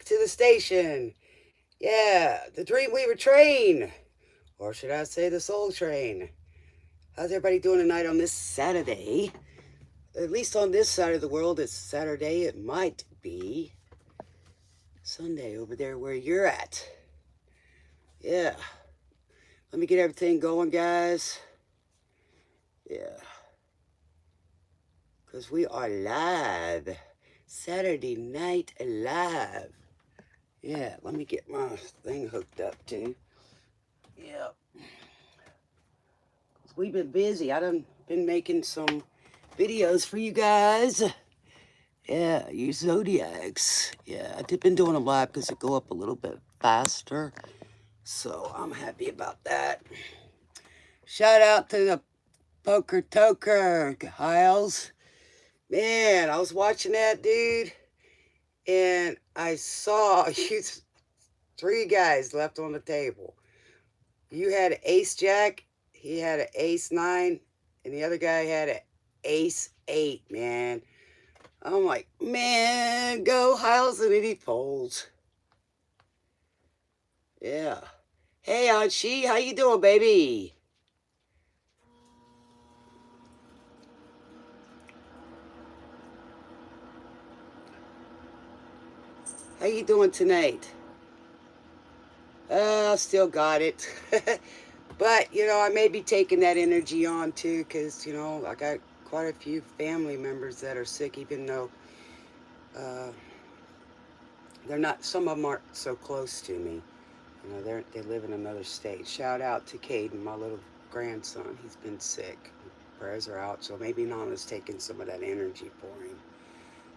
to the station. Yeah, the Dreamweaver train. Or should I say the Soul Train? How's everybody doing tonight on this Saturday? At least on this side of the world, it's Saturday. It might be Sunday over there where you're at. Yeah. Let me get everything going, guys. Yeah. Because we are live. Saturday night live. Yeah, let me get my thing hooked up too. Yeah. We've been busy. I done been making some videos for you guys. Yeah, you zodiacs. Yeah, I've been doing a lot because it go up a little bit faster. So I'm happy about that. Shout out to the Poker Toker, Hiles. Man, I was watching that, dude. And I saw you, 3 guys left on the table. You had an ace jack, he had an ace 9, and the other guy had an ace 8, man. I'm like, man, go Hiles, and he folds. Yeah. Hey, Anshi, how you doing, baby? How you doing tonight? Still got it. But, you know, I may be taking that energy on, too, because, you know, I got quite a few family members that are sick, even though they're not, some of them aren't so close to me. You know, they live in another state. Shout out to Caden, my little grandson. He's been sick. Prayers are out, so maybe Nana's taking some of that energy for him,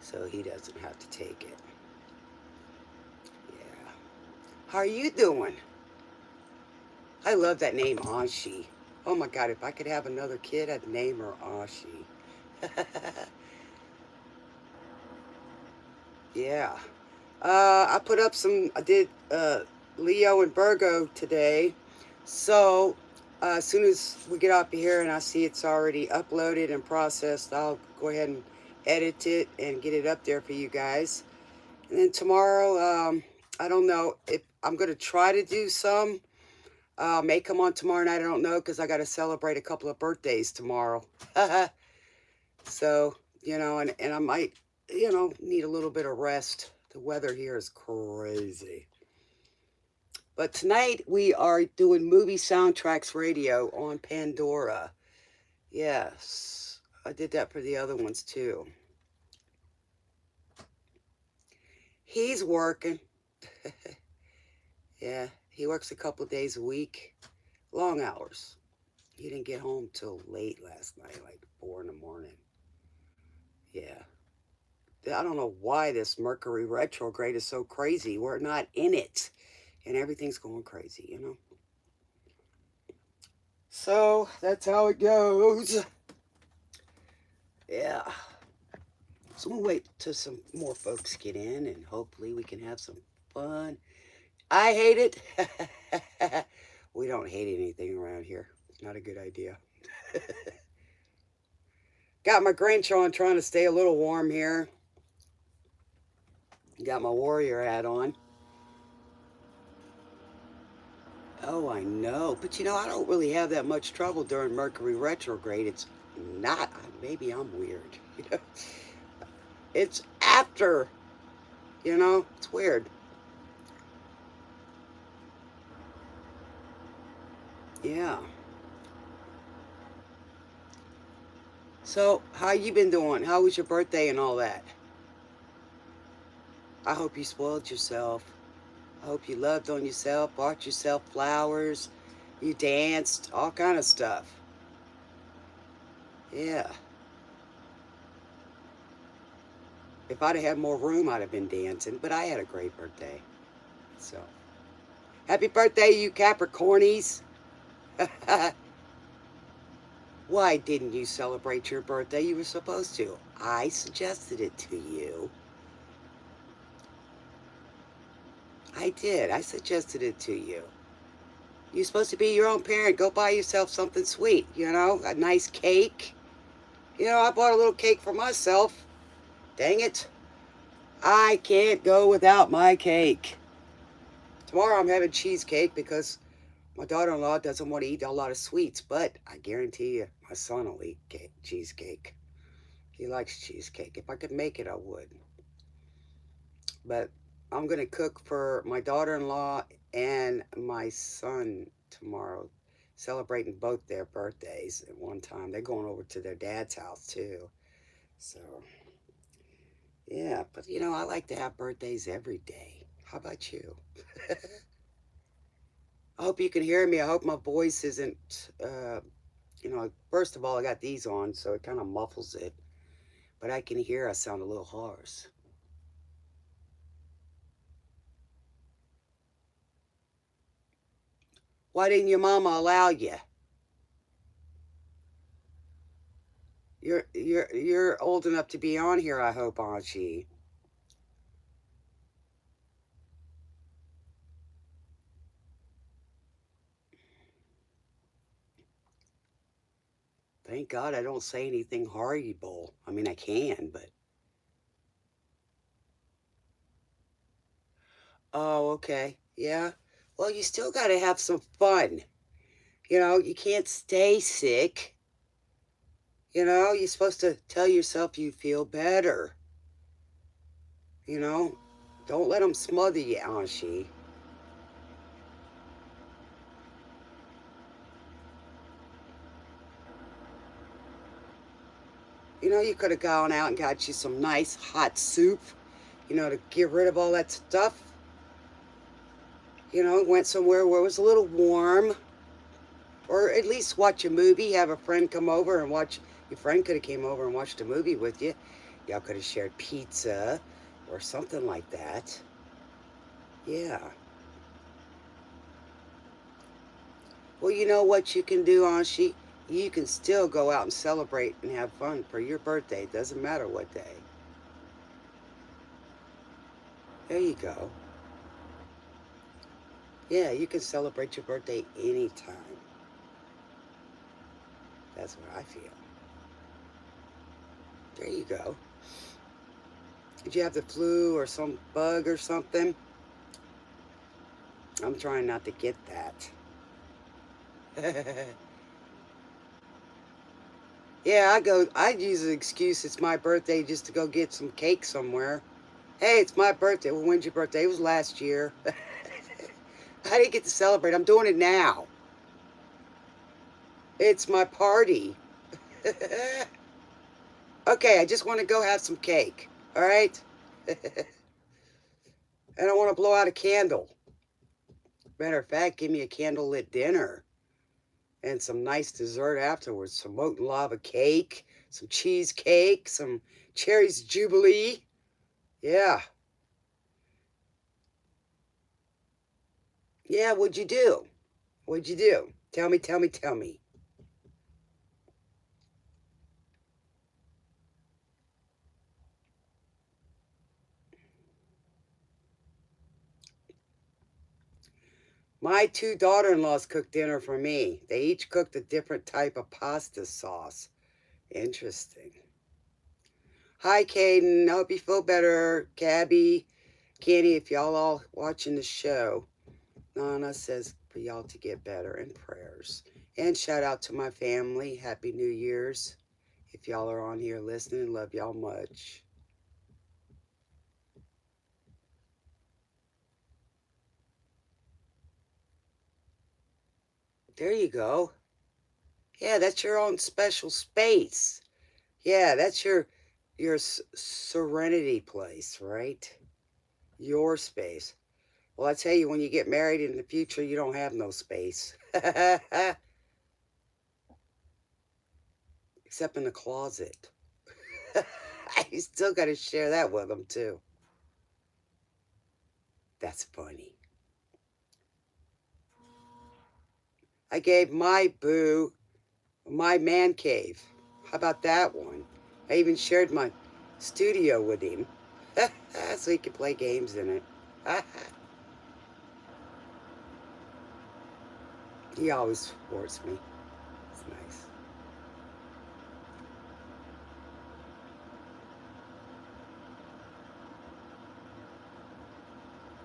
so he doesn't have to take it. Yeah. How are you doing? I love that name, Anshi. Oh my God, if I could have another kid, I'd name her Anshi. Yeah. I put up I did Leo and Virgo today. So as soon as we get off of here and I see it's already uploaded and processed, I'll go ahead and edit it and get it up there for you guys. And then tomorrow, I don't know if I'm going to try to do some. May come on tomorrow night, I don't know, because I got to celebrate a couple of birthdays tomorrow. So, you know, and I might, you know, need a little bit of rest. The weather here is crazy. But tonight we are doing movie soundtracks radio on Pandora. Yes, I did that for the other ones too. He's working. Yeah, he works a couple of days a week. Long hours. He didn't get home till late last night, like 4 in the morning. Yeah. I don't know why this Mercury retrograde is so crazy. We're not in it. And everything's going crazy, you know. So, that's how it goes. Yeah. So we'll wait till some more folks get in and hopefully we can have some fun. I hate it. We don't hate anything around here. It's not a good idea. Got my Grinch on, trying to stay a little warm here. Got my warrior hat on. Oh, I know. But you know, I don't really have that much trouble during Mercury retrograde. It's not, maybe I'm weird. You know, it's after, you know, it's weird. Yeah. So, how you been doing? How was your birthday and all that? I hope you spoiled yourself. I hope you loved on yourself, bought yourself flowers, you danced, all kind of stuff. Yeah. If I'd have had more room, I'd have been dancing, but I had a great birthday. So, happy birthday, you Capricornies. Why didn't you celebrate your birthday? You were supposed to. I suggested it to you. I did. I suggested it to you. You're supposed to be your own parent. Go buy yourself something sweet, you know, a nice cake. You know, I bought a little cake for myself. Dang it. I can't go without my cake. Tomorrow I'm having cheesecake because my daughter-in-law doesn't want to eat a lot of sweets, but I guarantee you my son will eat cheesecake. He likes cheesecake. If I could make it, I would. But I'm going to cook for my daughter-in-law and my son tomorrow, celebrating both their birthdays at one time. They're going over to their dad's house, too. So, yeah. But, you know, I like to have birthdays every day. How about you? I hope you can hear me. I hope my voice isn't, you know, first of all, I got these on, so it kind of muffles it. But I can hear I sound a little hoarse. Why didn't your mama allow you? You're old enough to be on here, I hope, aren't she? Thank God I don't say anything horrible. I mean, I can, but... Oh, okay. Yeah. Well, you still got to have some fun. You know, you can't stay sick. You know, you're supposed to tell yourself you feel better. You know, don't let them smother you, Anshi. You know, you could have gone out and got you some nice hot soup, you know, to get rid of all that stuff. You know, went somewhere where it was a little warm. Or at least watch a movie, have a friend come over and watch. Your friend could have came over and watched a movie with you. Y'all could have shared pizza or something like that. Yeah. Well, you know what you can do, Anshi? You can still go out and celebrate and have fun for your birthday. It doesn't matter what day. There you go. Yeah, you can celebrate your birthday anytime. That's what I feel. There you go. Did you have the flu or some bug or something? I'm trying not to get that. Yeah, I use an excuse it's my birthday just to go get some cake somewhere. Hey, it's my birthday. Well, when's your birthday? It was last year. I didn't get to celebrate. I'm doing it now. It's my party. Okay, I just want to go have some cake. All right? And I want to blow out a candle. Matter of fact, give me a candlelit dinner and some nice dessert afterwards. Some molten lava cake, some cheesecake, some cherries jubilee. Yeah. Yeah, what'd you do? What'd you do? Tell me, tell me, tell me. My two daughter-in-laws cooked dinner for me. They each cooked a different type of pasta sauce. Interesting. Hi, Caden. Hope you feel better. Gabby, Kenny, if y'all all watching the show. Nana says for y'all to get better and prayers. And shout out to my family. Happy New Year's. If y'all are on here listening, love y'all much. There you go. Yeah, that's your own special space. Yeah, that's your serenity place, right? Your space. Well, I tell you, when you get married in the future, you don't have no space. Except in the closet. You still got to share that with them, too. That's funny. I gave my boo my man cave. How about that one? I even shared my studio with him. So he could play games in it. He always supports me. It's nice.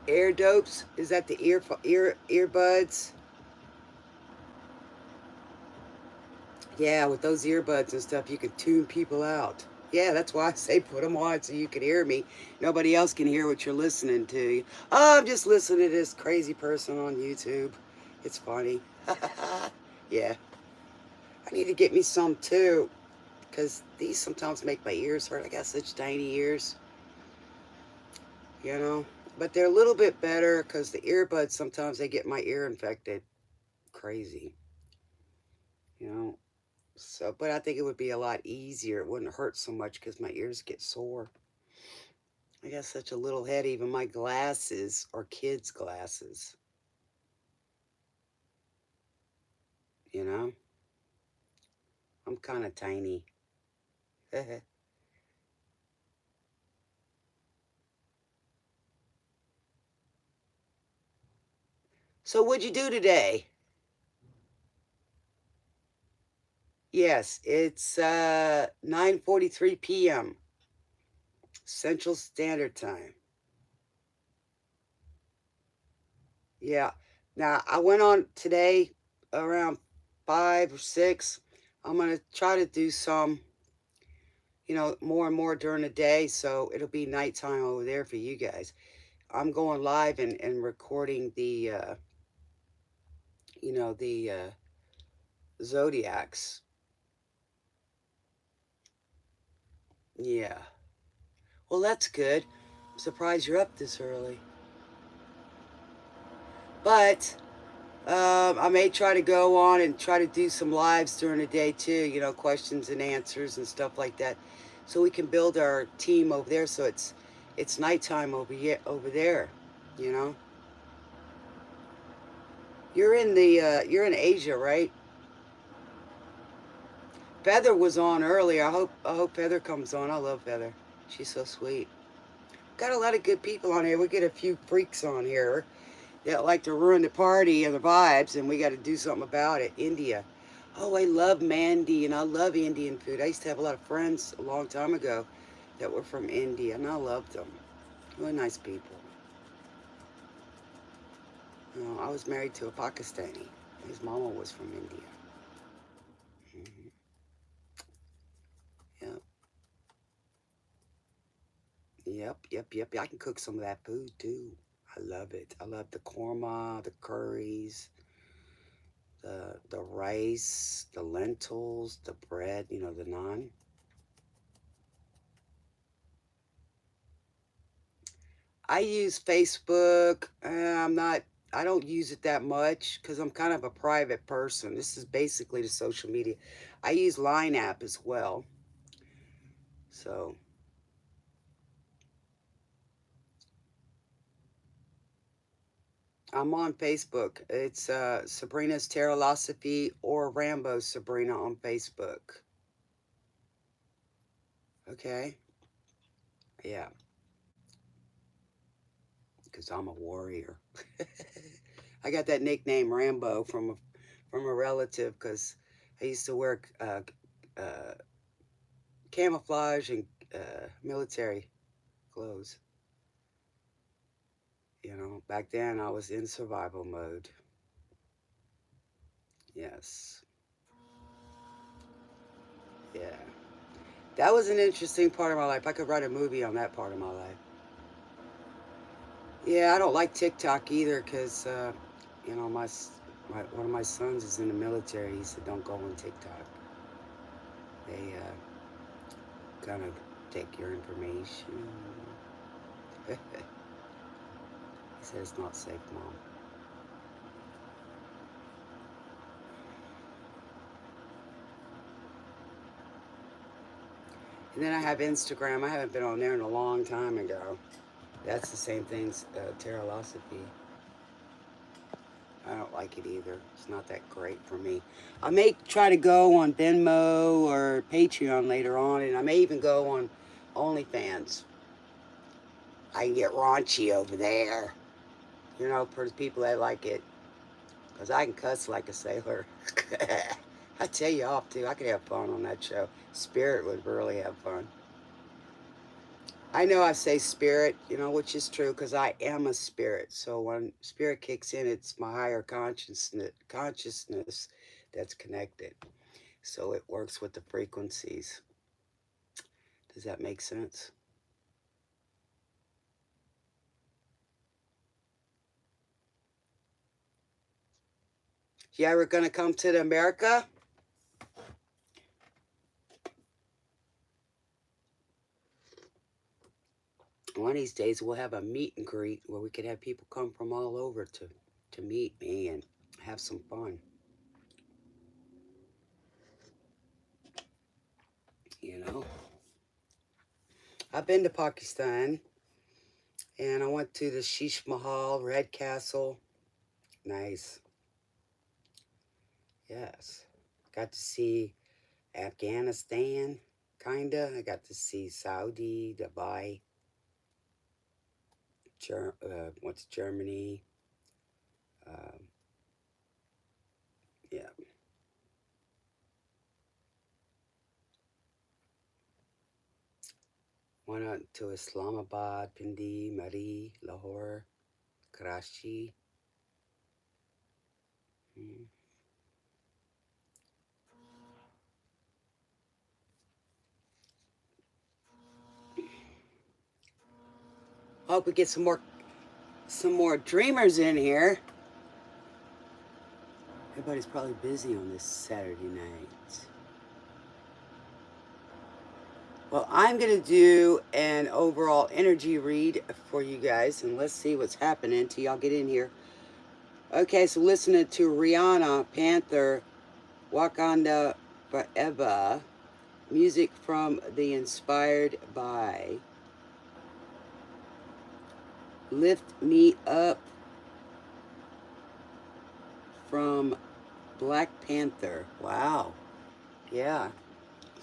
Air dopes? Is that the earbuds? Yeah, with those earbuds and stuff, you can tune people out. Yeah, that's why I say put them on so you can hear me. Nobody else can hear what you're listening to. Oh, I'm just listening to this crazy person on YouTube. It's funny. Yeah. I need to get me some too, because these sometimes make my ears hurt. I got such tiny ears, you know. But they're a little bit better because the earbuds, sometimes they get my ear infected. Crazy, you know. So, but I think it would be a lot easier. It wouldn't hurt so much because my ears get sore. I got such a little head. Even my glasses are kids' glasses, you know. I'm kind of tiny. So, what'd you do today? Yes, it's 9:43 p.m. Central Standard Time. Yeah. Now, I went on today around 5 or 6. I'm going to try to do some, more and more during the day, so it'll be nighttime over there for you guys. I'm going live and recording the zodiacs. Yeah. Well, that's good. I'm surprised you're up this early. But I may try to go on and try to do some lives during the day too, questions and answers and stuff like that, so we can build our team over there. So it's nighttime over there. You know, you're in Asia, right? Feather was on earlier. I hope Feather comes on. I love Feather. She's so sweet. Got a lot of good people on here. We get a few freaks on here that like to ruin the party and the vibes, and we got to do something about it. India. Oh, I love Mandy, and I love Indian food. I used to have a lot of friends a long time ago that were from India, and I loved them. Really nice people. I was married to a Pakistani. His mama was from India. Hmm. Yep, yep. I can cook some of that food too. I love it. I love the korma, the curries, the rice, the lentils, the bread. The naan. I use Facebook. I don't use it that much because I'm kind of a private person. This is basically the social media. I use Line app as well. So I'm on Facebook. It's Sabrina's Terralosophy or Rambo Sabrina on Facebook. Okay? Yeah, because I'm a warrior. I got that nickname Rambo from a relative because I used to wear uh, camouflage and military clothes. Back then I was in survival mode. Yes. Yeah. That was an interesting part of my life. I could write a movie on that part of my life. Yeah, I don't like TikTok either because, one of my sons is in the military. He said, don't go on TikTok. They kind of take your information. He said, it's not safe, Mom. And then I have Instagram. I haven't been on there in a long time ago. That's the same thing, Terralosophy. I don't like it either. It's not that great for me. I may try to go on Venmo or Patreon later on, and I may even go on OnlyFans. I can get raunchy over there, for the people that like it. Because I can cuss like a sailor. I tell you off, too. I could have fun on that show. Spirit would really have fun. I know I say spirit, you know, which is true because I am a spirit. So when spirit kicks in, it's my higher consciousness that's connected. So it works with the frequencies. Does that make sense? You ever gonna come to America? One of these days we'll have a meet and greet where we could have people come from all over to meet me and have some fun. You know? I've been to Pakistan and I went to the Sheesh Mahal, Red Castle. Nice. Yes. Got to see Afghanistan, kinda. I got to see Saudi, Dubai, went to Germany. Um, yeah. Went out to Islamabad, Pindi, Mari, Lahore, Karachi. Mm. Hope we get some more dreamers in here. Everybody's probably busy on this Saturday night. Well, I'm going to do an overall energy read for you guys, and let's see what's happening till y'all get in here. Okay, so listening to Rihanna, Panther, Wakanda Forever, music from the Inspired by Lift Me Up from Black Panther. Wow. Yeah.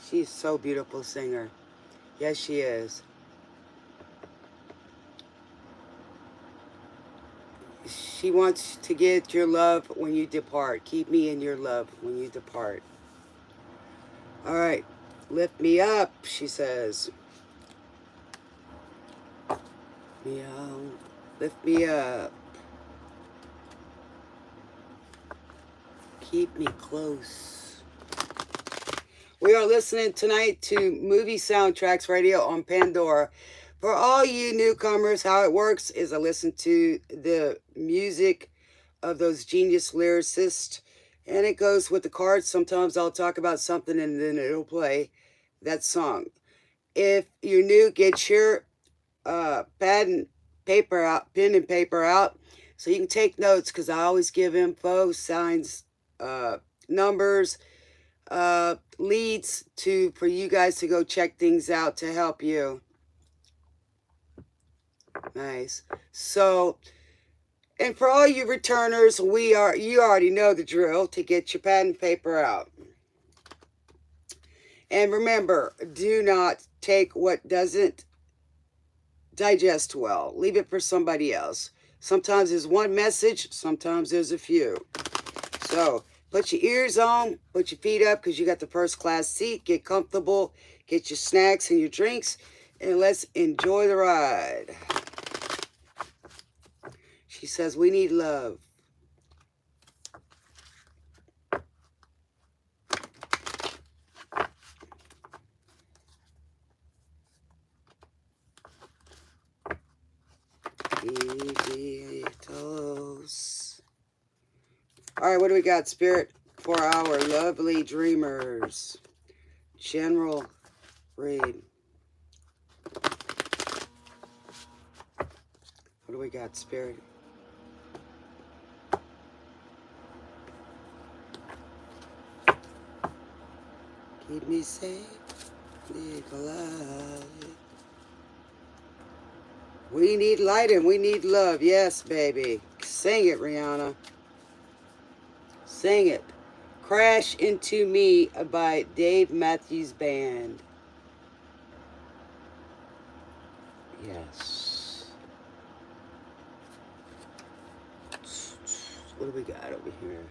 She's so beautiful singer. Yes, she is. She wants to get your love when you depart. Keep me in your love when you depart. All right. Lift me up, she says. Meow. Lift me up. Keep me close. We are listening tonight to Movie Soundtracks Radio on Pandora. For all you newcomers, how it works is I listen to the music of those genius lyricists, and it goes with the cards. Sometimes I'll talk about something and then it'll play that song. If you're new, get your pad and paper out, pen and paper out, so you can take notes because I always give info, signs, numbers, leads for you guys to go check things out to help you. Nice. So, and for all you returners, you already know the drill to get your pad and paper out. And remember, do not take what doesn't digest well. Leave it for somebody else. Sometimes there's one message, sometimes there's a few. So, put your ears on, put your feet up because you got the first class seat. Get comfortable, get your snacks and your drinks, and let's enjoy the ride. She says, we need love. All right, what do we got, Spirit? For our lovely dreamers. General read. What do we got, Spirit? Keep me safe, keep alive. We need light and we need love. Yes, baby. Sing it, Rihanna. Sing it. Crash Into Me by Dave Matthews Band. Yes. What do we got over here?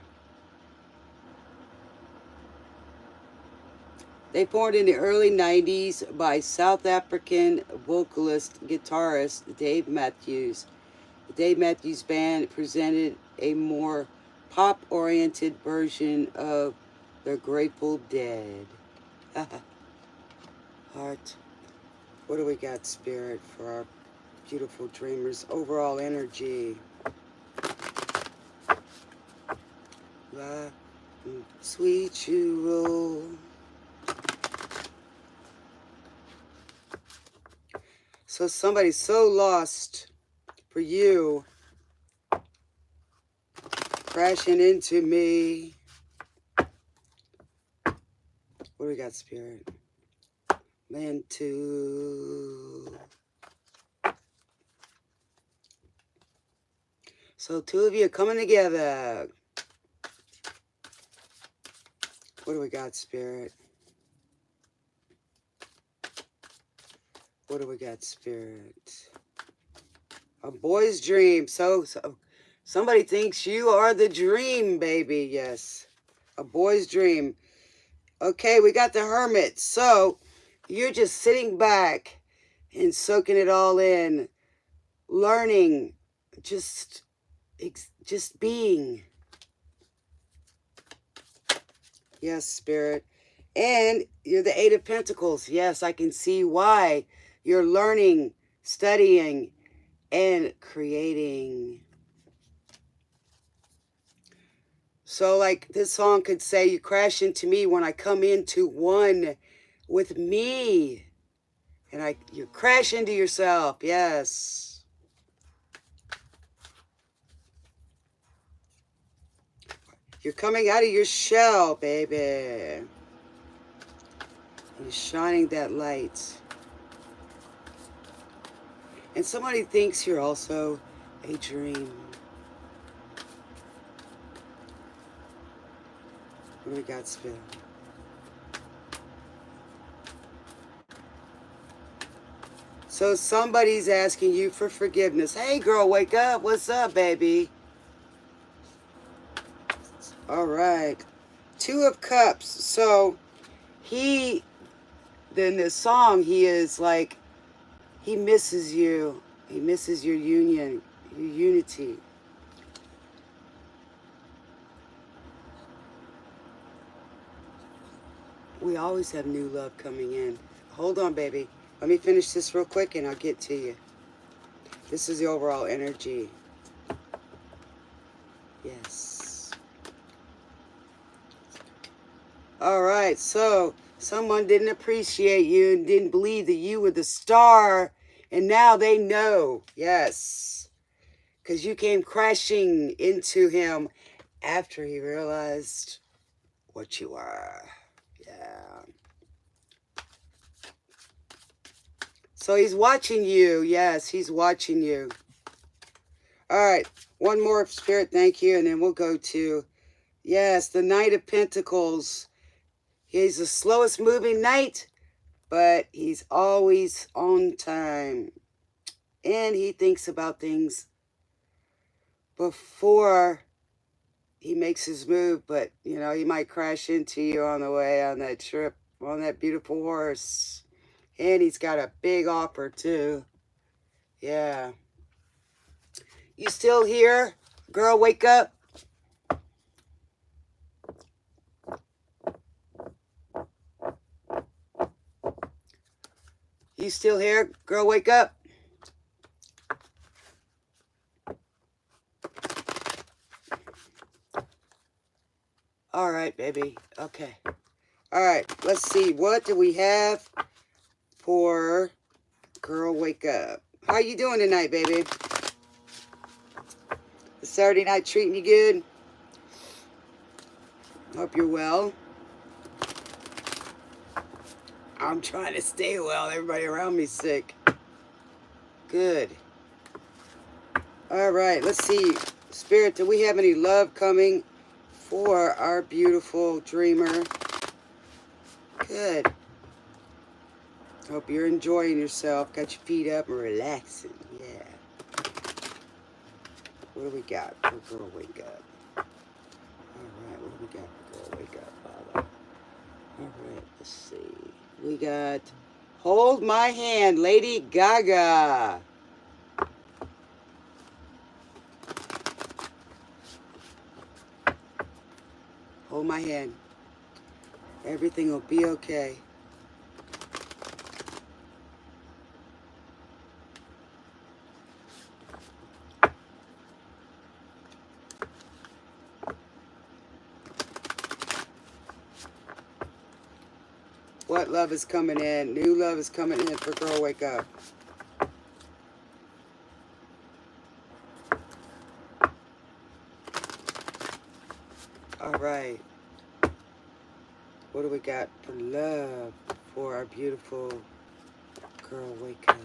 They formed in the early 90s by South African vocalist, guitarist Dave Matthews. The Dave Matthews Band presented a more pop-oriented version of the Grateful Dead. Heart. What do we got, Spirit, for our beautiful dreamers? Overall energy. Sweet you roll. So somebody's so lost for you, crashing into me. What do we got, Spirit? Man, two. So two of you are coming together. What do we got, Spirit? What do we got, Spirit? A boy's dream. So somebody thinks you are the dream, baby. Yes. A boy's dream. Okay, we got the Hermit. So you're just sitting back and soaking it all in, learning, just being. Yes, Spirit. And you're the Eight of Pentacles. Yes, I can see why. You're learning, studying, and creating. So like this song could say, you crash into me when I come into one with me. And you crash into yourself. Yes. You're coming out of your shell, baby. You're shining that light. And somebody thinks you're also a dream. What do we got, Spirit? So somebody's asking you for forgiveness. Hey, girl, wake up. What's up, baby? All right. Two of Cups. So in this song, he is like, he misses you. He misses your union, your unity. We always have new love coming in. Hold on, baby. Let me finish this real quick and I'll get to you. This is the overall energy. Yes. All right, so someone didn't appreciate you and didn't believe that you were the star, and now they know. Yes. Because you came crashing into him after he realized what you are. Yeah. So he's watching you. Yes, he's watching you. All right, one more, Spirit, thank you, and then we'll go to, yes, the Knight of Pentacles. He's the slowest moving knight, but he's always on time. And he thinks about things before he makes his move, but, you know, he might crash into you on the way on that trip, on that beautiful horse. And he's got a big offer, too. Yeah. You still here? Girl, wake up. You still here? Girl, wake up. All right, baby. Okay. All right, let's see. What do we have for Girl Wake Up? How you doing tonight, baby? The Saturday night treating you good? Hope you're well. I'm trying to stay well. Everybody around me's sick. Good. All right, let's see. Spirit, do we have any love coming for our beautiful dreamer? Good. Hope you're enjoying yourself. Got your feet up and relaxing. Yeah. What do we got for Girl Wake Up? All right, what do we got for Girl Wake Up, Father? All right, let's see. We got Hold My Hand, Lady Gaga. Hold my hand. Everything will be okay. What love is coming in? New love is coming in for Girl Wake Up. All right. What do we got for love for our beautiful Girl Wake Up?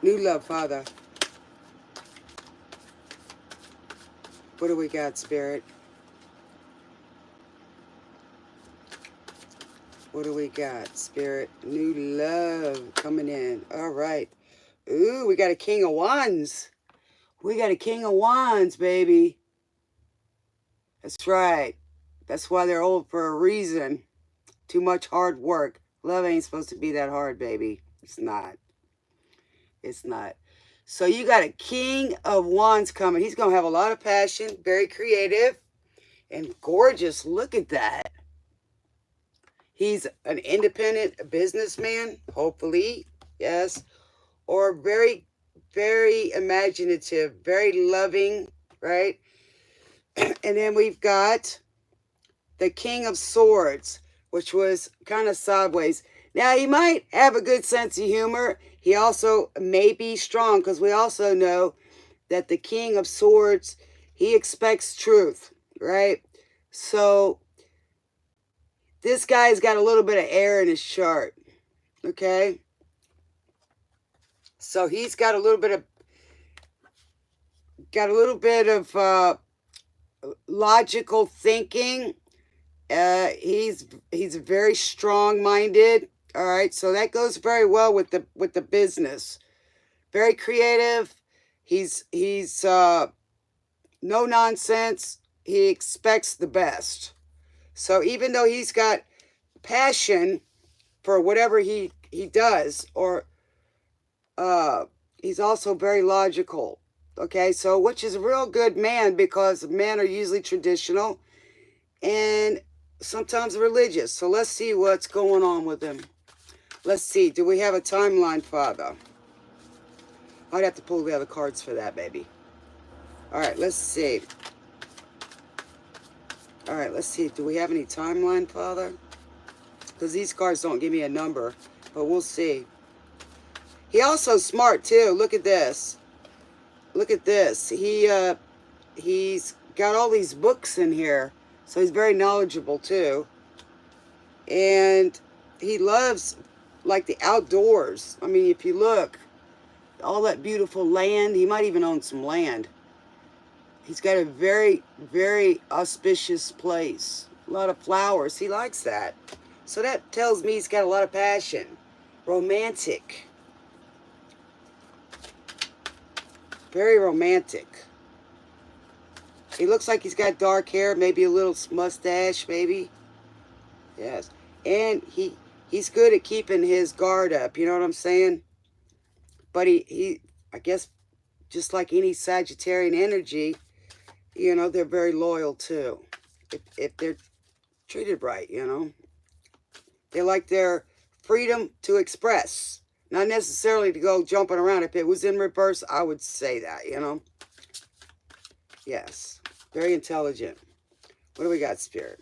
New love, Father. What do we got, Spirit? What do we got, Spirit? New love coming in. All right. Ooh, we got a King of Wands. We got a King of Wands, baby. That's right. That's why they're old for a reason. Too much hard work. Love ain't supposed to be that hard, baby. It's not. It's not. So you got a King of Wands coming. He's going to have a lot of passion, very creative, and gorgeous. Look at that. He's an independent businessman, hopefully, yes, or very, very imaginative, very loving, right? And then we've got the King of Swords, which was kind of sideways. Now, he might have a good sense of humor. He also may be strong, because we also know that the King of Swords, he expects truth, right? So this guy's got a little bit of air in his chart, okay? So he's got a little bit of logical thinking. He's very strong-minded. All right, so that goes very well with the business. Very creative. He's no nonsense. He expects the best. So even though he's got passion for whatever he does, or he's also very logical. Okay, so which is a real good man, because men are usually traditional and sometimes religious. So let's see what's going on with him. Let's see. Do we have a timeline, Father? I'd have to pull the other cards for that, baby. All right, let's see. All right, let's see. Do we have any timeline, Father? Because these cards don't give me a number, but we'll see. He also smart, too. Look at this. Look at this. He's got all these books in here, so he's very knowledgeable, too. And he loves, like, the outdoors. I mean, if you look, all that beautiful land, he might even own some land. He's got a very, very auspicious place. A lot of flowers. He likes that. So that tells me he's got a lot of passion. Romantic. Very romantic. He looks like he's got dark hair, maybe a little mustache, maybe. Yes. And he's good at keeping his guard up, you know what I'm saying? But he I guess, just like any Sagittarian energy, you know, they're very loyal too. If they're treated right, you know. They like their freedom to express. Not necessarily to go jumping around. If it was in reverse, I would say that, you know. Yes. Very intelligent. What do we got, Spirit?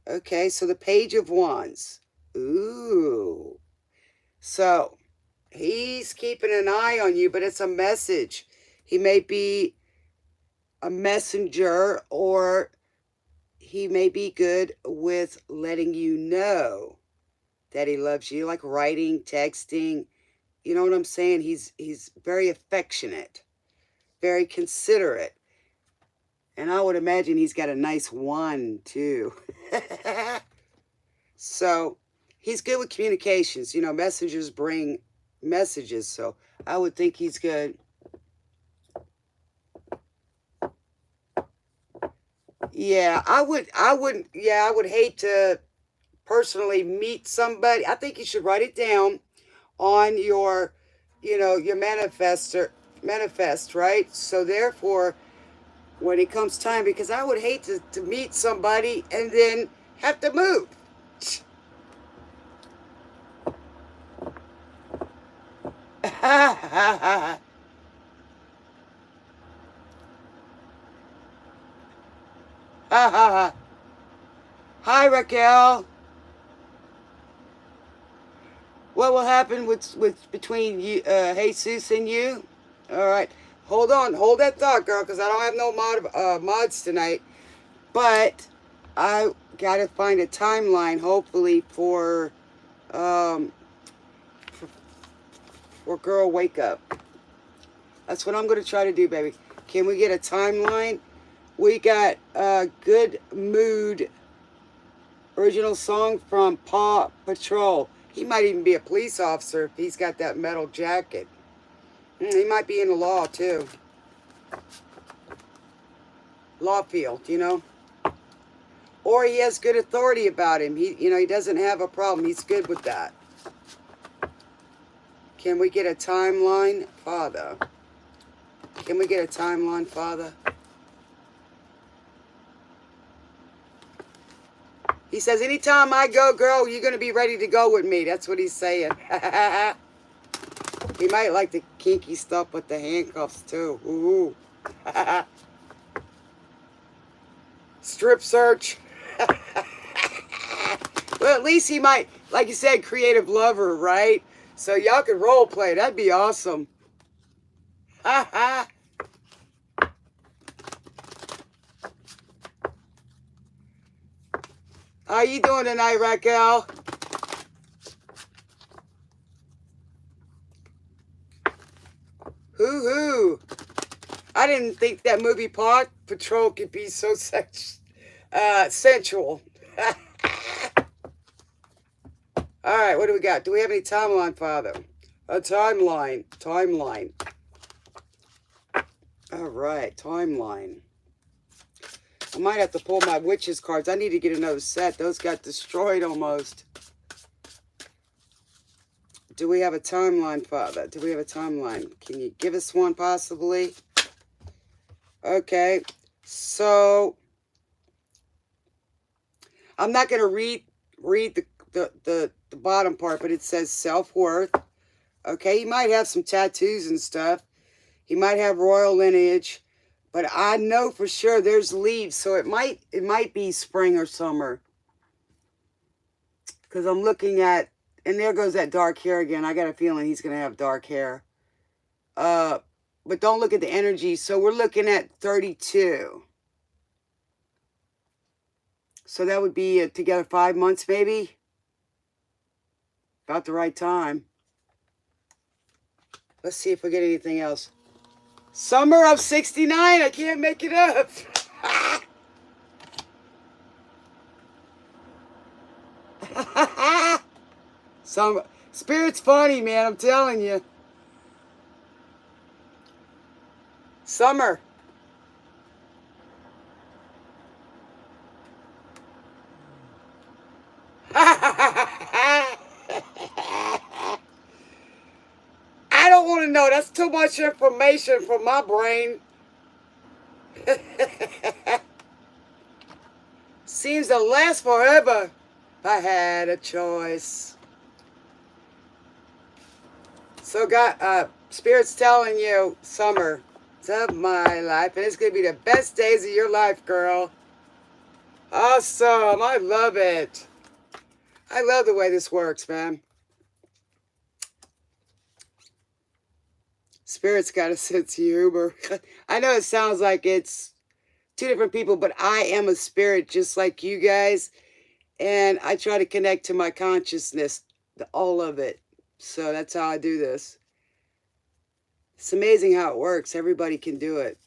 Okay, so the Page of Wands. Ooh. So, he's keeping an eye on you, but it's a message. He may be a messenger, or he may be good with letting you know that he loves you, like writing, texting. You know what I'm saying? He's very affectionate, very considerate. And I would imagine he's got a nice wand, too. So, he's good with communications. You know, messengers bring messages, so I would think he's good. Yeah, I would hate to personally meet somebody. I think you should write it down on your, your manifest, right? So therefore, when it comes time, because I would hate to meet somebody and then have to move. Ha ha ha. Hi, Raquel. What will happen with between you, Jesus and you? All right, hold on, hold that thought, girl, because I don't have no mods tonight. But I gotta find a timeline, hopefully um for girl wake up. That's what I'm gonna try to do, baby. Can we get a timeline? We got Good Mood original song from Paw Patrol. He might even be a police officer if he's got that metal jacket. He might be in the law too. Law field. Or he has good authority about him. He doesn't have a problem. He's good with that. Can we get a timeline, Father? Can we get a timeline, Father? He says, anytime I go, girl, you're going to be ready to go with me. That's what he's saying. He might like the kinky stuff with the handcuffs, too. Ooh. Strip search. Well, at least he might, like you said, creative lover, right? So y'all could role play. That'd be awesome. How you doing tonight, Raquel? Hoo-hoo. I didn't think that movie Paw Patrol could be so sensual. All right, what do we got? Do we have any timeline, Father? A timeline. Timeline. All right, timeline. I might have to pull my witches cards. I need to get another set. Those got destroyed almost. Do we have a timeline, Father? Do we have a timeline? Can you give us one, possibly? Okay. So, I'm not going to read the bottom part, but it says self-worth. Okay, he might have some tattoos and stuff. He might have royal lineage. But I know for sure there's leaves, so it might be spring or summer. Because I'm looking at, and there goes that dark hair again. I got a feeling he's going to have dark hair. But don't look at the energy. So we're looking at 32. So that would be together 5 months, maybe. About the right time. Let's see if we get anything else. Summer of 69. I can't make it up. Spirit's funny, man. I'm telling you. Summer. I don't want to know. That's too much information for my brain. Seems to last forever if I had a choice. So Spirit's telling you, summer of my life, and it's going to be the best days of your life, girl. Awesome. I love it. I love the way this works, man. Spirit's got a sense of humor. I know it sounds like it's two different people, but I am a spirit just like you guys. And I try to connect to my consciousness, all of it. So that's how I do this. It's amazing how it works. Everybody can do it.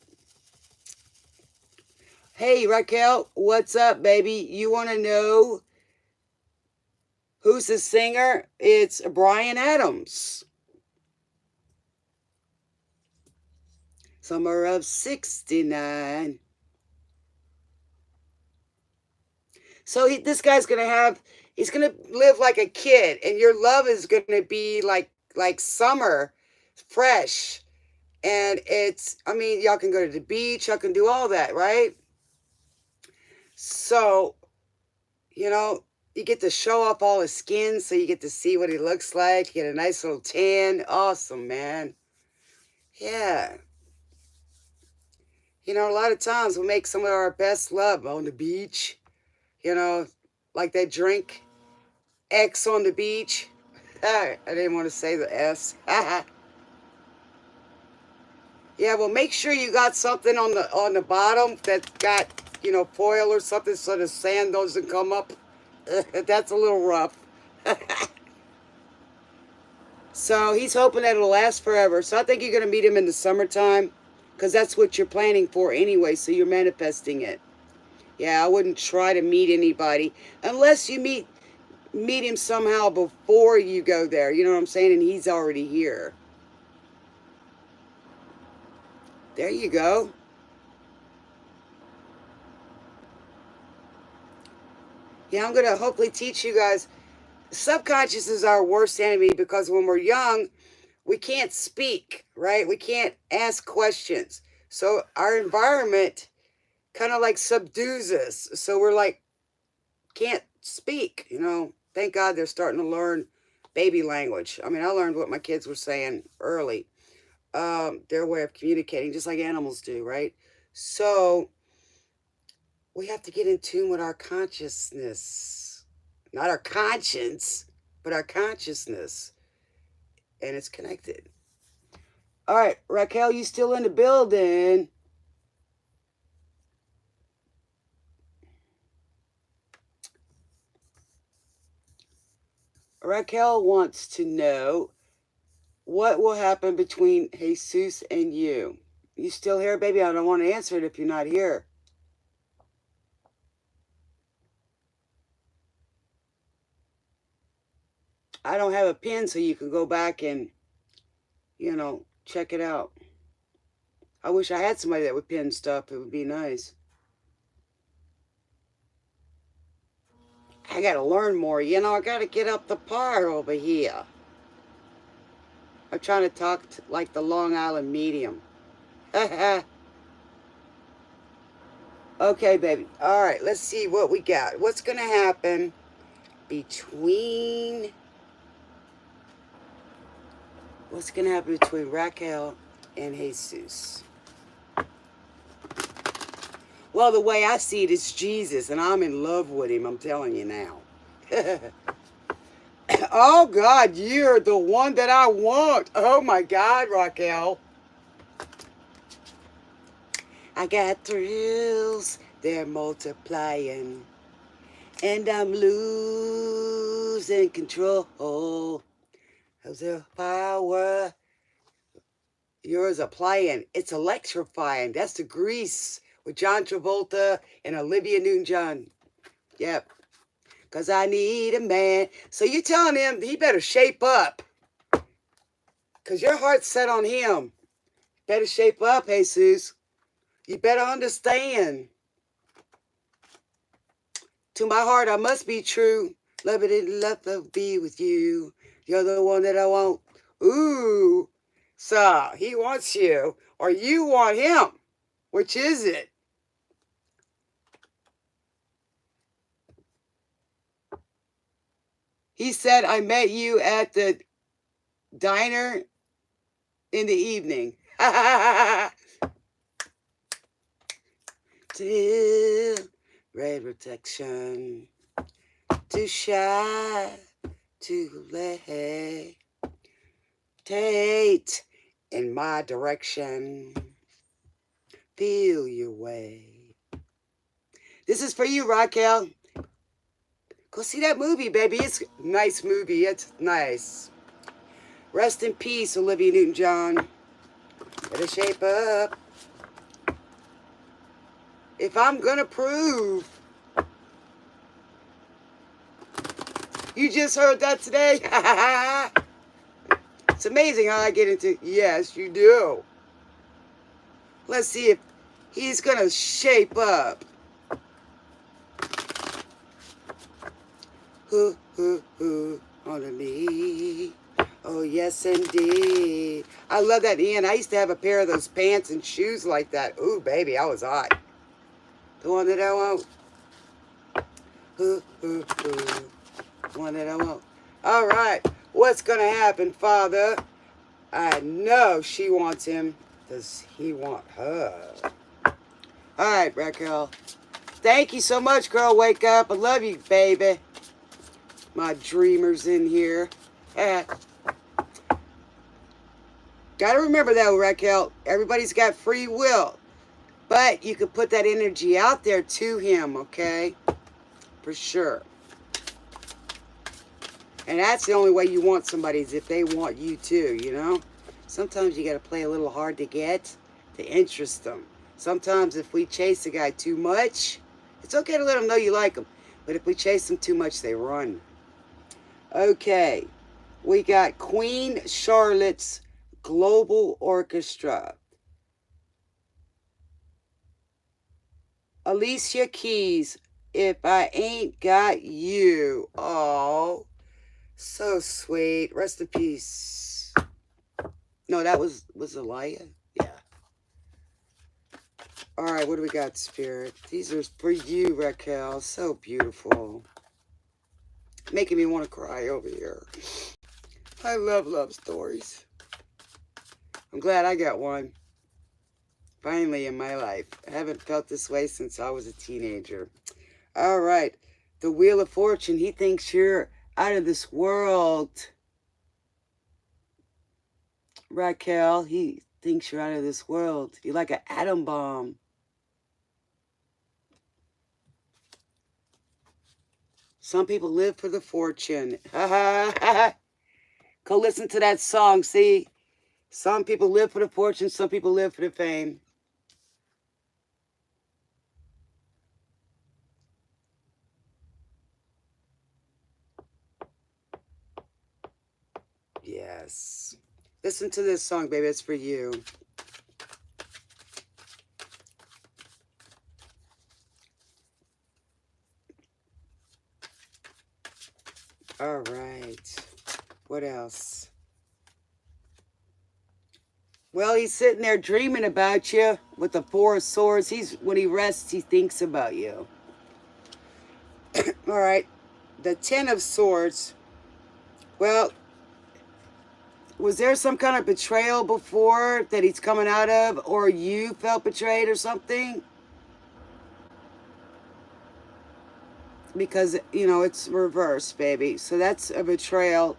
Hey, Raquel, what's up, baby? You want to know who's the singer? It's Bryan Adams. Summer of 69. So this guy's going to have, he's going to live like a kid, and your love is going to be like summer, fresh. And it's, I mean, y'all can go to the beach, y'all can do all that, right? So, you know, you get to show off all his skin, so you get to see what he looks like. You get a nice little tan. Awesome, man. Yeah. You know, a lot of times we make some of our best love on the beach. You know, like they drink X on the beach. I didn't want to say the S. Yeah, well, make sure you got something on the bottom that's got, you know, foil or something so the sand doesn't come up. That's a little rough. So he's hoping that it'll last forever. So I think you're going to meet him in the summertime, because that's what you're planning for anyway, so you're manifesting it. Yeah, I wouldn't try to meet anybody unless you meet him somehow before you go there. You know what I'm saying? And he's already here. There you go. Yeah, I'm going to hopefully teach you guys. Subconscious is our worst enemy, because when we're young, we can't speak, right? We can't ask questions. So our environment kind of like subdues us. So we're like, can't speak, you know. Thank God they're starting to learn baby language. I mean, I learned what my kids were saying early. Their way of communicating, just like animals do, right? So we have to get in tune with our consciousness. Not our conscience, but our consciousness. And it's connected. All right, Raquel, you still in the building? Raquel wants to know what will happen between Jesus and you. You still here, baby? I don't want to answer it if you're not here. I don't have a pin, so you can go back and, you know, check it out. I wish I had somebody that would pin stuff. It would be nice. I got to learn more. You know, I got to get up the par over here. I'm trying to talk like the Long Island medium. Okay, baby. All right, let's see what we got. What's going to happen between... What's going to happen between Raquel and Jesus? Well, the way I see it is Jesus, and I'm in love with him, I'm telling you now. Oh, God, you're the one that I want. Oh, my God, Raquel. I got thrills, they're multiplying, and I'm losing control of the power. Yours applying. It's electrifying. That's the Grease with John Travolta and Olivia Newton-John. Yep. Because I need a man. So you telling him he better shape up. Because your heart's set on him. Better shape up, Jesus. You better understand. To my heart, I must be true. Love it and love to be with you. You're the one that I want. Ooh. So he wants you, or you want him. Which is it? He said, I met you at the diner in the evening. Till red protection, too shy to lay, take in my direction, feel your way. This is for you, Raquel. Go see that movie, baby. It's a nice movie. It's nice. Rest in peace, Olivia Newton-John. Better shape up. If I'm gonna prove, you just heard that today. It's amazing how I get into, yes, you do. Let's see if he's gonna shape up. On me. Oh, yes, indeed. I love that, Ian. I used to have a pair of those pants and shoes like that. Ooh, baby, I was hot. The one that I want. The one that I want. All right. What's going to happen, Father? I know she wants him. Does he want her? All right, Raquel. Thank you so much, girl. Wake up. I love you, baby. My dreamers in here. Gotta remember that, Raquel. Everybody's got free will. But you can put that energy out there to him, okay? For sure. And that's the only way you want somebody, is if they want you too, you know? Sometimes you gotta play a little hard to get to interest them. Sometimes if we chase a guy too much, it's okay to let them know you like them. But if we chase them too much, they run. Okay. We got Queen Charlotte's Global Orchestra. Alicia Keys, If I Ain't Got You. Oh, so sweet. Rest in peace. No, that was Elia? Yeah. All right, what do we got, Spirit? These are for you, Raquel. So beautiful. Making me want to cry over here. I love stories. I'm glad I got one. Finally in my life. I haven't felt this way since I was a teenager. All right. The Wheel of Fortune. He thinks you're out of this world. Raquel, he thinks you're out of this world. You're like an atom bomb. Some people live for the fortune. Go listen to that song, see? Some people live for the fortune, some people live for the fame. Yes. Listen to this song, baby. It's for you. All right. What else? Well, he's sitting there dreaming about you with the Four of Swords. When he rests, he thinks about you. All right. The Ten of Swords. Well, was there some kind of betrayal before that he's coming out of, or you felt betrayed or something? Because, you know, it's reversed, baby. So that's a betrayal.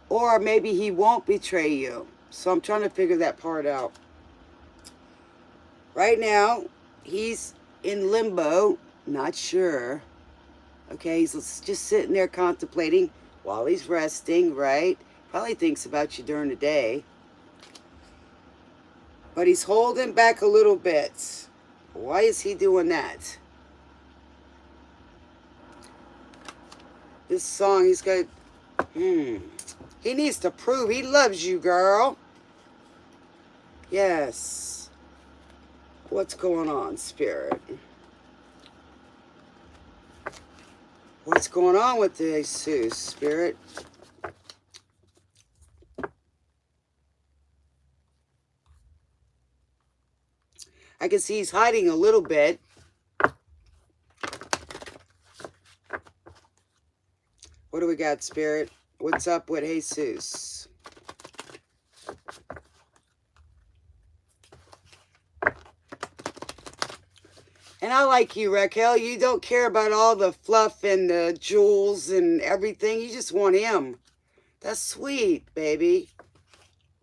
Or maybe he won't betray you. So I'm trying to figure that part out. Right now, he's in limbo. Not sure. Okay, he's just sitting there contemplating while he's resting, right? Probably thinks about you during the day. But he's holding back a little bit. Why is he doing that? This song, he's got... He needs to prove he loves you, girl. Yes. What's going on, Spirit? What's going on with the Jesus, Spirit? I can see he's hiding a little bit. What do we got, Spirit? What's up with Jesus? And I like you, Raquel. You don't care about all the fluff and the jewels and everything. You just want him. That's sweet, baby.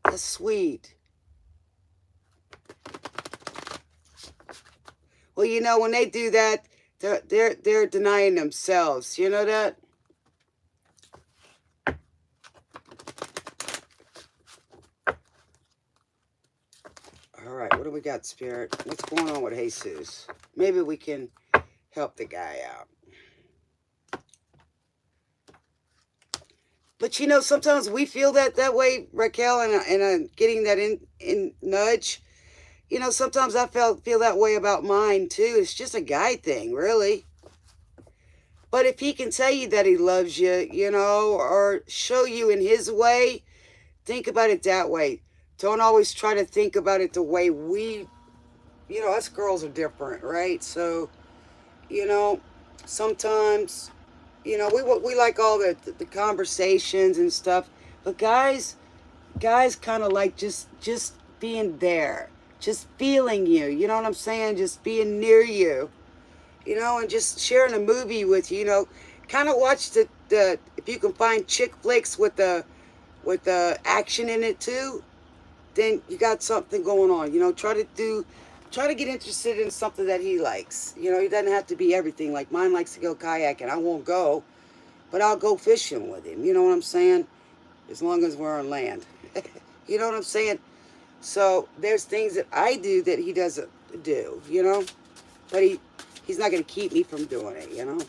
That's sweet. Well, you know, when they do that, they're denying themselves. You know that? All right, what do we got, Spirit? What's going on with Jesus? Maybe we can help the guy out. But you know, sometimes we feel that way, Raquel, and getting that in nudge. You know, sometimes I feel that way about mine too. It's just a guy thing, really. But if he can tell you that he loves you, you know, or show you in his way, think about it that way. Don't always try to think about it the way we, you know, us girls are different, right? So, you know, sometimes, you know, we like all the conversations and stuff, but guys kind of like just being there, just feeling you. You know what I'm saying? Just being near you, you know, and just sharing a movie with you. You know, kind of watch the if you can find chick flicks with the action in it too, then you got something going on. You know, try to get interested in something that he likes. You know, he doesn't have to be everything. Like mine likes to go kayaking. I won't go, but I'll go fishing with him. You know what I'm saying? As long as we're on land. You know what I'm saying? So there's things that I do that he doesn't do, you know? But he's not going to keep me from doing it, you know?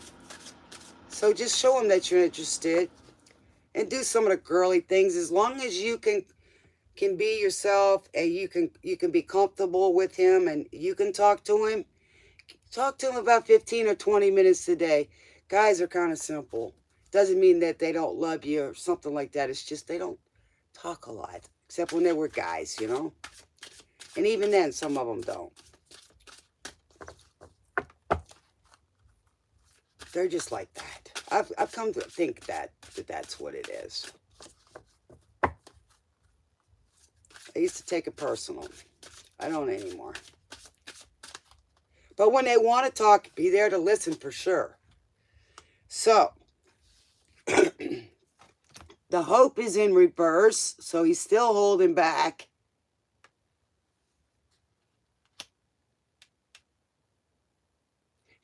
So just show him that you're interested and do some of the girly things as long as you can be yourself and you can be comfortable with him and you can talk to him. Talk to him about 15 or 20 minutes a day. Guys are kind of simple. Doesn't mean that they don't love you or something like that. It's just they don't talk a lot. Except when they were guys, you know? And even then, some of them don't. They're just like that. I've come to think that that's what it is. I used to take it personal. I don't anymore. But when they want to talk, be there to listen for sure. So, the hope is in reverse, so he's still holding back.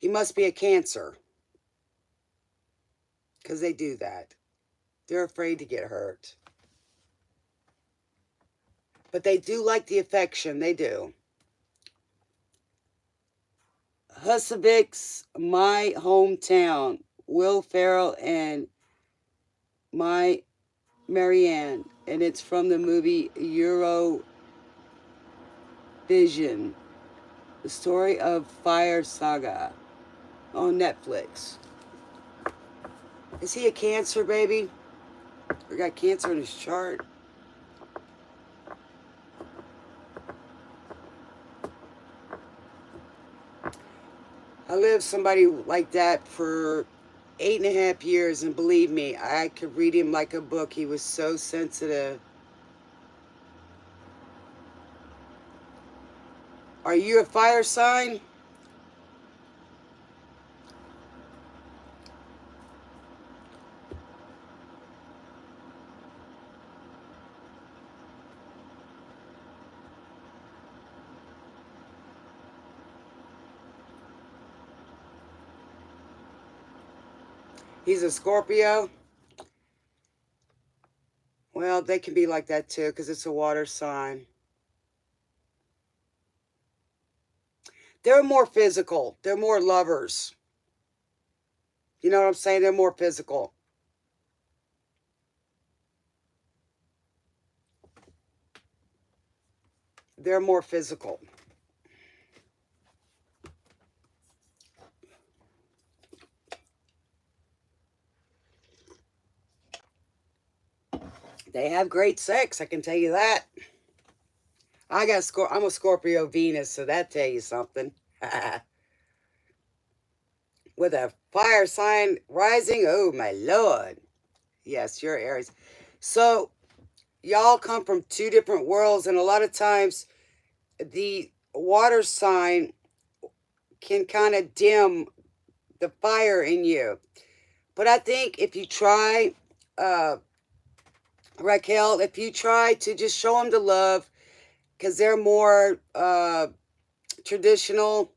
He must be a Cancer. Because they do that. They're afraid to get hurt. But they do like the affection. They do. Husavix, my hometown. Will Ferrell and my Marianne. And it's from the movie Eurovision. The story of Fire Saga on Netflix. Is he a Cancer, baby? Or got Cancer in his chart? I lived somebody like that for 8.5 years, and believe me, I could read him like a book. He was so sensitive. Are you a fire sign? He's a Scorpio. Well, they can be like that too because it's a water sign. They're more physical. They're more lovers. You know what I'm saying? They're more physical. They're more physical. They have great sex, I can tell you that. I'm a Scorpio Venus, so that tell you something. With a fire sign rising, oh my Lord. Yes, you're Aries. So y'all come from two different worlds, and a lot of times the water sign can kind of dim the fire in you. But I think if you try, Raquel, if you try to just show them the love, because they're more traditional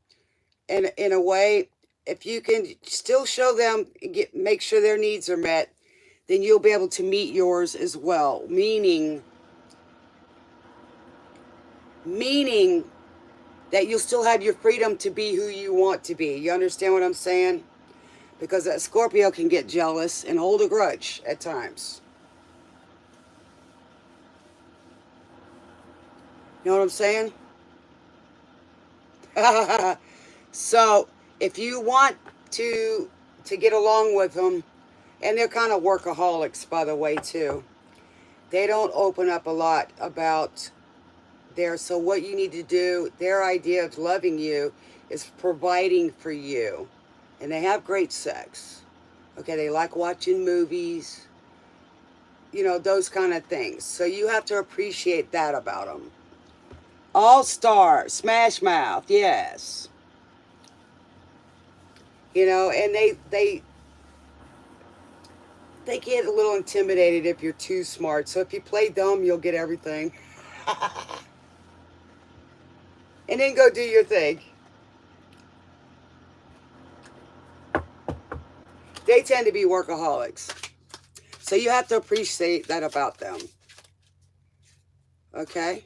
in a way, if you can still show them, make sure their needs are met, then you'll be able to meet yours as well. Meaning that you'll still have your freedom to be who you want to be. You understand what I'm saying? Because a Scorpio can get jealous and hold a grudge at times. You know what I'm saying? So if you want to to get along with them. And they're kind of workaholics, by the way, too. They don't open up a lot about so what you need to do, their idea of loving you is providing for you. And they have great sex. Okay, they like watching movies. You know, those kind of things. So you have to appreciate that about them. All-star, smash mouth, yes. You know, and they get a little intimidated if you're too smart. So if you play dumb, you'll get everything. And then go do your thing. They tend to be workaholics. So you have to appreciate that about them. Okay?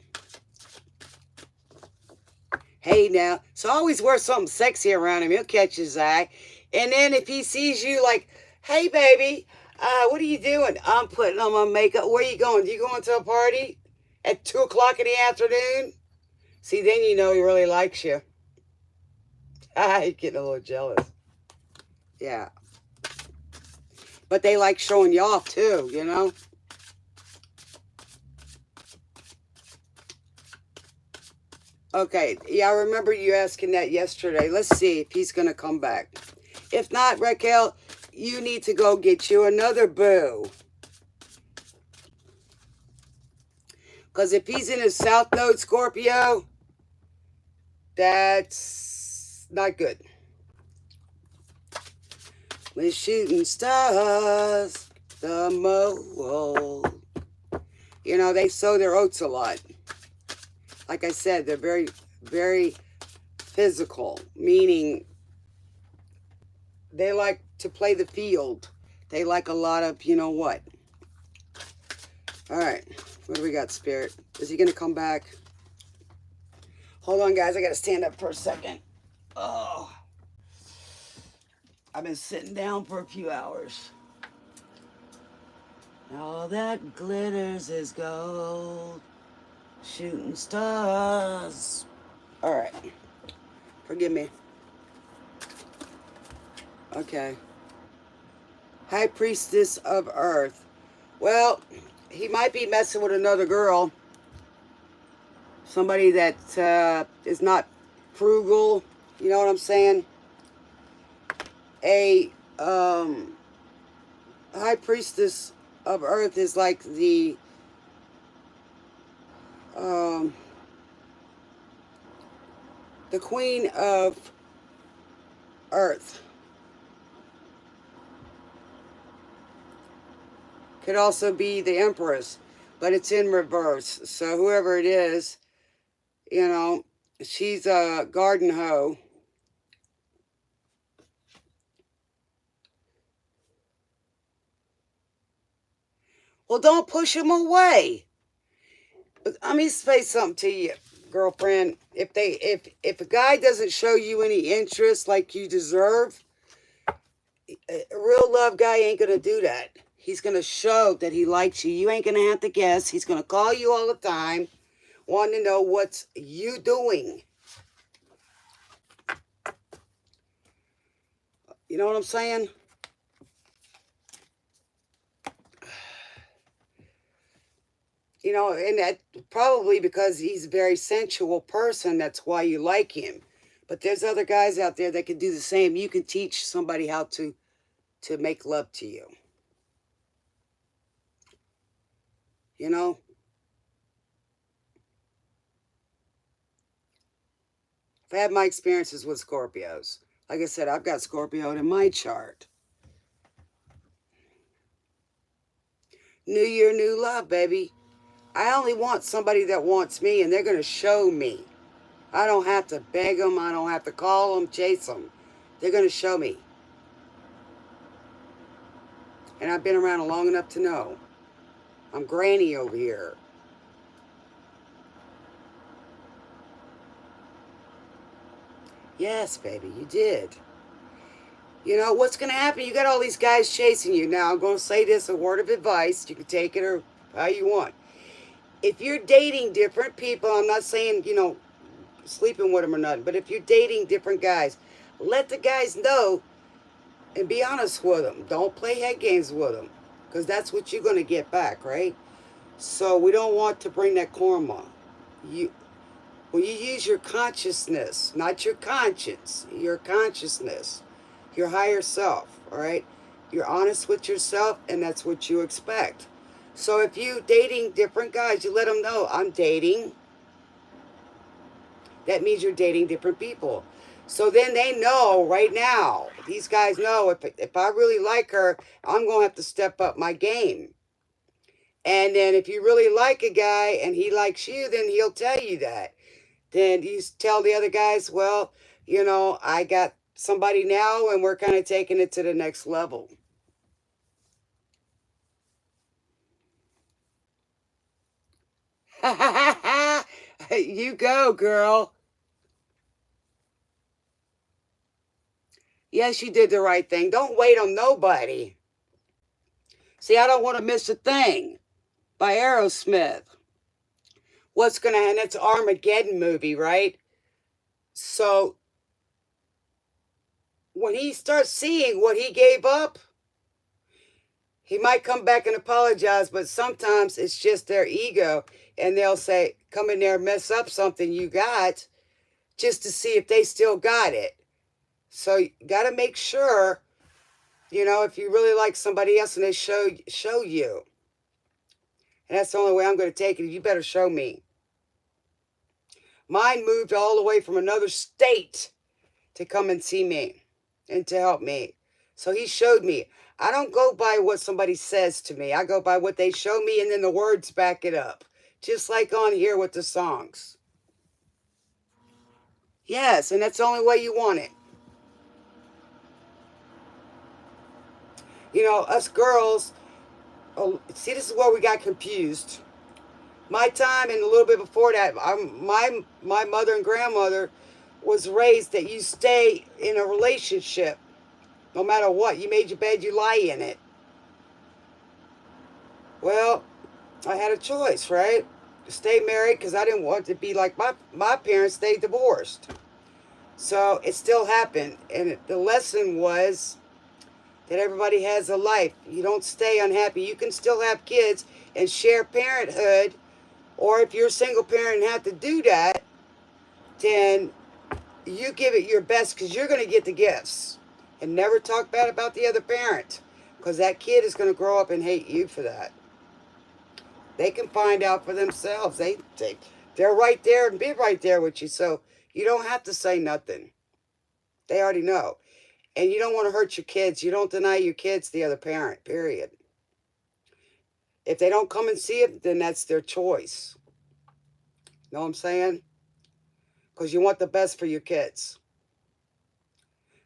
Hey now. So always wear something sexy around him. He'll catch his eye. And then if he sees you like, hey baby, what are you doing? I'm putting on my makeup. Where are you going? You going to a party at 2 o'clock in the afternoon? See, then you know he really likes you. You're getting a little jealous. Yeah. But they like showing you off too, you know? Okay, yeah, I remember you asking that yesterday. Let's see if he's going to come back. If not, Raquel, you need to go get you another boo. Because if he's in his South Node, Scorpio, that's not good. We're shooting stars, the mole. You know, they sow their oats a lot. Like I said, they're very, very physical, meaning they like to play the field. They like a lot of, you know what. All right, what do we got, Spirit? Is he going to come back? Hold on, guys. I got to stand up for a second. Oh. I've been sitting down for a few hours. All that glitters is gold. Shooting stars. All right. Forgive me. Okay. High Priestess of Earth. Well, he might be messing with another girl. Somebody that is not frugal. You know what I'm saying? A High Priestess of Earth is like the Queen of Earth. Could also be the Empress, but it's in reverse. So whoever it is, you know, she's a garden hoe. Well, don't push him away. Let me say something to you, girlfriend. If a guy doesn't show you any interest like you deserve, a real love guy ain't gonna do that. He's gonna show that he likes you. You ain't gonna have to guess. He's gonna call you all the time, wanting to know what's you doing. You know what I'm saying? You know, and that probably because he's a very sensual person, that's why you like him. But there's other guys out there that can do the same. You can teach somebody how to make love to you. You know? I've had my experiences with Scorpios. Like I said, I've got Scorpio in my chart. New year, new love, baby. I only want somebody that wants me, and they're going to show me. I don't have to beg them. I don't have to call them, chase them. They're going to show me. And I've been around long enough to know. I'm granny over here. Yes, baby, you did. You know, what's going to happen? You got all these guys chasing you. Now, I'm going to say this, a word of advice. You can take it or how you want. If you're dating different people, I'm not saying, you know, sleeping with them or nothing, but if you're dating different guys, let the guys know And be honest with them. Don't play head games with them. Because that's what you're going to get back, right? So we don't want to bring that karma. You, when you use your consciousness, not your conscience, your consciousness, your higher self, all right? You're honest with yourself, and that's what you expect. So if you dating different guys, you let them know, I'm dating. That means you're dating different people. So then they know right now, these guys know if I really like her, I'm going to have to step up my game. And then if you really like a guy and he likes you, then he'll tell you that. Then you tell the other guys, well, I got somebody now and we're kind of taking it to the next level. You go, girl. Yes, you did the right thing. Don't wait on nobody. See, I don't want to miss a thing by Aerosmith. What's going to happen? It's an Armageddon movie, right? So when he starts seeing what he gave up, he might come back and apologize, but sometimes it's just their ego. And they'll say, come in there and mess up something you got just to see if they still got it. So you got to make sure, if you really like somebody else and they show you. And that's the only way I'm going to take it. You better show me. Mine moved all the way from another state to come and see me and to help me. So he showed me. I don't go by what somebody says to me. I go by what they show me, and then the words back it up. Just like on here with the songs. Yes, and that's the only way you want it. Us girls, see, this is where we got confused. My time and a little bit before that, my mother and grandmother was raised that you stay in a relationship no matter what. You made your bed, you lie in it. Well, I had a choice, right? Stay married because I didn't want to be like my parents. They divorced. So it still happened. And the lesson was that everybody has a life. You don't stay unhappy. You can still have kids and share parenthood. Or if you're a single parent and have to do that, then you give it your best because you're going to get the gifts. And never talk bad about the other parent because that kid is going to grow up and hate you for that. They can find out for themselves. They're right there and be right there with you. So you don't have to say nothing. They already know. And you don't want to hurt your kids. You don't deny your kids the other parent, period. If they don't come and see it, then that's their choice. Know what I'm saying? Because you want the best for your kids.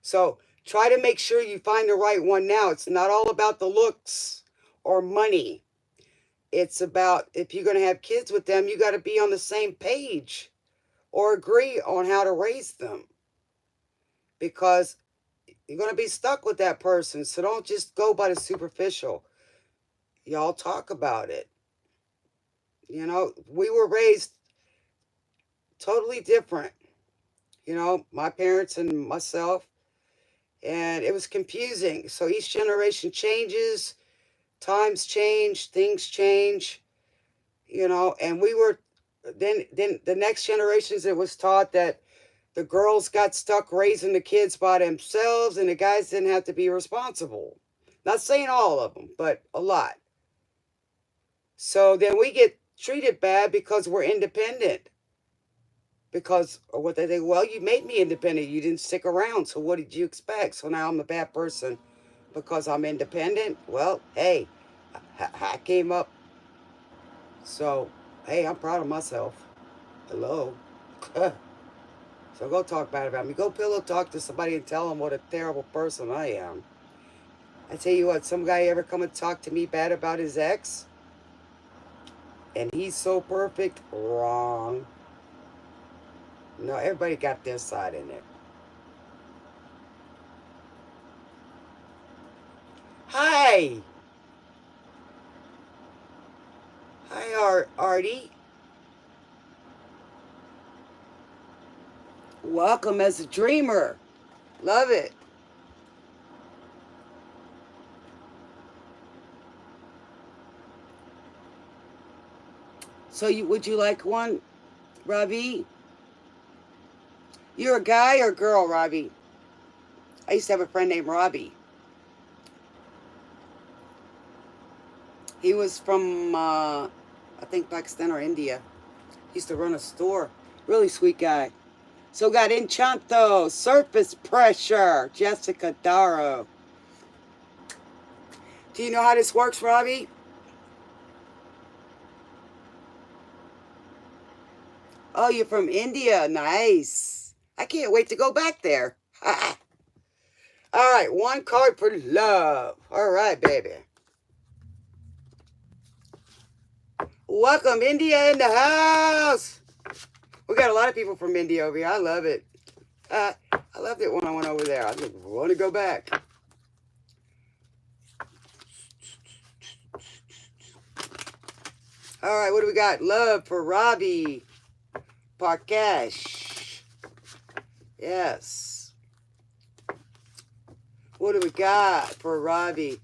So try to make sure you find the right one now. It's not all about the looks or money. It's about if you're going to have kids with them, you got to be on the same page or agree on how to raise them. Because you're going to be stuck with that person. So don't just go by the superficial. Y'all talk about it. We were raised totally different. My parents and myself. And it was confusing. So each generation changes. Times change. Things change. And we were... Then the next generations, it was taught that the girls got stuck raising the kids by themselves and the guys didn't have to be responsible. Not saying all of them, but a lot. So then we get treated bad because we're independent. Because what they think, well, you made me independent. You didn't stick around. So what did you expect? So now I'm a bad person because I'm independent. Well, hey, I came up. So, hey, I'm proud of myself. Hello. So go talk bad about me. Go pillow talk to somebody and tell them what a terrible person I am. I tell you what, some guy ever come and talk to me bad about his ex? And he's so perfect? Wrong. No, everybody got their side in it. Hi. Hi, Artie. Welcome as a dreamer. Love it. So would you like one, Robbie? You're a guy or girl, Robbie? I used to have a friend named Robbie. He was from, I think, Pakistan or India. He used to run a store. Really sweet guy. So got Enchanto, Surface Pressure, Jessica Darrow. Do you know how this works, Robbie? Oh, you're from India. Nice. I can't wait to go back there. All right, one card for love. All right, baby. Welcome, India in the house. We got a lot of people from India over here. I love it. I loved it when I went over there. I want to go back. All right, what do we got? Love for Robbie Parkesh. Yes. What do we got for Robbie?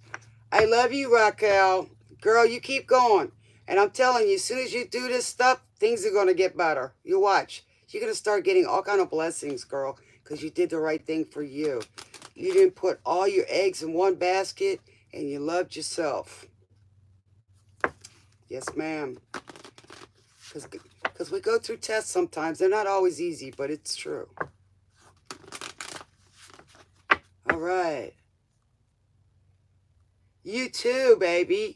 I love you, Raquel. Girl, you keep going. And I'm telling you, as soon as you do this stuff, things are going to get better. You watch. You're going to start getting all kind of blessings, girl, because you did the right thing for you. You didn't put all your eggs in one basket, and you loved yourself. Yes, ma'am. Because we go through tests sometimes. They're not always easy, but it's true. All right. You too, baby.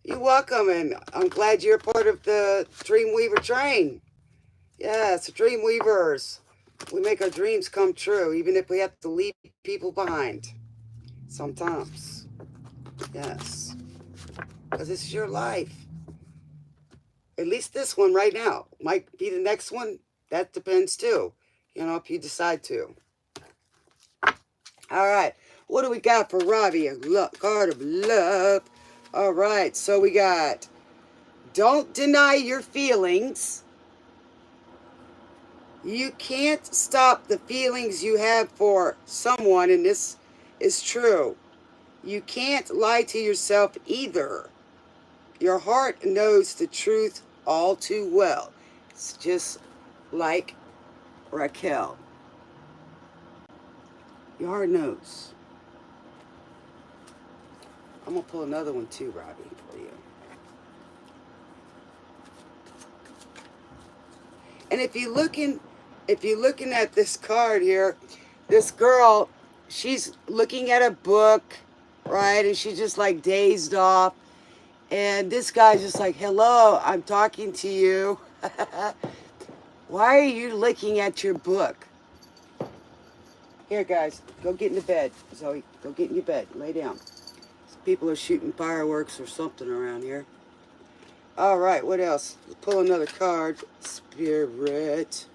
You're welcome, and I'm glad you're part of the Dreamweaver train. Yes, Dreamweavers. We make our dreams come true, even if we have to leave people behind. Sometimes. Yes. Because this is your life. At least this one right now. Might be the next one. That depends too. You know, if you decide to. All right. What do we got for Robbie? A card of love. All right. So we got, don't deny your feelings. You can't stop the feelings you have for someone, and this is true. You can't lie to yourself either. Your heart knows the truth all too well. It's just like Raquel. Your heart knows. I'm going to pull another one too, Robbie, for you. And if you're looking at this card here, this girl, she's looking at a book, right? And she's just like dazed off. And this guy's just like, hello, I'm talking to you. Why are you looking at your book? Here, guys, go get in the bed. Zoe, go get in your bed. Lay down. People are shooting fireworks or something around here. All right, what else? Let's pull another card. Spirit.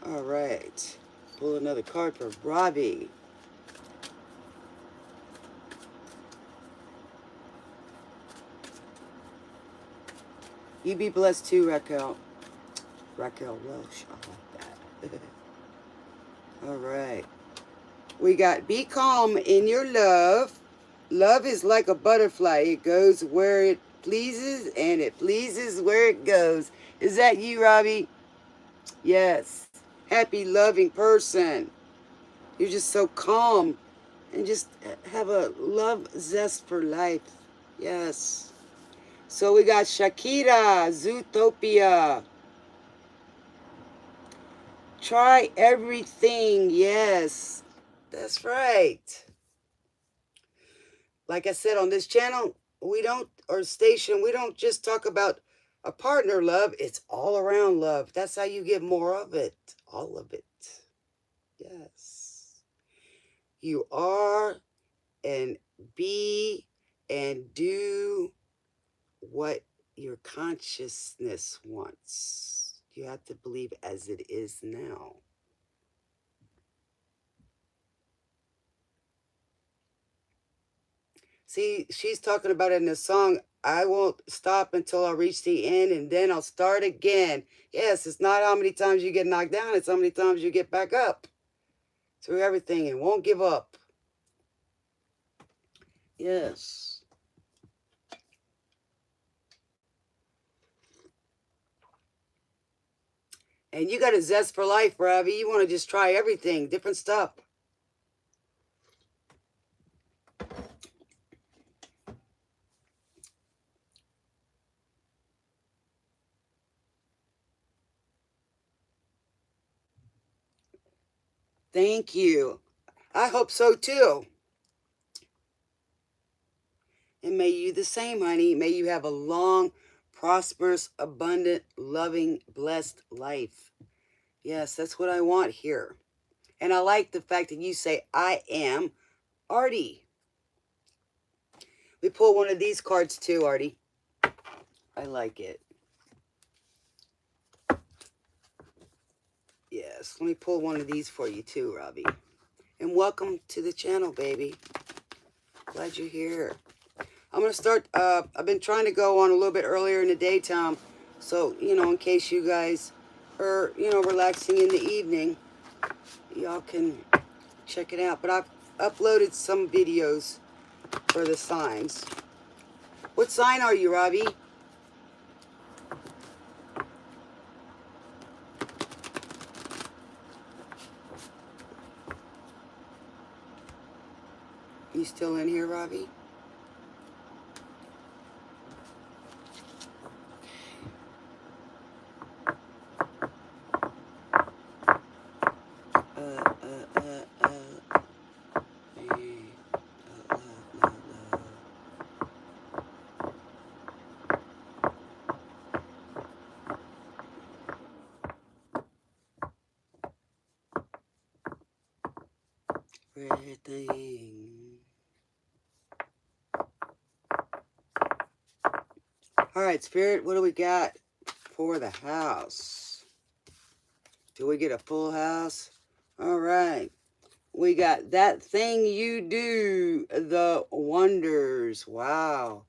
All right. Pull another card for Robbie. You be blessed too, Raquel. Raquel Welsh. I like that. All right. We got be calm in your love. Love is like a butterfly. It goes where it pleases, and it pleases where it goes. Is that you, Robbie? Yes. Happy, loving person. You're just so calm and just have a love zest for life. Yes. So we got Shakira, Zootopia. Try everything. Yes. That's right. Like I said on this channel, we don't just talk about a partner love. It's all around love. That's how you get more of it. All of it. Yes. You are and be and do what your consciousness wants. You have to believe as it is now. See, she's talking about it in the song, I won't stop until I reach the end, and then I'll start again. Yes, it's not how many times you get knocked down, it's how many times you get back up through everything and won't give up. Yes. And you got a zest for life, Robbie. You want to just try everything, different stuff. Thank you. I hope so too. And may you the same, honey. May you have a long, prosperous, abundant, loving, blessed life. Yes, that's what I want here. And I like the fact that you say, I am Artie. We pull one of these cards too, Artie. I like it. Yes, let me pull one of these for you too, Robbie. And welcome to the channel, baby. Glad you're here. I'm going to start, I've been trying to go on a little bit earlier in the daytime. So, in case you guys are, relaxing in the evening, y'all can check it out. But I've uploaded some videos for the signs. What sign are you, Robbie? You still in here, Robbie? Everything. All right, Spirit, what do we got for the house? Do we get a full house? All right. We got that thing you do, the wonders. Wow.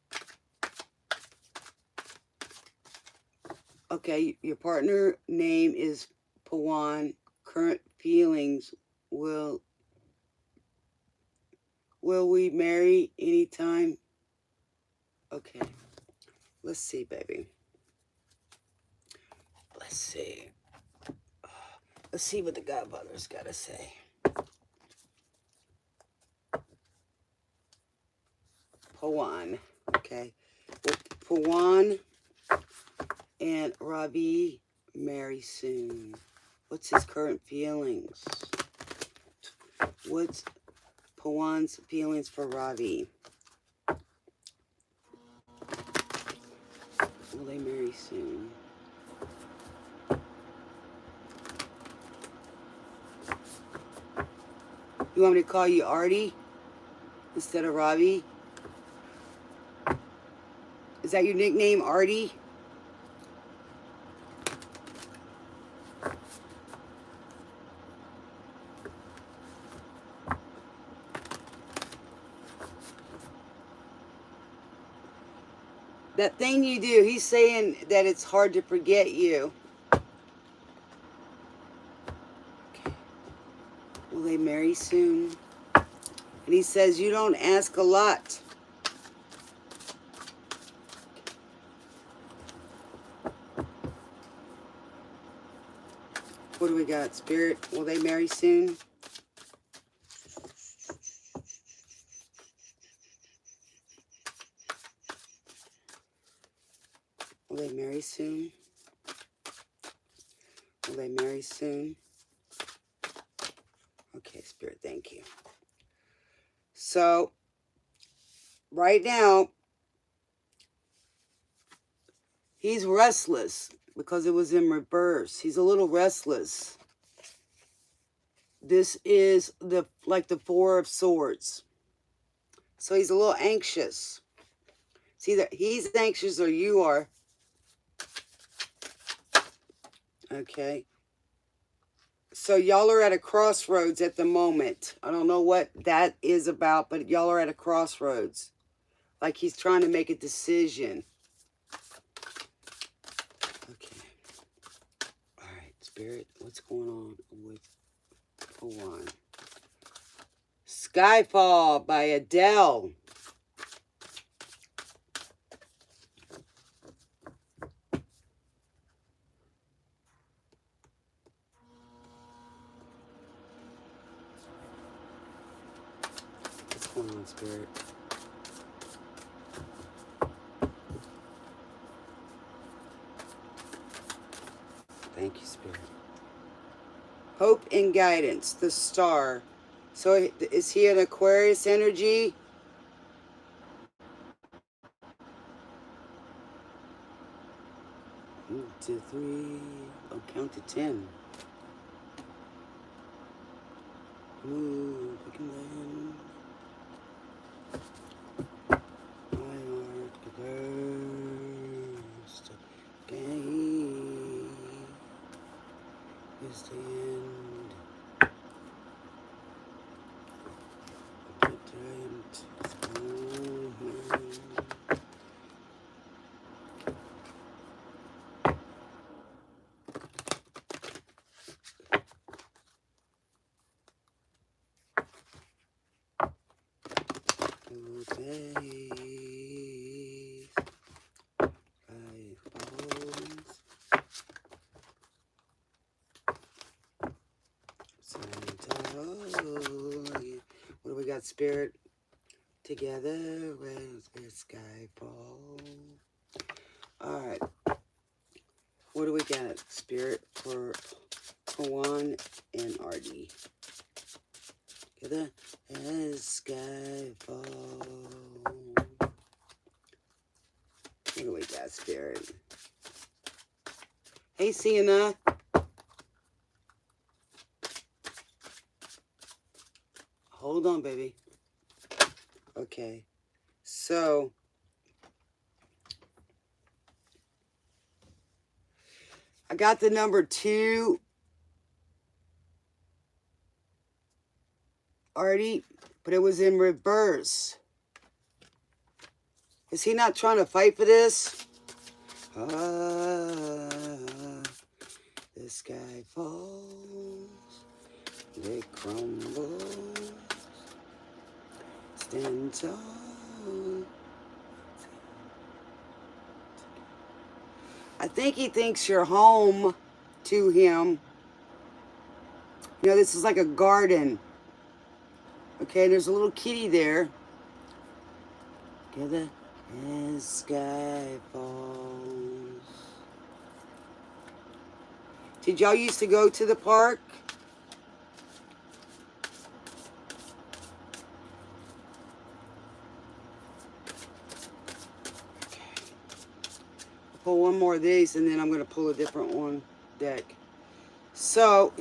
Okay, your partner name is Pawan. Current feelings, will we marry anytime? Okay. Let's see, baby. Let's see. Let's see what the Godfather's got to say. Pawan. Okay. Will Pawan and Robbie marry soon? What's his current feelings? What's Pawan's feelings for Robbie? Will they marry soon? You want me to call you Artie instead of Robbie? Is that your nickname, Artie? That thing you do, he's saying that it's hard to forget you. Okay. Will they marry soon? And he says you don't ask a lot. What do we got, Spirit? Will they marry soon? Will they marry soon? Will they marry soon? Okay, Spirit, thank you. So, right now, he's restless because it was in reverse. He's a little restless. This is like the Four of Swords. So he's a little anxious. It's either he's anxious or you are. Okay. So y'all are at a crossroads at the moment. I don't know what that is about, but y'all are at a crossroads. Like he's trying to make a decision. Okay. All right, Spirit, what's going on with Pawan? Skyfall by Adele. going on, Spirit? Thank you, Spirit. Hope and guidance, the star. So is he an Aquarius energy? 1, 2, 3. I'll count to 10. Ooh, picking land. My heart burst. Gain is the end. The giant is mine. What do we got, Spirit? Together with the skyfall. Alright. What do we got, Spirit, for Juan and Artie? Together as skyfall. What do we got, Spirit? Hey, QnA. Hold on, baby. Okay. So, I got the number 2. Artie, but it was in reverse. Is he not trying to fight for this? The sky falls, they crumble, stand tall. I think he thinks you're home to him. You know, this is like a garden. Okay, there's a little kitty there. Together as sky falls. Did y'all used to go to the park? Okay. I'll pull one more of these and then I'm going to pull a different one deck. So,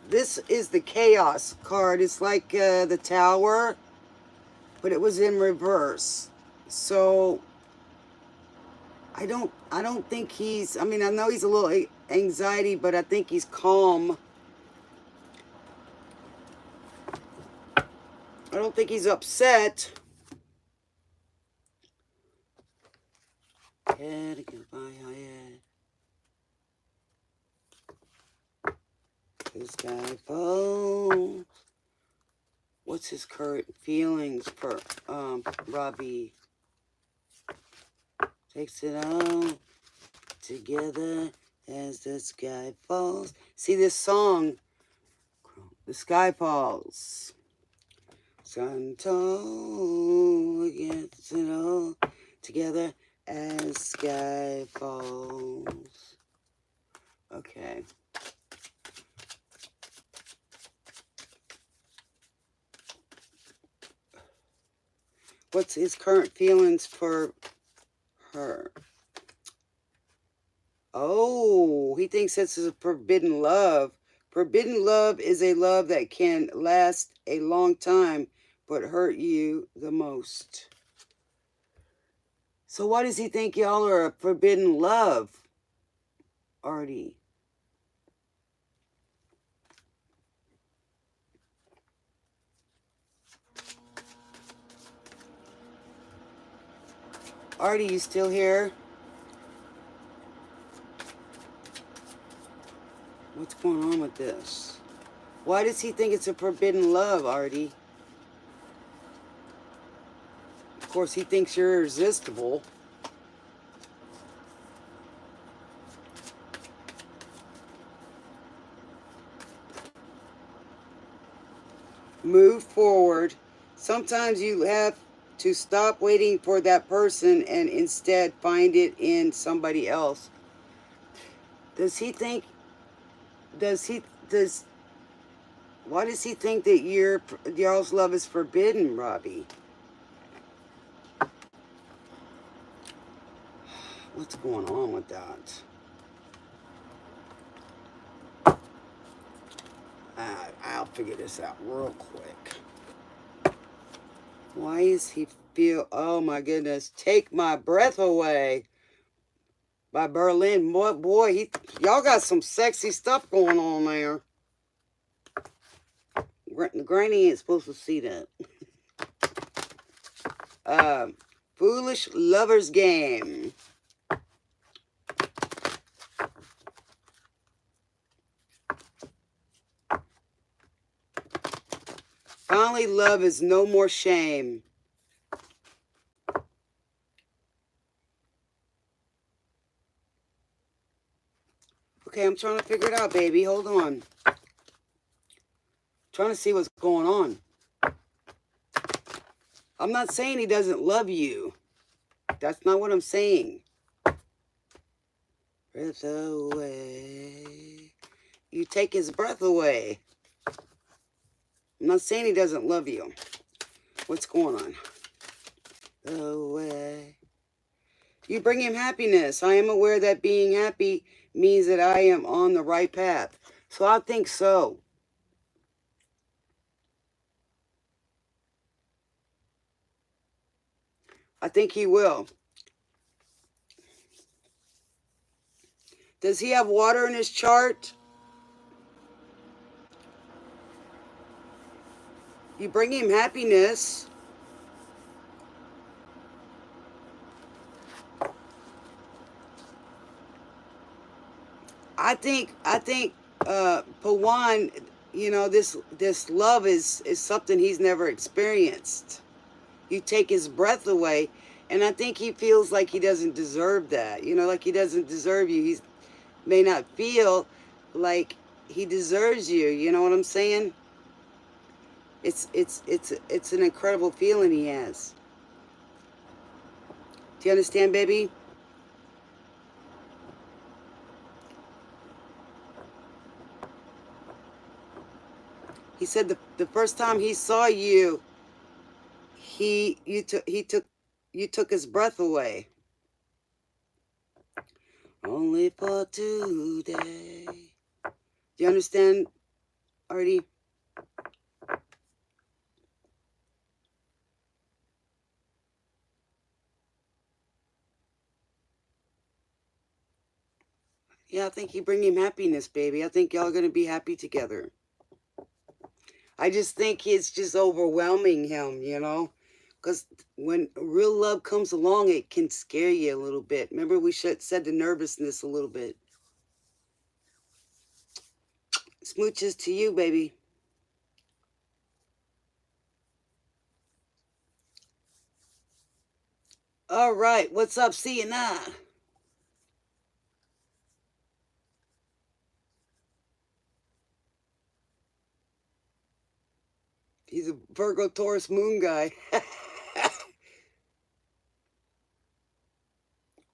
this is the Chaos card. It's like the Tower, but it was in reverse. So, I don't think he's, I mean, I know he's a little anxiety, but I think he's calm. I don't think he's upset. This guy falls. What's his current feelings for Robbie? Takes it all together as the sky falls. See this song? The sky falls. Sun tall gets it all together as sky falls. Okay. What's his current feelings for her? Oh, he thinks this is a forbidden love. Forbidden love is a love that can last a long time, but hurt you the most. So why does he think y'all are a forbidden love, Artie? Artie, you still here? What's going on with this? Why does he think it's a forbidden love, Artie? Of course, he thinks you're irresistible. Move forward. Sometimes you have to stop waiting for that person and instead find it in somebody else. Does he think, why does he think that y'all's love is forbidden, Robbie? What's going on with that? I'll figure this out real quick. Why is he feel, oh my goodness, Take My Breath Away by Berlin. Boy, y'all got some sexy stuff going on there. Granny ain't supposed to see that. Foolish Lover's Game. Finally, love is no more shame. Okay, I'm trying to figure it out, baby. Hold on. Trying to see what's going on. I'm not saying he doesn't love you. That's not what I'm saying. Breath away. You take his breath away. I'm not saying he doesn't love you. What's going on? Away. You bring him happiness. I am aware that being happy means that I am on the right path. So I think so. I think he will. Does he have water in his chart? You bring him happiness. I think, Pawan, you know, this love is something he's never experienced. You take his breath away, and I think he feels like he doesn't deserve that. You know, like he doesn't deserve you. He may not feel like he deserves you. You know what I'm saying? It's an incredible feeling he has. Do you understand, baby? He said the first time he saw you, you took his breath away. Only for today. Do you understand, Artie? Yeah, I think you bring him happiness, baby. I think y'all are going to be happy together. I just think it's just overwhelming him, you know? Because when real love comes along, it can scare you a little bit. Remember, we said the nervousness a little bit. Smooches to you, baby. All right, what's up, QnA? He's a Virgo Taurus moon guy.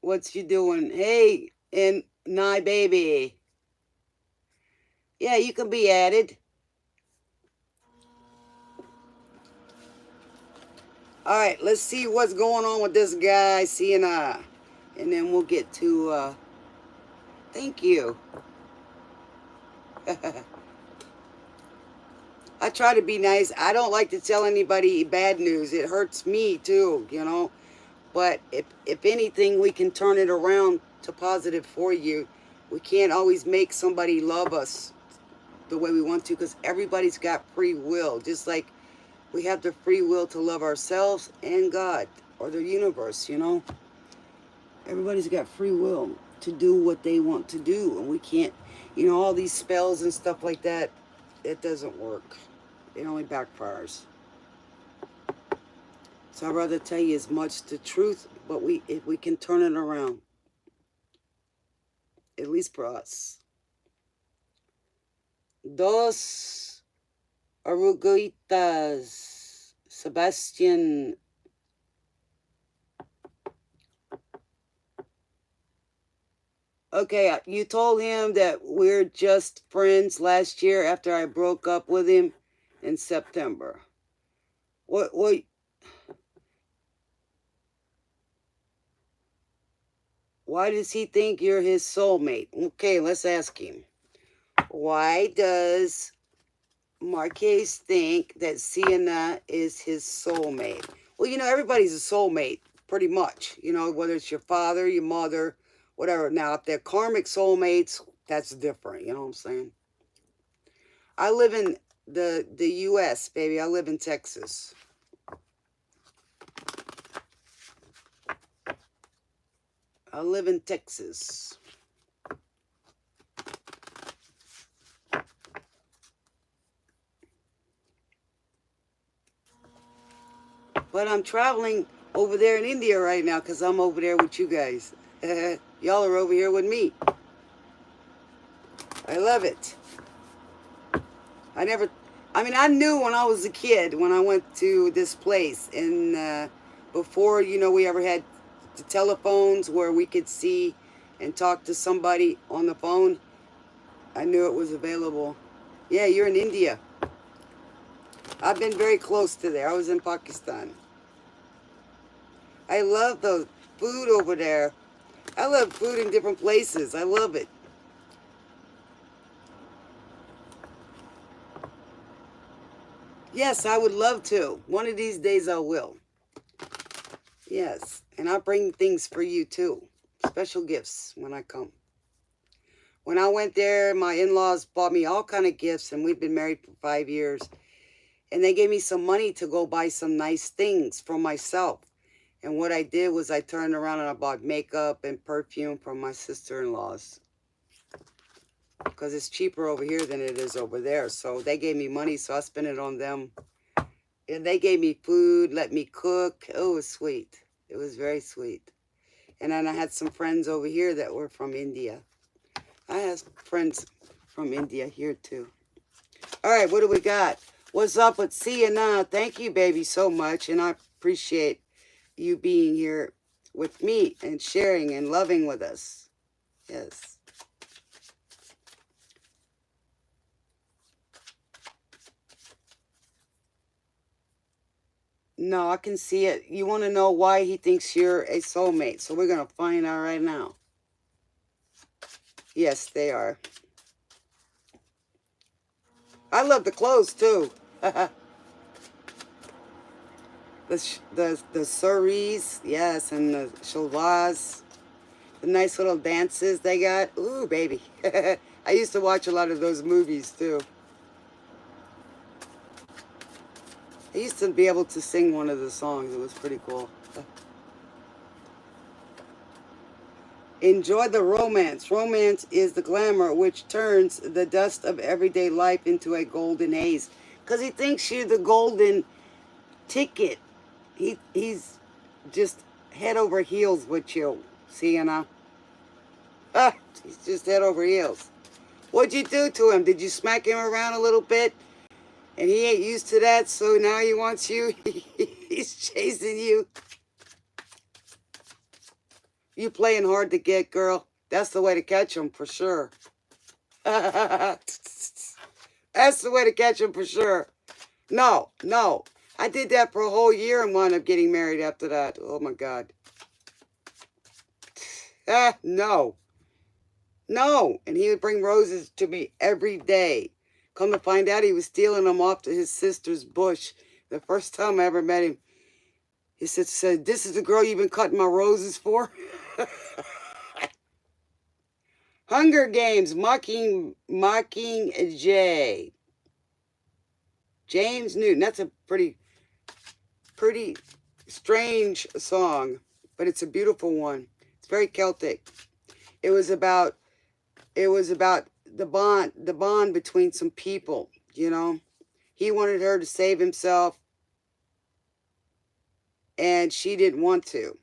What's you doing? Hey, and Nye baby. Yeah, you can be added. All right, let's see what's going on with this guy, QnA. And then we'll get to, thank you. I try to be nice. I don't like to tell anybody bad news. It hurts me too, you know. But if anything, we can turn it around to positive for you. We can't always make somebody love us the way we want to, because everybody's got free will. Just like we have the free will to love ourselves and God or the universe, you know. Everybody's got free will to do what they want to do. And we can't, you know, all these spells and stuff like that, it doesn't work. It only backfires. So I'd rather tell you as much the truth, but if we can turn it around, at least for us. Dos arruguitas Sebastian. Okay, you told him that we're just friends last year after I broke up with him in September. What, why does he think you're his soulmate? Okay, let's ask him. Why does Marquez think that Sienna is his soulmate? Well, you know, everybody's a soulmate, pretty much. You know, whether it's your father, your mother, whatever. Now, if they're karmic soulmates, that's different. You know what I'm saying? I live in the U.S., baby. I live in Texas. I live in Texas. But I'm traveling over there in India right now because I'm over there with you guys. Y'all are over here with me. I love it. I knew when I was a kid, when I went to this place, and before, you know, we ever had the telephones where we could see and talk to somebody on the phone, I knew it was available. Yeah, you're in India. I've been very close to there. I was in Pakistan. I love the food over there. I love food in different places. I love it. Yes, I would love to. One of these days I will. Yes, and I'll bring things for you too. Special gifts when I come. When I went there, my in-laws bought me all kind of gifts, and we've been married for 5 years. And they gave me some money to go buy some nice things for myself. And what I did was I turned around and I bought makeup and perfume for my sister-in-laws. Because it's cheaper over here than it is over there. So they gave me money, so I spent it on them. And they gave me food, let me cook. Oh, it was sweet. It was very sweet. And then I had some friends over here that were from India. I have friends from India here too. All right, what do we got? What's up with QnA? Thank you, baby, so much. And I appreciate you being here with me and sharing and loving with us. Yes. No, I can see it. You want to know why he thinks you're a soulmate. So we're going to find out right now. Yes, they are. I love the clothes, too. the saris, yes, and the shalwas. The nice little dances they got. Ooh, baby. I used to watch a lot of those movies, too. I used to be able to sing one of the songs. It was pretty cool. Enjoy the romance. Romance is the glamour which turns the dust of everyday life into a golden haze. Because he thinks you're the golden ticket. He's just head over heels with you. See, you know? He's just head over heels. What'd you do to him? Did you smack him around a little bit? And he ain't used to that, so now he wants you. He's chasing you. You playing hard to get, girl. That's the way to catch him for sure. That's the way to catch him for sure. No. I did that for a whole year and wound up getting married after that. Oh, my God. No. And he would bring roses to me every day. Come to find out, he was stealing them off to his sister's bush. The first time I ever met him, he said, "This is the girl you've been cutting my roses for?" Hunger Games, Mockingjay. James Newton. That's a pretty strange song, but it's a beautiful one. It's very Celtic. It was about the bond between some people, you know. He wanted her to save himself, and she didn't want to.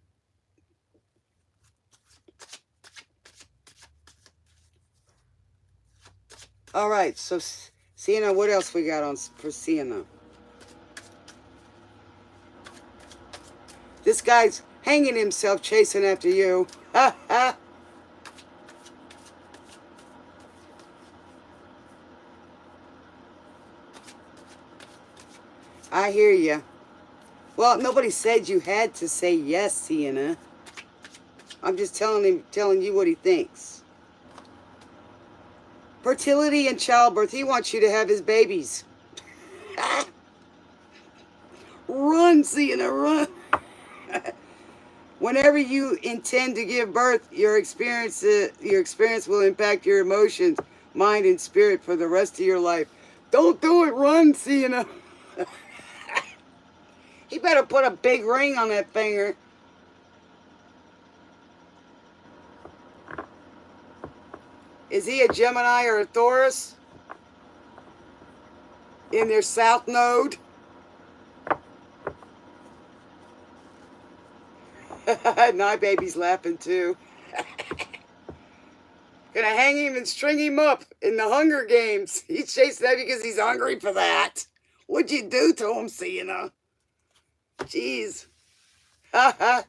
All right, so QnA, what else we got on for QnA? This guy's hanging himself chasing after you. I hear you. Well, nobody said you had to say yes, Sienna. I'm just telling you what he thinks. Fertility and childbirth. He wants you to have his babies. Run, Sienna, run. Whenever you intend to give birth, your experience will impact your emotions, mind, and spirit for the rest of your life. Don't do it. Run, Sienna. He better put a big ring on that finger. Is he a Gemini or a Taurus? In their south node? My baby's laughing too. Gonna hang him and string him up in the Hunger Games. He's chasing that because he's hungry for that. What'd you do to him, Sienna? Jeez. Ha ha.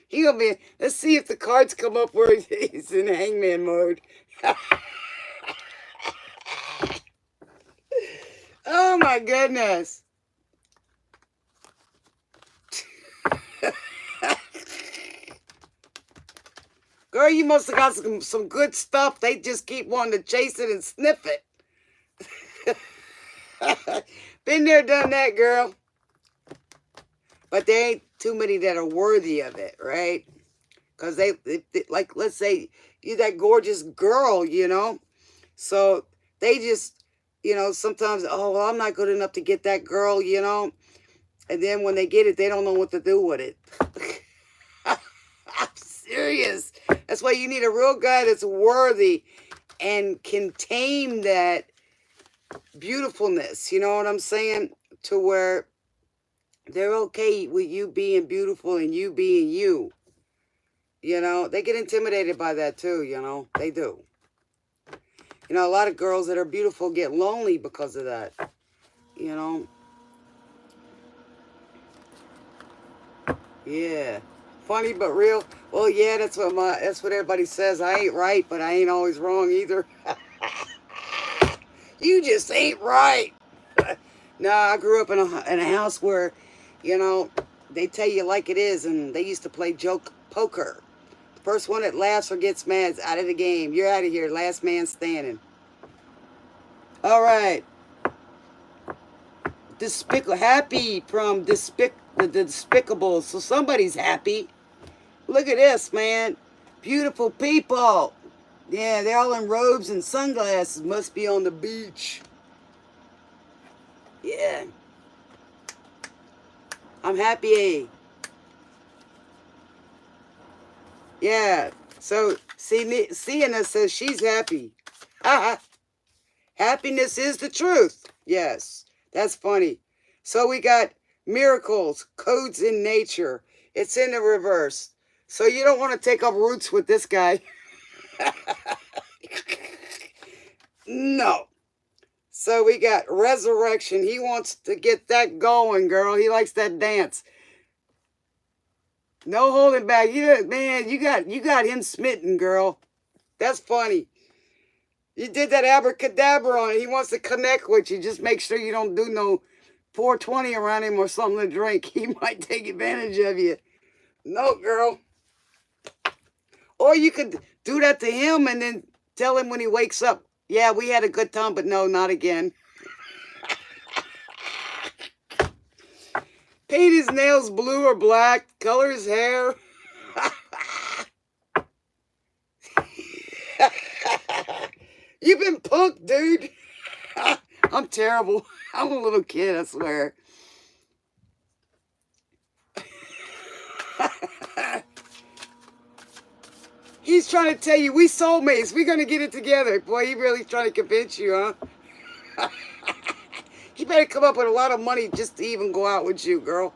He'll be. Let's see if the cards come up where he's in hangman mode. Oh my goodness. Girl, you must have got some good stuff. They just keep wanting to chase it and sniff it. Been there, done that, girl. But there ain't too many that are worthy of it, right? Because they, like, let's say you're that gorgeous girl, you know? So they just, you know, sometimes, oh, well, I'm not good enough to get that girl, you know? And then when they get it, they don't know what to do with it. I'm serious. That's why you need a real guy that's worthy and can tame that beautifulness, you know what I'm saying? To where they're okay with you being beautiful and you being you. You know, they get intimidated by that too, you know. They do. You know, a lot of girls that are beautiful get lonely because of that. You know. Yeah. Funny but real. Well, yeah, that's what everybody says. I ain't right, but I ain't always wrong either. You just ain't right. No, I grew up in a house where, you know, they tell you like it is, and they used to play joke poker. The first one that laughs or gets mad is out of the game. You're out of here. Last man standing. All right. Happy from the Despicables. So somebody's happy. Look at this, man. Beautiful people. Yeah, they're all in robes and sunglasses. Must be on the beach. Yeah. I'm happy. Yeah. So, Sienna says she's happy. Happiness is the truth. Yes. That's funny. So we got miracles, codes in nature. It's in the reverse. So you don't want to take up roots with this guy. No. So we got resurrection. He wants to get that going, girl. He likes that dance. No holding back. Man, you got him smitten, girl. That's funny. You did that abracadabra on it. He wants to connect with you. Just make sure you don't do no 420 around him or something to drink. He might take advantage of you. No, girl. Or you could do that to him and then tell him when he wakes up, yeah, we had a good time, but no, not again. Paint his nails blue or black. Color his hair. You've been punked, dude. I'm terrible. I'm a little kid, I swear. He's trying to tell you, we soulmates. We're going to get it together. Boy, he really trying to convince you, huh? He better come up with a lot of money just to even go out with you, girl.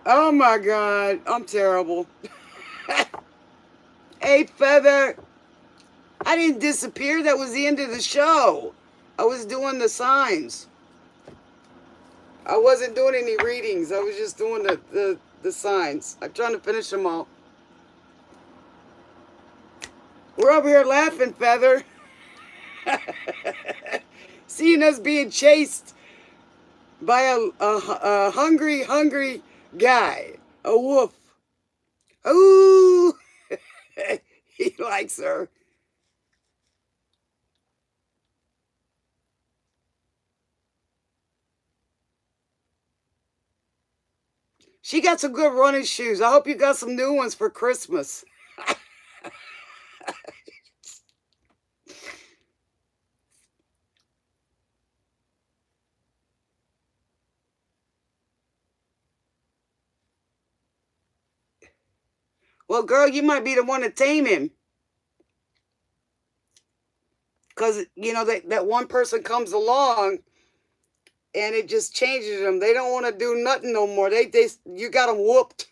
Oh, my God. I'm terrible. Hey, Feather. I didn't disappear. That was the end of the show. I was doing the signs. I wasn't doing any readings. I was just doing the signs. I'm trying to finish them all. We're over here laughing, Feather. Seeing us being chased by a hungry guy. A wolf. Ooh. He likes her. She got some good running shoes. I hope you got some new ones for Christmas. Well, girl, you might be the one to tame him. Because, you know, that one person comes along and it just changes them. They don't want to do nothing no more. You got them whooped.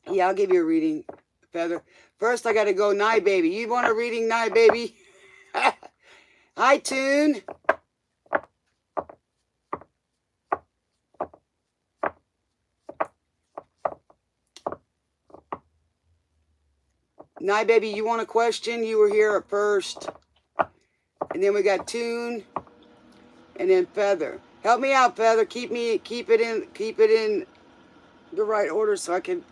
Yeah, I'll give you a reading, Feather. First, I got to go, Nye Baby. You want a reading, Nye Baby? Hi, Tune. Nye Baby, you want a question? You were here at first. And then we got Tune. And then Feather. Help me out, Feather. Keep it in the right order so I can.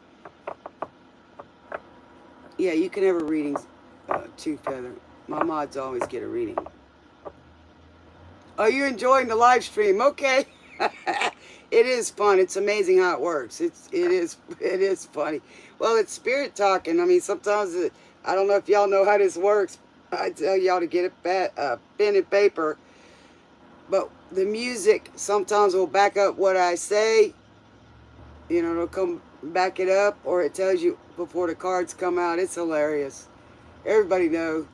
Yeah, you can have a reading too, Feather. My mods always get a reading. Oh, you're enjoying the live stream. Okay. It is fun. It's amazing how it works. It is funny. Well, it's spirit talking. I mean, sometimes I don't know if y'all know how this works. I tell y'all to get a pen and paper. But the music sometimes will back up what I say. You know, it'll come back it up, or it tells you before the cards come out. It's hilarious. Everybody knows.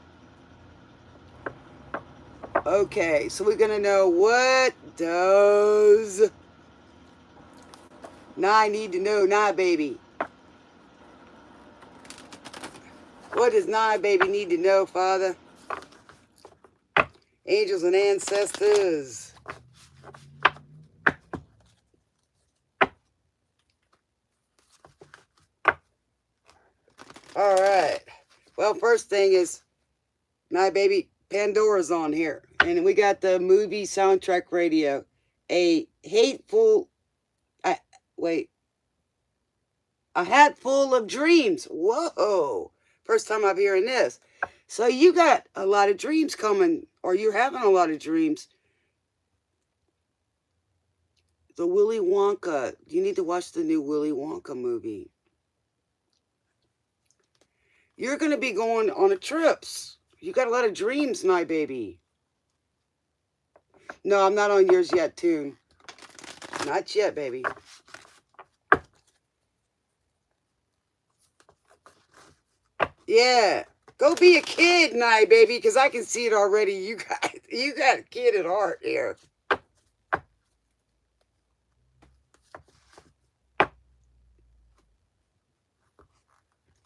Okay, so we're gonna know, what does Nye need to know, Nye Baby? What does Nye Baby need to know, Father? Angels and ancestors. All right. Well, first thing is, Nye Baby, Pandora's on here. And we got the movie soundtrack radio. A hat full of dreams. Whoa. First time I'm hearing this. So you got a lot of dreams coming, or you're having a lot of dreams. The Willy Wonka. You need to watch the new Willy Wonka movie. You're going to be going on a trips. You got a lot of dreams, Nye Baby. No, I'm not on yours yet, Tune. Not yet, baby. Yeah. Go be a kid, Nye Baby, because I can see it already. You got a kid at heart here.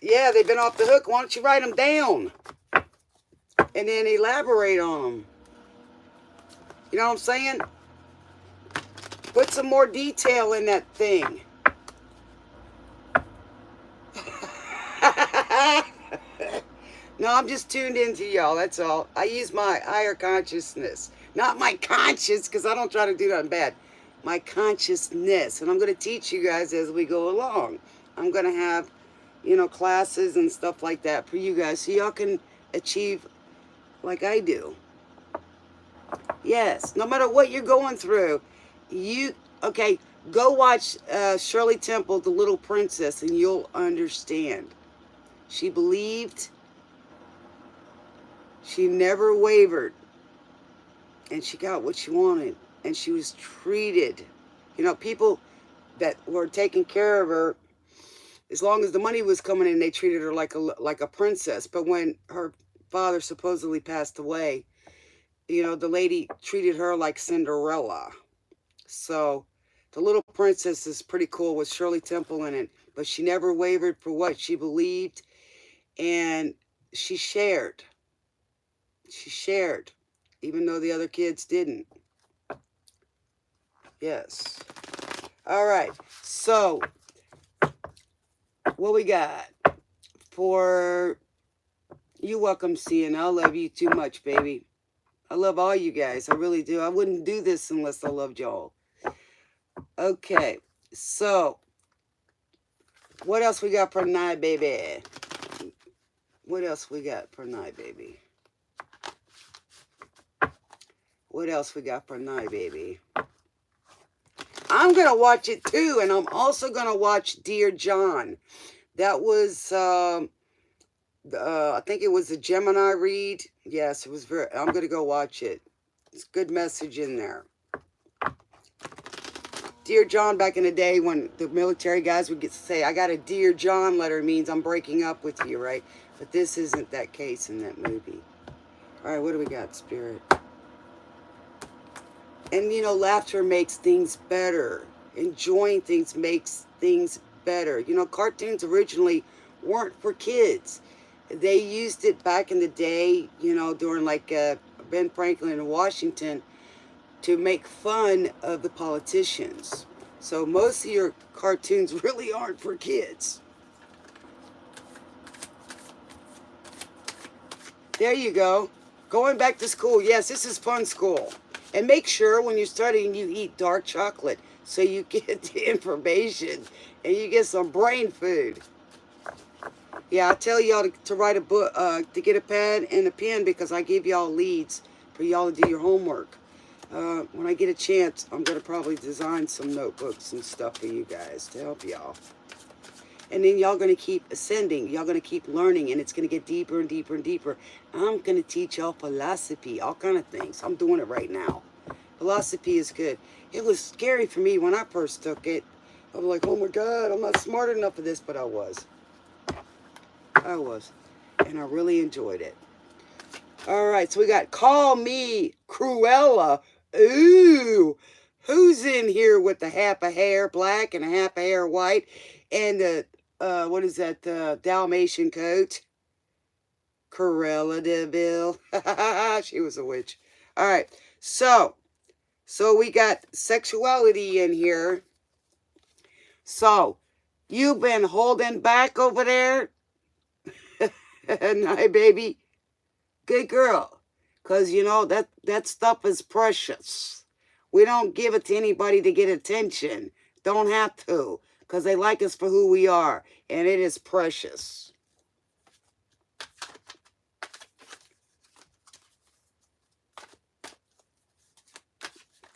Yeah, they've been off the hook. Why don't you write them down? And then elaborate on them. You know what I'm saying? Put some more detail in that thing. No, I'm just tuned into y'all. That's all. I use my higher consciousness. Not my conscience, because I don't try to do nothing bad. My consciousness. And I'm going to teach you guys as we go along. I'm going to have, you know, classes and stuff like that for you guys, so y'all can achieve like I do. Yes, no matter what you're going through, okay, go watch Shirley Temple, The Little Princess, and you'll understand. She believed, she never wavered, and she got what she wanted, and she was treated. You know, people that were taking care of her, as long as the money was coming in, they treated her like a princess. But when her father supposedly passed away, you know, the lady treated her like Cinderella. So, The Little Princess is pretty cool with Shirley Temple in it. but she never wavered for what she believed, and she shared. She shared, even though the other kids didn't. Yes. All right. So, what we got for you? Welcome, CnA. I love you too much, baby. I love all you guys. I really do. I wouldn't do this unless I loved y'all. Okay. So, what else we got for tonight, baby? What else we got for tonight, baby? What else we got for tonight, baby? I'm going to watch it too, and I'm also going to watch Dear John. That was, I think it was a Gemini read. Yes, it was I'm going to go watch it. It's a good message in there. Dear John, back in the day when the military guys would get to say, I got a Dear John letter, means I'm breaking up with you, right? But this isn't that case in that movie. All right, what do we got, Spirit? And, you know, laughter makes things better. Enjoying things makes things better. You know, cartoons originally weren't for kids. They used it back in the day, you know, during like Ben Franklin in Washington, to make fun of the politicians. So most of your cartoons really aren't for kids. There you go. Going back to school. Yes, this is fun school. And make sure when you're studying you eat dark chocolate so you get the information and you get some brain food. Yeah, I tell y'all to write a book, to get a pad and a pen, because I give y'all leads for y'all to do your homework. When I get a chance, I'm going to probably design some notebooks and stuff for you guys to help y'all. And then y'all going to keep ascending. Y'all going to keep learning, and it's going to get deeper and deeper and deeper. I'm going to teach y'all philosophy, all kind of things. I'm doing it right now. Philosophy is good. It was scary for me when I first took it. I was like, oh my God, I'm not smart enough for this, but I was. And I really enjoyed it. All right, so we got Call Me Cruella. Ooh, who's in here with the half a hair black and a half a hair white and the, what is that, Dalmatian coat? Cruella de Vil. She was a witch. All right, so we got sexuality in here. So, you've been holding back over there? Night, baby. Good girl. Because, you know, that stuff is precious. We don't give it to anybody to get attention. Don't have to. Because they like us for who we are. And it is precious.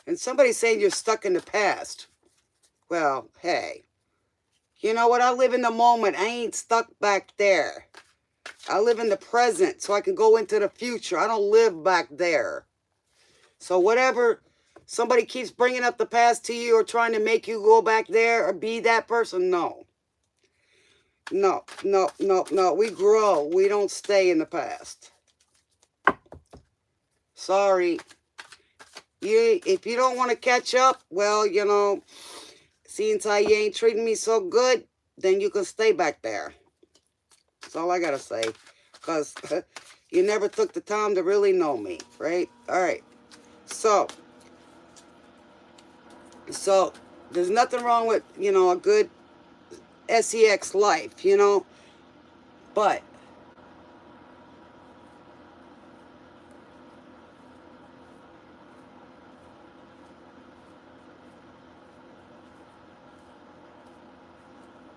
And somebody's saying you're stuck in the past. Well, hey. You know what? I live in the moment. I ain't stuck back there. I live in the present so I can go into the future. I don't live back there. So whatever somebody keeps bringing up the past to you or trying to make you go back there or be that person, no. No, no, no, no. We grow. We don't stay in the past. Sorry. If you don't want to catch up, well, you know, since you ain't treating me so good, then you can stay back there. That's all I got to say. Because you never took the time to really know me, right? All right. So, there's nothing wrong with, you know, a good sex life, you know. But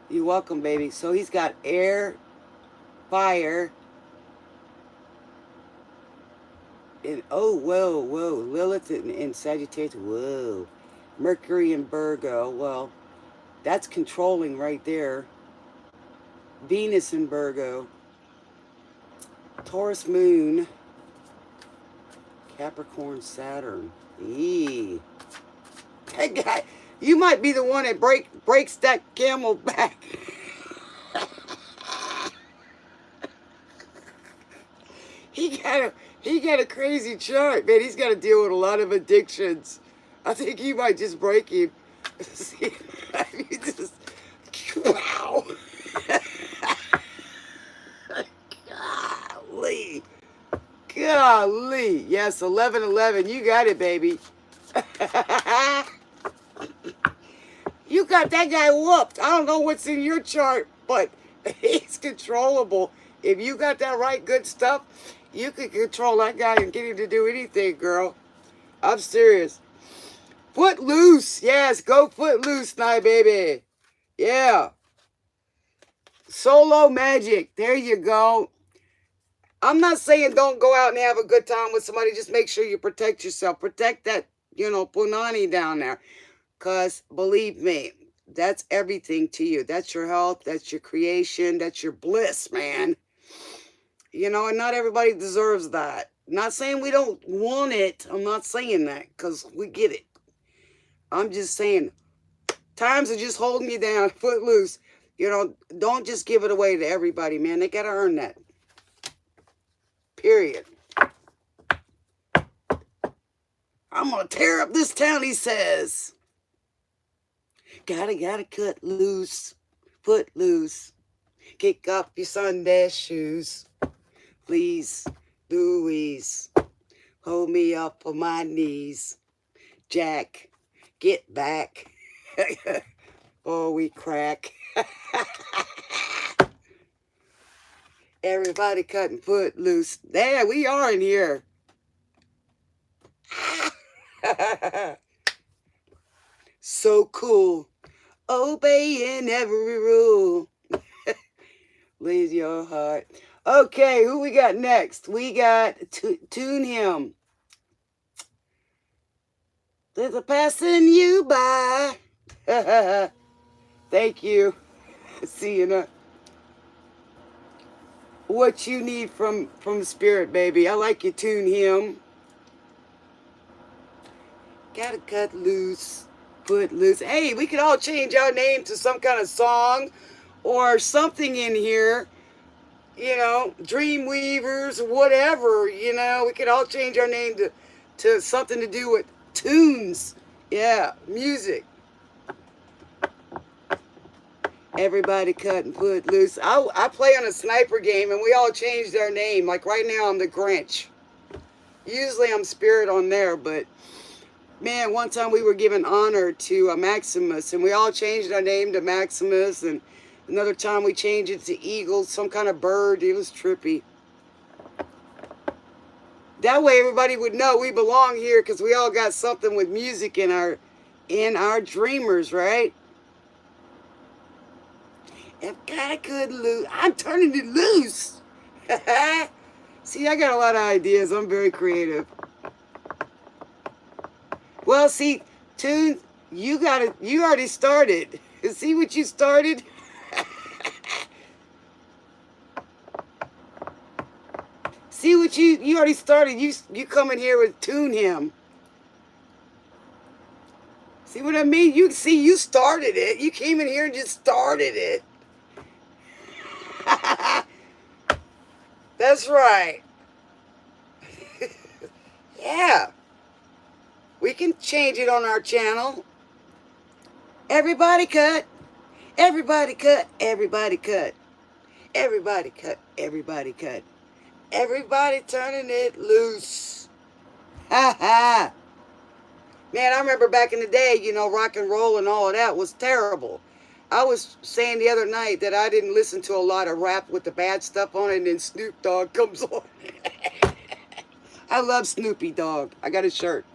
you're welcome, baby. So he's got air, fire, and oh, whoa, Lilith and Sagittarius, whoa, Mercury and Virgo. Well, that's controlling right there. Venus and Virgo, Taurus Moon, Capricorn Saturn. Eee. That guy, you might be the one that breaks that camel back. He got a crazy chart, man. He's got to deal with a lot of addictions. I think you might just break him. See, you just Wow. Golly. Golly. Yes, 11-11. You got it, baby. You got that guy whooped. I don't know what's in your chart, but he's controllable. If you got that right good stuff, you can control that guy and get him to do anything, girl. I'm serious. Foot loose. Yes, go foot loose, my baby. Yeah. Solo magic. There you go. I'm not saying don't go out and have a good time with somebody. Just make sure you protect yourself. Protect that, punani down there. Because believe me, that's everything to you. That's your health. That's your creation. That's your bliss, man. And not everybody deserves that. Not saying we don't want it. I'm not saying that because we get it. I'm just saying times are just holding you down, foot loose. Don't just give it away to everybody, man. They got to earn that. Period. I'm going to tear up this town, he says. Gotta cut loose, foot loose. Kick off your Sunday shoes. Please, Louise, hold me up on my knees. Jack, get back. Oh, we crack. Everybody cutting foot loose. There, we are in here. So cool. Obeying every rule. Leave your heart. Okay, who we got next? We got Tune Him. There's a passing you by. Thank you. See you now. What you need from Spirit, baby. I like you, Tune Him. Gotta cut loose, foot loose. Hey, we could all change our name to some kind of song or something in here. Dream Weavers, whatever. We could all change our name to something to do with tunes. Yeah, music. Everybody cut and foot loose. I play on a sniper game and we all changed our name. Like right now I'm the Grinch. Usually I'm Spirit on there, but man, one time we were giving honor to Maximus and we all changed our name to Maximus, and another time we changed it to Eagle, some kind of bird. It was trippy. That way everybody would know we belong here because we all got something with music in our dreamers, right? If I could lose, I'm turning it loose. See, I got a lot of ideas. I'm very creative. Well, see, Tune, you already started. See what you started? See what you already started. You come in here with Tune Him. See what I mean? You started it. You came in here and just started it. That's right. Yeah. We can change it on our channel. Everybody cut. Everybody cut. Everybody cut. Everybody cut. Everybody cut. Everybody turning it loose. Ha ha. Man, I remember back in the day, rock and roll and all of that was terrible. I was saying the other night that I didn't listen to a lot of rap with the bad stuff on it, and then Snoop Dogg comes on. I love Snoopy Dogg. I got a shirt.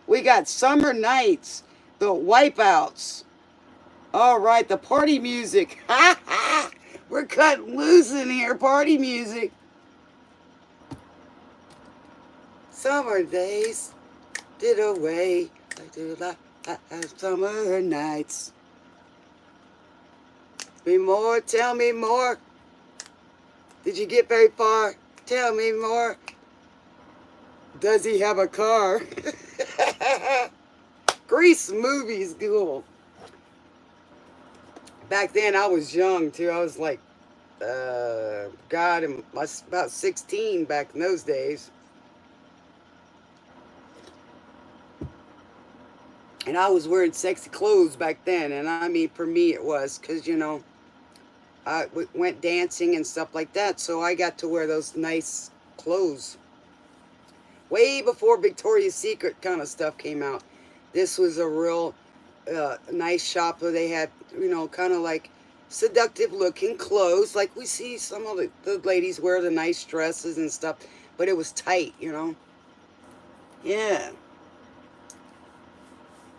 We got Summer Nights, the Wipeouts. All right, the party music. Ha ha! We're cutting loose in here, party music. Summer days did away. Summer nights. Me more, tell me more. Did you get very far? Tell me more. Does he have a car? Grease movies, cool. Back then I was young too. I was like, God, I was about 16 back in those days. And I was wearing sexy clothes back then. And I mean, for me it was. Because, you know, I went dancing and stuff like that. So I got to wear those nice clothes. Way before Victoria's Secret kind of stuff came out. This was a real nice shop where they had, you know, kind of like seductive looking clothes. Like we see some of the ladies wear the nice dresses and stuff. But it was tight, you know. Yeah.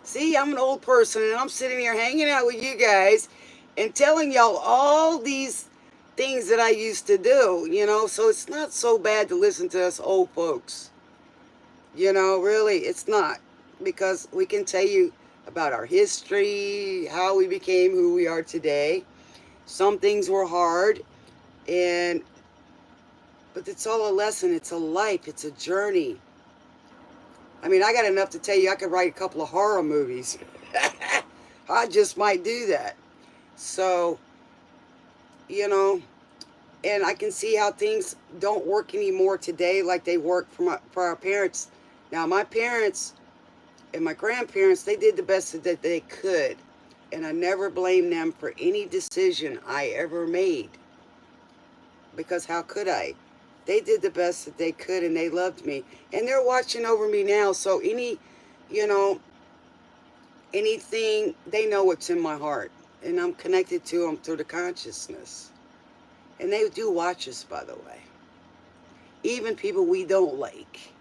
See, I'm an old person and I'm sitting here hanging out with you guys and telling y'all all these things that I used to do, you know. So it's not so bad to listen to us old folks. You know, really, it's not. Because we can tell you about our history, how we became who we are today. Some things were hard, but it's all a lesson. It's a life. It's a journey. I mean, I got enough to tell you I could write a couple of horror movies. I just might do that. So, you know, and I can see how things don't work anymore today like they worked for our parents. Now, my parents and my grandparents, they did the best that they could. And I never blame them for any decision I ever made. Because how could I? They did the best that they could and they loved me. And they're watching over me now. So you know, anything, they know what's in my heart. And I'm connected to them through the consciousness. And they do watch us, by the way. Even people we don't like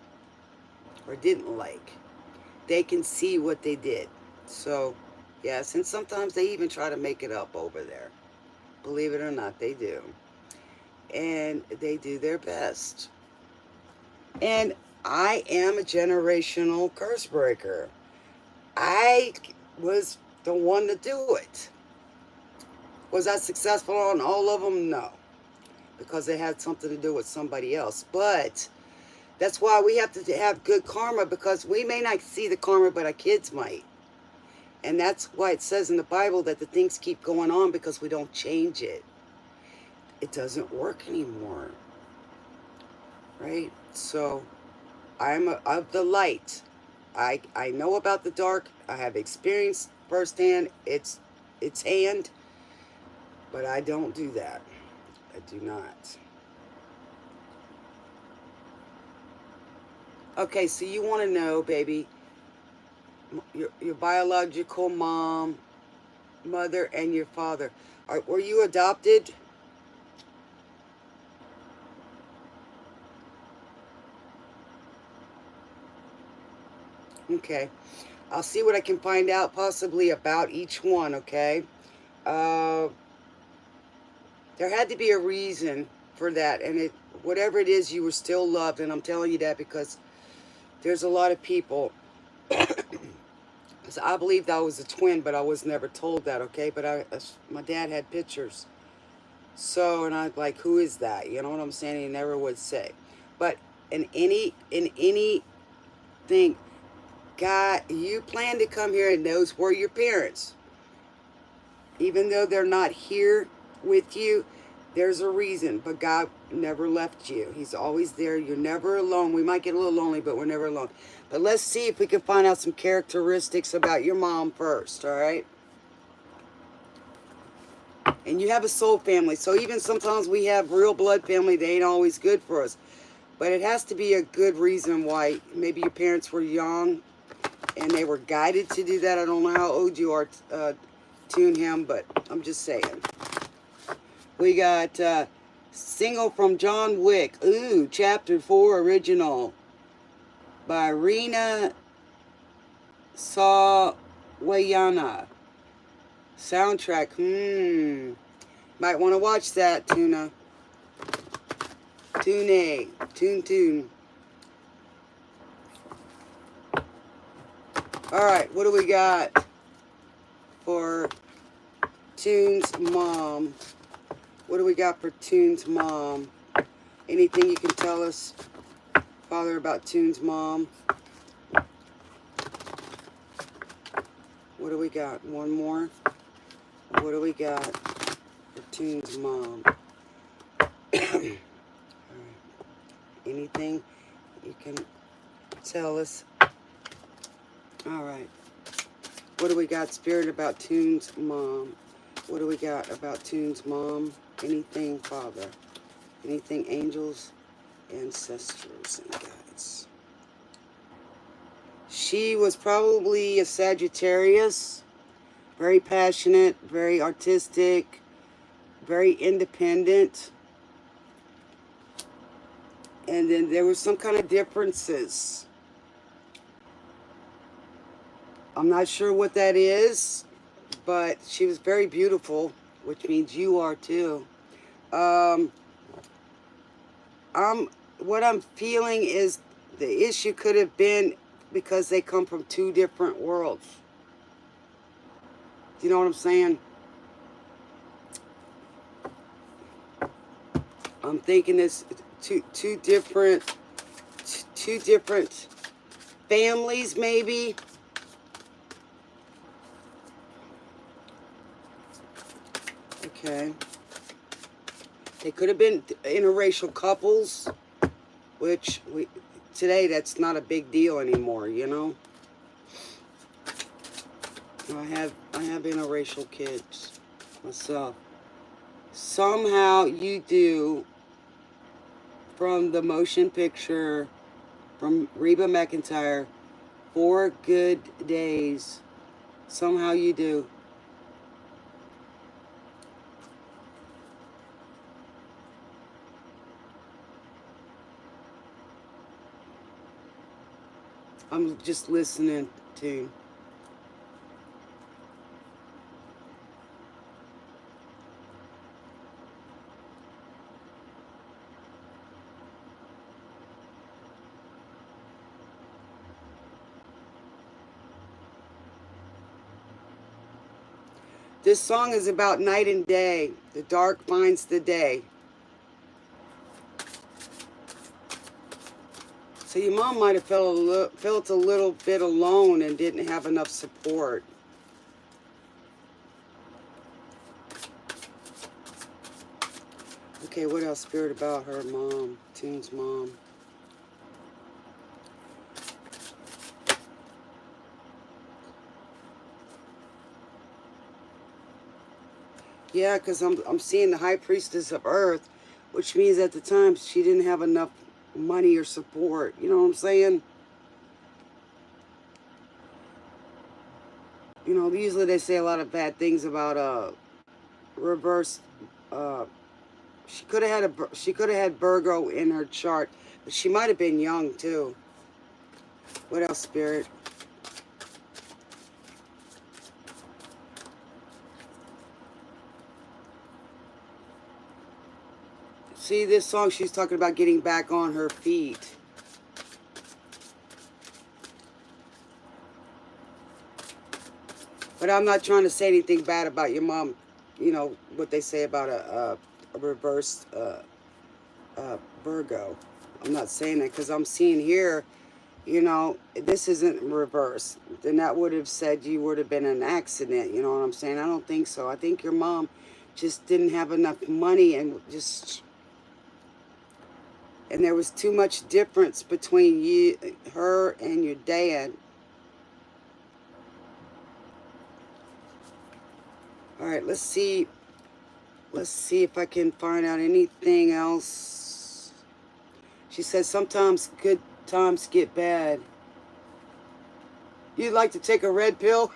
or didn't like, they can see what they did. So, yes, and sometimes they even try to make it up over there. Believe it or not, they do. And they do their best. And I am a generational curse breaker. I was the one to do it. Was I successful on all of them? No. Because it had something to do with somebody else. But that's why we have to have good karma, because we may not see the karma, but our kids might. And that's why it says in the Bible that the things keep going on, because we don't change it. It doesn't work anymore. Right? So I'm of the light. I know about the dark. I have experienced firsthand its hand, but I don't do that. I do not. Okay, so you want to know, baby, your biological mom, mother, and your father. Were you adopted? Okay. I'll see what I can find out possibly about each one, okay? There had to be a reason for that, and whatever it is, you were still loved, and I'm telling you that because there's a lot of people. So I believed I was a twin, but I was never told that, okay? But my dad had pictures. So, and I'm like, who is that? You know what I'm saying? He never would say. But in anything, God, you plan to come here, and those were your parents. Even though they're not here with you, there's a reason. But God never left you. He's always there. You're never alone. We might get a little lonely, but we're never alone. But let's see if we can find out some characteristics about your mom first, all right? And you have a soul family. So even sometimes we have real blood family, they ain't always good for us. But it has to be a good reason why. Maybe your parents were young and they were guided to do that. I don't know how old you are, Tune Him, but I'm just saying. We got Single from John Wick. Ooh, Chapter 4 original by Rena Sawayana. Soundtrack. Might want to watch that, Tuna. QnA. Tune. Alright, what do we got for Tune's mom? What do we got for Tune's mom? Anything you can tell us, Father, about Tune's mom? What do we got? One more? What do we got for Tune's mom? Alright. Anything you can tell us? Alright. What do we got, Spirit, about Tune's mom? What do we got about Tune's mom? Anything, Father? Anything, angels, ancestors, and guides? She was probably a Sagittarius. Very passionate, very artistic, very independent. And then there was some kind of differences. I'm not sure what that is, but she was very beautiful, which means you are too. What I'm feeling is the issue could have been because they come from two different worlds. Do you know what I'm saying? I'm thinking it's two different families, maybe. Okay. They could have been interracial couples, which today that's not a big deal anymore, you know. I have interracial kids myself. Somehow you do, from the motion picture from Reba McEntire, 4 Good Days. Somehow you do. I'm just listening to. This song is about night and day. The dark finds the day. So your mom might have felt a little bit alone and didn't have enough support. Okay, what else, Spirit, about her mom, Tune's mom? Yeah, because I'm seeing the High Priestess of Earth, which means at the time she didn't have enough money or support. You know what I'm saying? You know, usually they say a lot of bad things about reverse. She could have had Virgo in her chart, but she might have been young too. What else, Spirit? See, this song, she's talking about getting back on her feet. But I'm not trying to say anything bad about your mom. You know, what they say about a reversed Virgo. I'm not saying that because I'm seeing here, you know, this isn't reverse. Then that would have said you would have been an accident. You know what I'm saying? I don't think so. I think your mom just didn't have enough money and there was too much difference between her and your dad. All right, let's see if I can find out anything else. She says sometimes good times get bad. You'd like to take a red pill?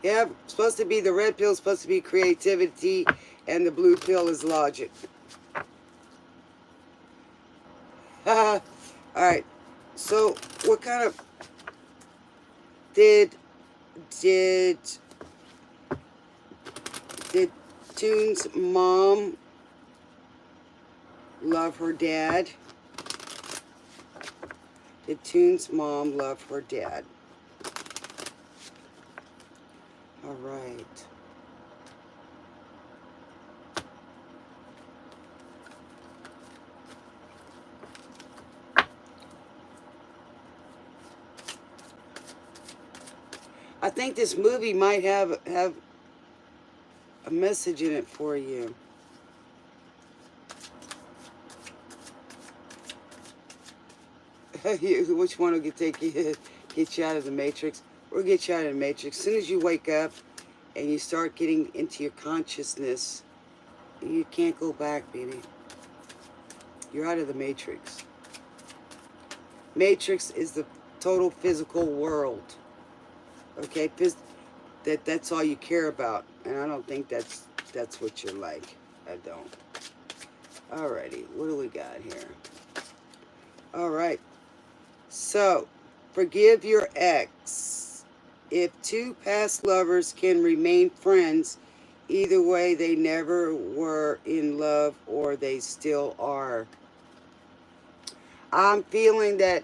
Yeah, supposed to be the red pill is supposed to be creativity, and the blue pill is logic. All right. So, what kind of did Tune's mom love her dad? Did Tune's mom love her dad? All right. I think this movie might have a message in it for you. Which one will get you out of the matrix? We'll get you out of the matrix. As soon as you wake up and you start getting into your consciousness, you can't go back, baby. You're out of the matrix. Matrix is the total physical world. Okay, that's all you care about, and I don't think that's what you're like. I don't. Alrighty, what do we got here? All right. So, forgive your ex. If two past lovers can remain friends, either way, they never were in love or they still are. I'm feeling that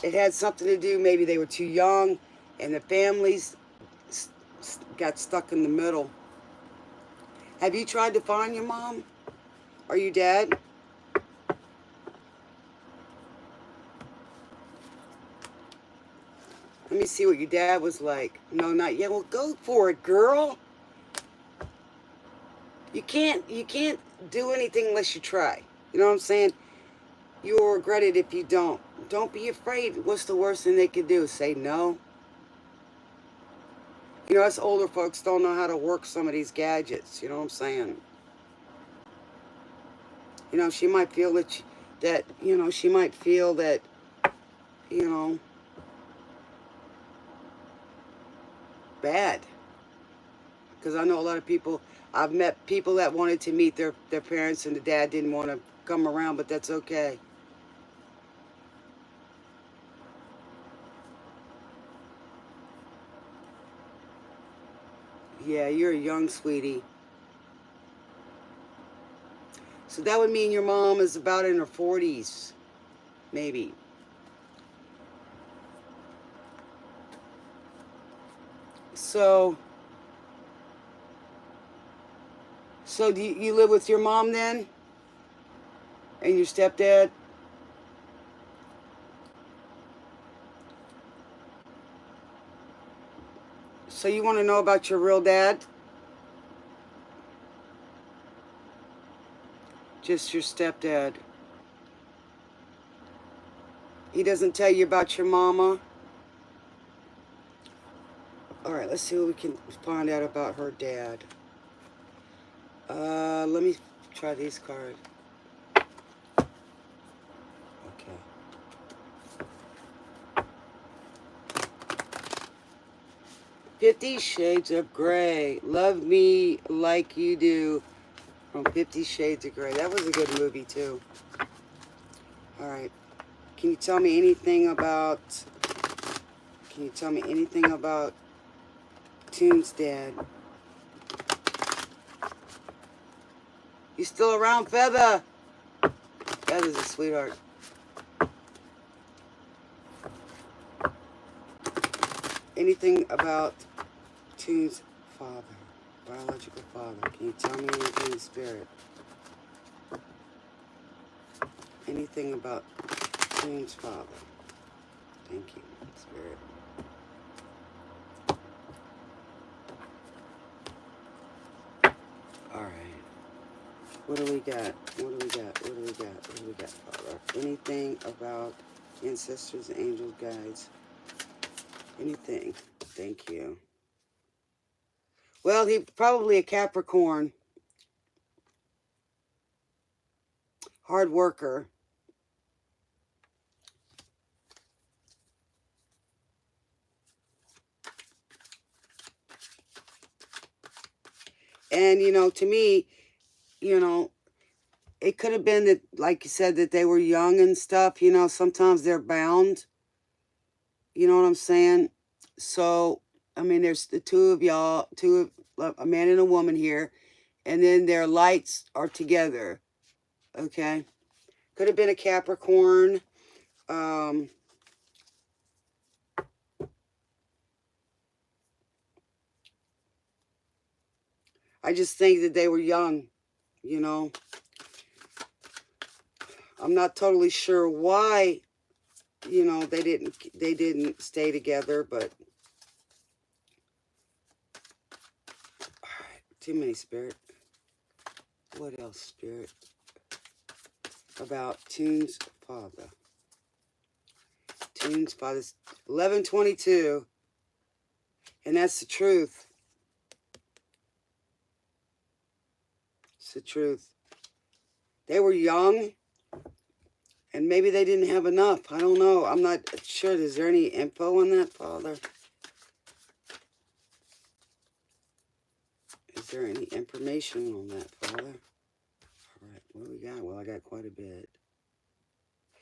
it had something to do, maybe they were too young and the families got stuck in the middle. Have you tried to find your mom or your dad? Let me see what your dad was like. No, not yet. Well, go for it, girl. You can't do anything unless you try. You know what I'm saying? You'll regret it if you don't. Don't be afraid. What's the worst thing they could do? Say no. You know, us older folks don't know how to work some of these gadgets. You know what I'm saying? You know, she might feel she might feel that, bad. Because I know a lot of people, I've met people that wanted to meet their parents and the dad didn't want to come around, but that's okay. Yeah, you're a young sweetie. So that would mean your mom is about in her 40s, maybe. So do you live with your mom then? And your stepdad? So you want to know about your real dad? Just your stepdad. He doesn't tell you about your mama? Alright, let's see what we can find out about her dad. Let me try these cards. Okay. $50 of Grey. Love Me Like You Do from $50 of Grey. That was a good movie too. Alright. Can you tell me anything about Toon's dad? You still around, Feather? Feather's a sweetheart. Anything about Toon's father, biological father? Can you tell me anything in spirit? Anything about Toon's father? Thank you, spirit. Alright. What do we got? Father? Anything about ancestors, angels, guides? Anything. Thank you. Well, he's probably a Capricorn. Hard worker. And, to me, it could have been that, like you said, that they were young and stuff. Sometimes they're bound. You know what I'm saying? So, I mean, there's the two of y'all, a man and a woman here. And then their lights are together. Okay? Could have been a Capricorn. I just think that they were young, I'm not totally sure why, they didn't stay together, but all right, too many, Spirit. What else, Spirit? About Toon's father. June's father's 11/22. And that's the truth. It's the truth. They were young, and maybe they didn't have enough. I don't know. I'm not sure. Is there any info on that, Father? Is there any information on that, Father? All right, what do we got? Well, I got quite a bit.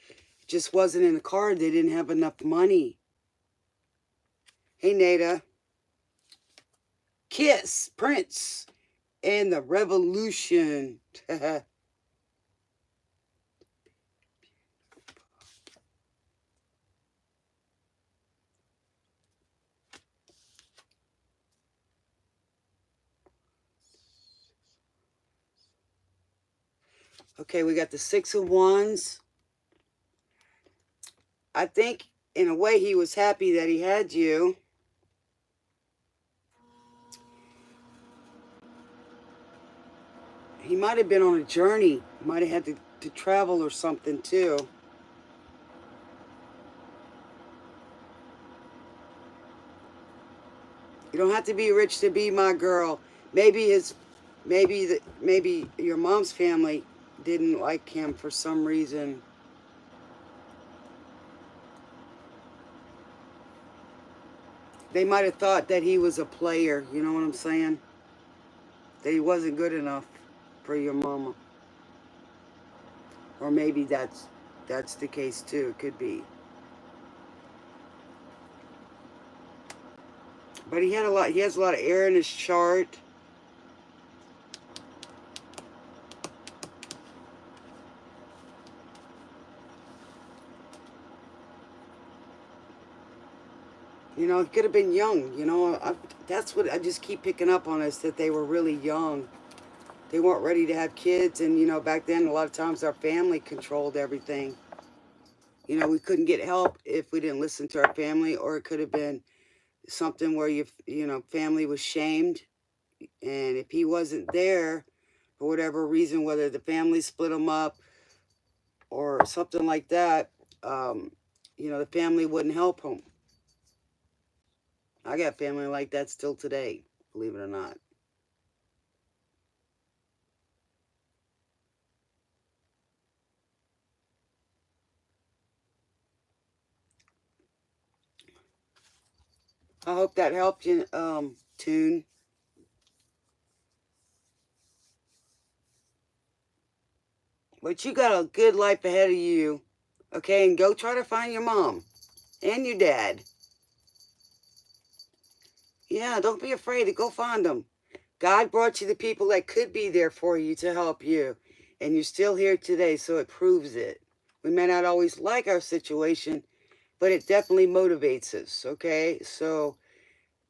It just wasn't in the card. They didn't have enough money. Hey, Nada. Kiss, Prince, and the Revolution. Okay, we got the Six of Wands. I think, in a way, he was happy that he had you. He might have been on a journey. He might have had to travel or something, too. You don't have to be rich to be my girl. Maybe your mom's family didn't like him for some reason. They might have thought that he was a player, you know what I'm saying? That he wasn't good enough for your mama. Or maybe that's the case too. It could be. But he has a lot of air in his chart. You know, it could have been young. You know, that's what I just keep picking up on, is that they were really young. They weren't ready to have kids. And, you know, back then, a lot of times our family controlled everything. You know, we couldn't get help if we didn't listen to our family. Or it could have been something where, you know, family was shamed. And if he wasn't there, for whatever reason, whether the family split him up or something like that, you know, the family wouldn't help him. I got family like that still today, believe it or not. I hope that helped you, Tune. But you got a good life ahead of you, okay? And go try to find your mom and your dad. Yeah, don't be afraid to go find them. God brought you the people that could be there for you to help you. And you're still here today, so it proves it. We may not always like our situation, but it definitely motivates us, okay? So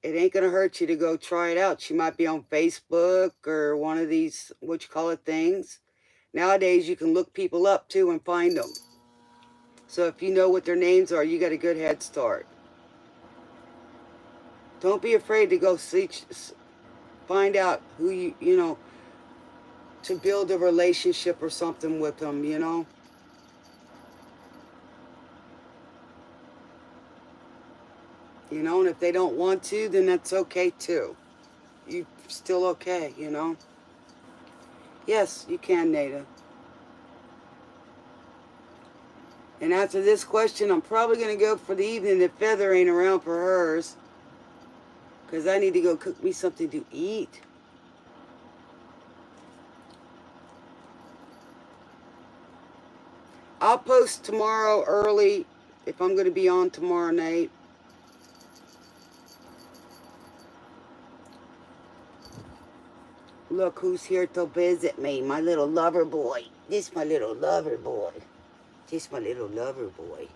it ain't going to hurt you to go try it out. She might be on Facebook or one of these, things. Nowadays, you can look people up, too, and find them. So if you know what their names are, you got a good head start. Don't be afraid to go find out who you know, to build a relationship or something with them, you know. You know, and if they don't want to, then that's okay, too. You're still okay, you know. Yes, you can, Nada. And after this question, I'm probably going to go for the evening if Feather ain't around for hers. Because I need to go cook me something to eat. I'll post tomorrow early if I'm going to be on tomorrow night. Look who's here to visit me, my little lover boy. This my little lover boy. This my little lover boy.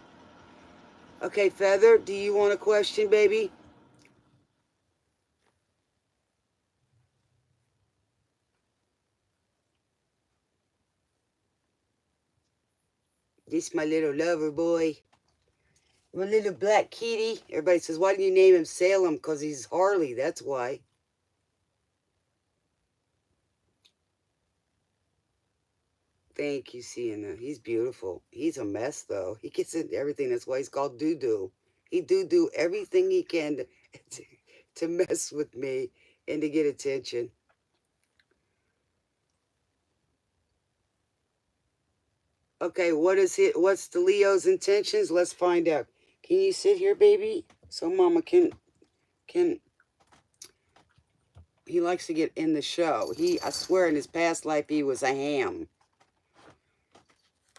Okay, Feather, do you want a question, baby? This my little lover boy. My little black kitty. Everybody says, why do you name him Salem? Because he's Harley, that's why. Thank you, Sienna. He's beautiful. He's a mess, though. He gets into everything. That's why he's called doo-doo. He do everything he can to mess with me and to get attention. Okay, what's the Leo's intentions? Let's find out. Can you sit here, baby? So Mama can he likes to get in the show. I swear in his past life he was a ham.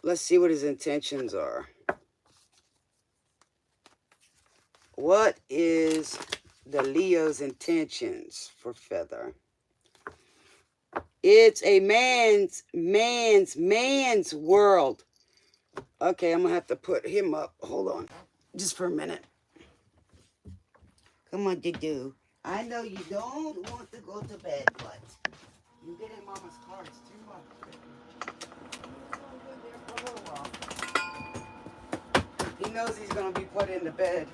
Let's see what his intentions are. What is the Leo's intentions for Feather? It's a man's world. Okay, I'm gonna have to put him up. Hold on, just for a minute. Come on, Dudu. I know you don't want to go to bed, but you get in Mama's car. It's too much. He knows he's gonna be put into bed.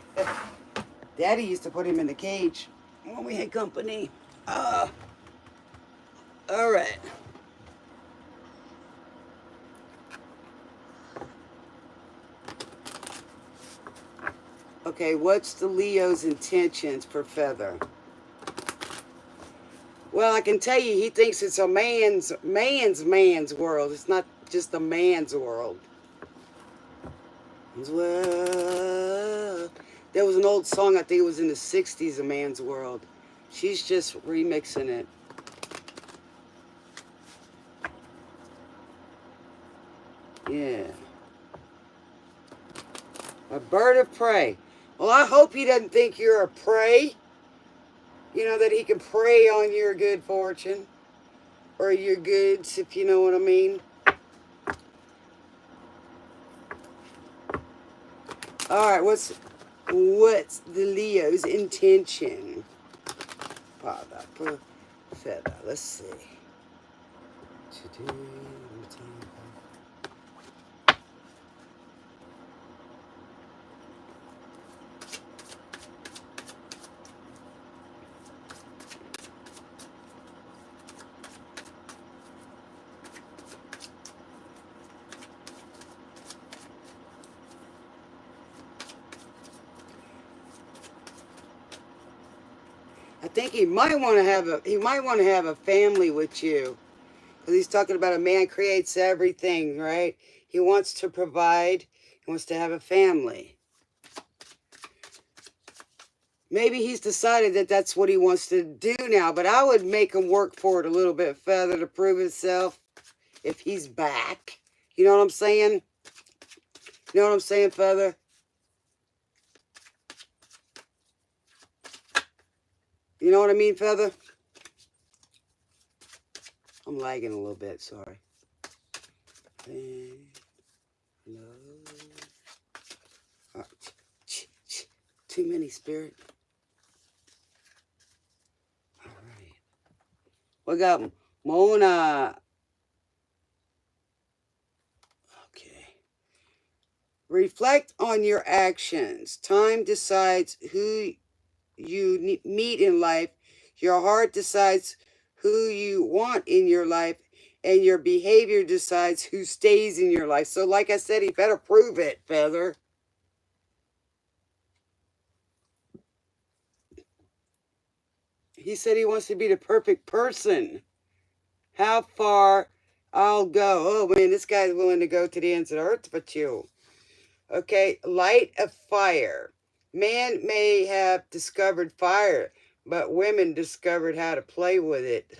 Daddy used to put him in the cage when we had company. All right. Okay, what's the Leo's intentions for Feather? Well, I can tell you, he thinks it's a man's world. It's not just a man's world. Well, there was an old song, I think it was in the 60s, A Man's World. She's just remixing it. Yeah. A bird of prey. Well, I hope he doesn't think you're a prey. You know, that he can prey on your good fortune. Or your goods, if you know what I mean. Alright, what's the Leo's intention? Father, Feather, let's see. I think he might want to have a family with you, because he's talking about a man creates everything, right? He wants to provide. He wants to have a family. Maybe he's decided that that's what he wants to do now, but I would make him work for it a little bit further to prove himself if he's back. You know what I'm saying? You know what I'm saying, Feather? You know what I mean, Feather? I'm lagging a little bit, sorry. No. Too many, Spirit. All right. We got Mona. Okay. Reflect on your actions. Time decides who you meet in life. Your heart decides who you want in your life, and your behavior decides who stays in your life. So like I said, he better prove it, Feather. He said he wants to be the perfect person. How far I'll go. Oh man, this guy's willing to go to the ends of the earth for you. Okay, light a fire. Man may have discovered fire, but women discovered how to play with it.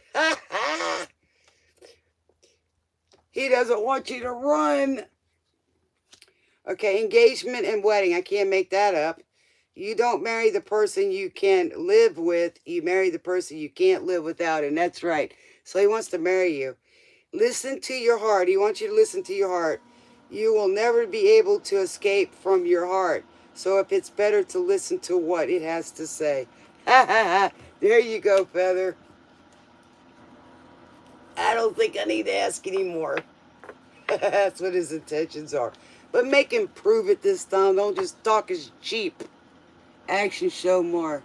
He doesn't want you to run. Okay, engagement and wedding. I can't make that up. You don't marry the person you can live with. You marry the person you can't live without, and that's right. So he wants to marry you. Listen to your heart. He wants you to listen to your heart. You will never be able to escape from your heart. So if it's better to listen to what it has to say. There you go, Feather. I don't think I need to ask anymore. That's what his intentions are. But make him prove it this time. Don't just talk as cheap. Action show more.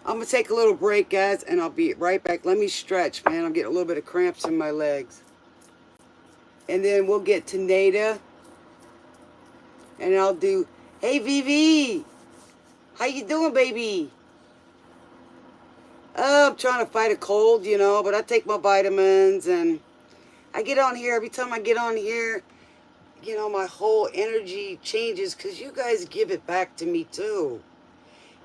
I'm going to take a little break, guys, and I'll be right back. Let me stretch, man. I'm getting a little bit of cramps in my legs. And then we'll get to Nada. And I'll do, hey, Vivi. How you doing, baby? I'm trying to fight a cold, you know, but I take my vitamins and I get on here. Every time I get on here, you know, my whole energy changes because you guys give it back to me too.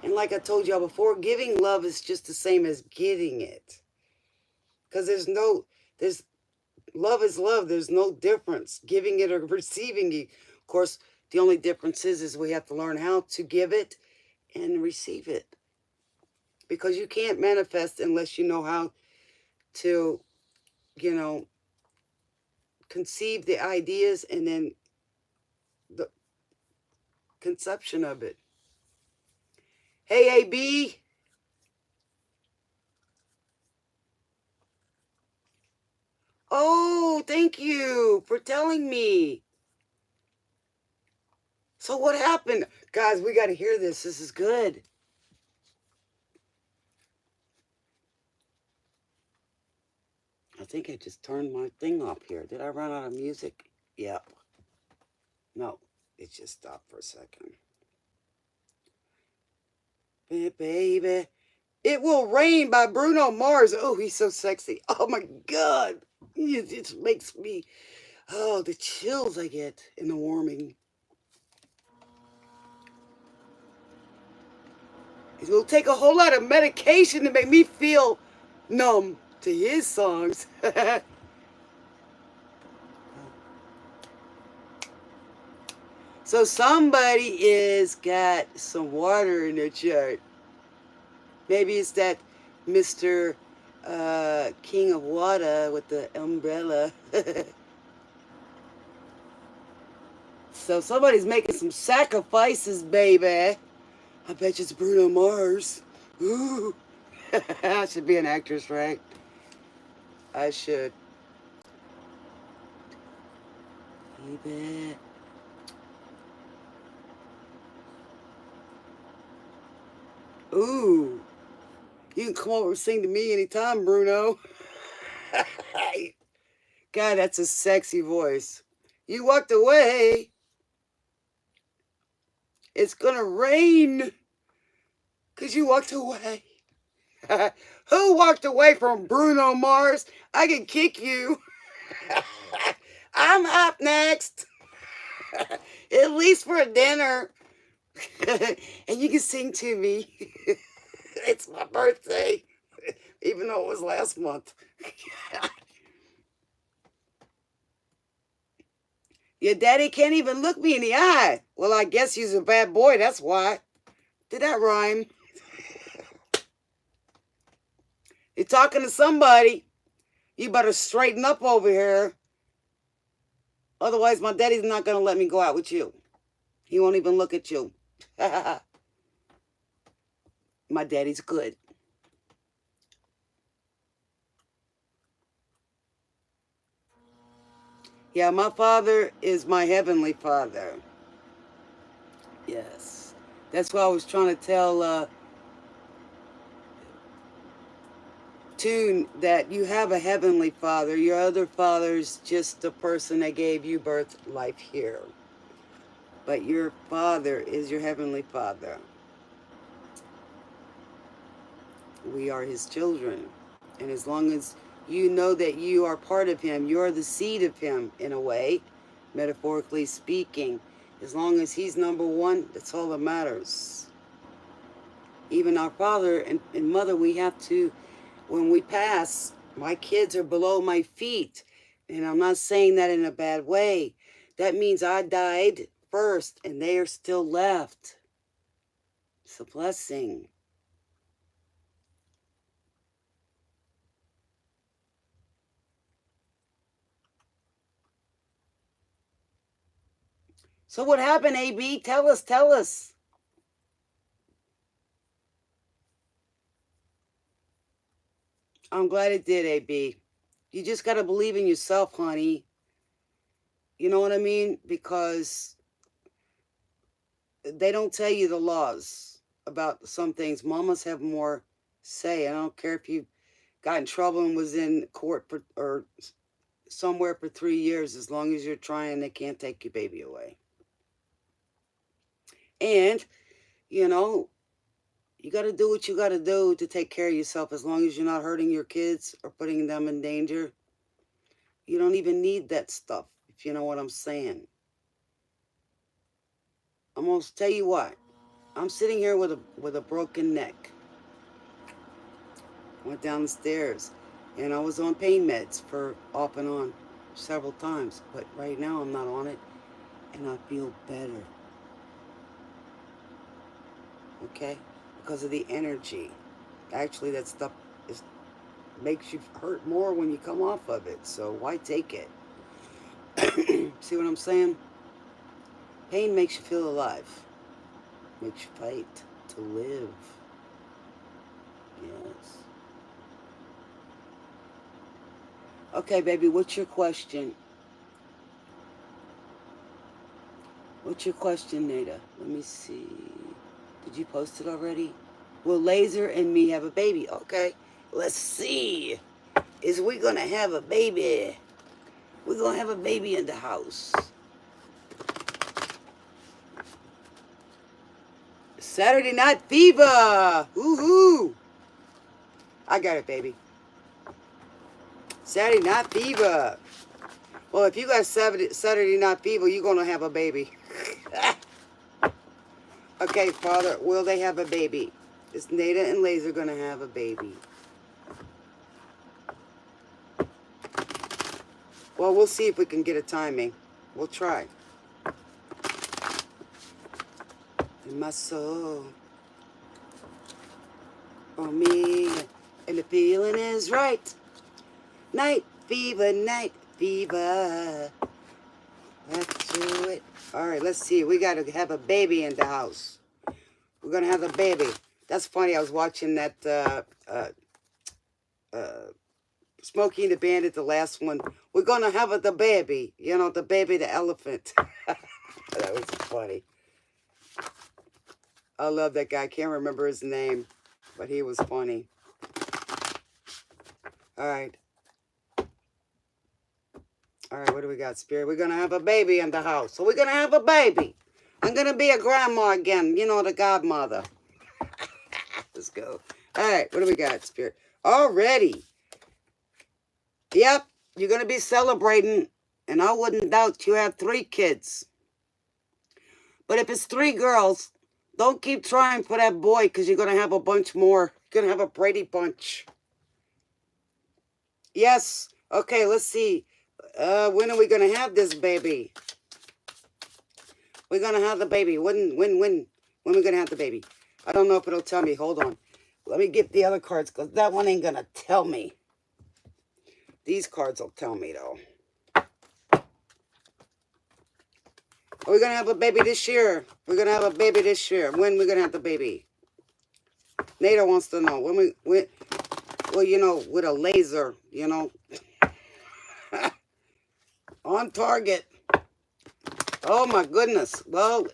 And like I told y'all before, giving love is just the same as getting it. Because there's love is love. There's no difference giving it or receiving it. Of course, the only difference is we have to learn how to give it and receive it. Because you can't manifest unless you know how to, you know, conceive the ideas and then the conception of it. Hey, AB. Oh, thank you for telling me. So what happened? Guys, we got to hear this. This is good. I think I just turned my thing off here. Did I run out of music? Yep. No, it just stopped for a second. Baby, It Will Rain by Bruno Mars. Oh, he's so sexy. Oh my God. It just makes me, oh, the chills I get in the warming. It will take a whole lot of medication to make me feel numb to his songs. So somebody is got some water in their chart. Maybe it's that Mr. King of Water with the umbrella. So somebody's making some sacrifices, baby. I bet you it's Bruno Mars. Ooh. I should be an actress, right? I should. Baby. Ooh. You can come over and sing to me anytime, Bruno. God, that's a sexy voice. You walked away. It's gonna rain. Because you walked away. Who walked away from Bruno Mars? I can kick you. I'm up next. At least for dinner. And you can sing to me. It's my birthday. Even though it was last month. Your daddy can't even look me in the eye. Well, I guess he's a bad boy, that's why. Did that rhyme? You're talking to somebody. You better straighten up over here. Otherwise, my daddy's not going to let me go out with you. He won't even look at you. My daddy's good. Yeah, my father is my heavenly father. Yes. That's what I was trying to tell Tune, that you have a heavenly father. Your other father's just the person that gave you birth, life here. But your father is your heavenly father. We are his children. And as long as you know that you are part of him, you're the seed of him in a way, metaphorically speaking. As long as he's number one, that's all that matters. Even our father and mother, we have to, when we pass, my kids are below my feet. And I'm not saying that in a bad way. That means I died first and they are still left. It's a blessing. So what happened, AB? Tell us, tell us. I'm glad it did, AB. You just got to believe in yourself, honey. You know what I mean? Because they don't tell you the laws about some things. Mamas have more say. I don't care if you got in trouble and was in court or somewhere for 3 years. As long as you're trying, they can't take your baby away. And, you know, you got to do what you got to do to take care of yourself. As long as you're not hurting your kids or putting them in danger, you don't even need that stuff, if you know what I'm saying. I'm going to tell you what. I'm sitting here with a broken neck. Went down the stairs, and I was on pain meds for off and on several times. But right now I'm not on it, and I feel better. Okay? Because of the energy. Actually, that stuff makes you hurt more when you come off of it. So why take it? See what I'm saying? Pain makes you feel alive. Makes you fight to live. Yes. Okay, baby, what's your question? What's your question, Nada? Let me see. Did you post it already? Will Laser and me have a baby? Okay, let's see. Is we gonna have a baby? We're gonna have a baby in the house. Saturday Night Fever! Woohoo! I got it, baby. Saturday Night Fever. Well, if you got Saturday Night Fever, you're gonna have a baby. Okay, Father, will they have a baby? Is Nada and Laser gonna have a baby? Well, we'll see if we can get a timing. We'll try. In my soul, for me, and the feeling is right. Night fever, night fever. Let's do it. All right, let's see. We got to have a baby in the house. We're going to have a baby. That's funny. I was watching that Smokey and the Bandit, the last one. We're going to have the baby. You know, the baby, the elephant. That was funny. I love that guy. I can't remember his name, but he was funny. All right. All right, what do we got, Spirit? We're going to have a baby in the house. So we're going to have a baby. I'm going to be a grandma again. You know, the godmother. Let's go. All right, what do we got, Spirit? Already. Yep, you're going to be celebrating, and I wouldn't doubt you have 3 kids. But if it's 3 girls, don't keep trying for that boy because you're going to have a bunch more. You're going to have a Brady bunch. Yes. Okay, let's see. When are we going to have this baby? We're going to have the baby. When are we going to have the baby? I don't know if it'll tell me. Hold on. Let me get the other cards because that one ain't going to tell me. These cards will tell me, though. Are we going to have a baby this year? We're going to have a baby this year. When are we going to have the baby? Nada wants to know. Well, you know, with a laser, you know. On target. Oh, my goodness. Well,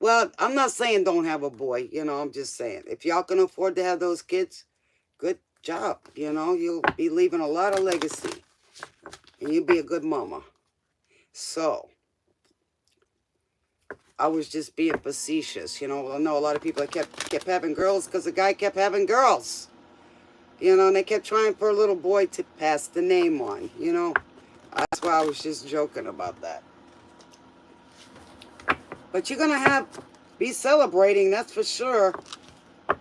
well, I'm not saying don't have a boy. You know, I'm just saying. If y'all can afford to have those kids, good job. You know, you'll be leaving a lot of legacy. And you'll be a good mama. So, I was just being facetious. You know, I know a lot of people that kept having girls because the guy kept having girls. You know, and they kept trying for a little boy to pass the name on, you know. That's why I was just joking about that. But you're going to be celebrating, that's for sure. And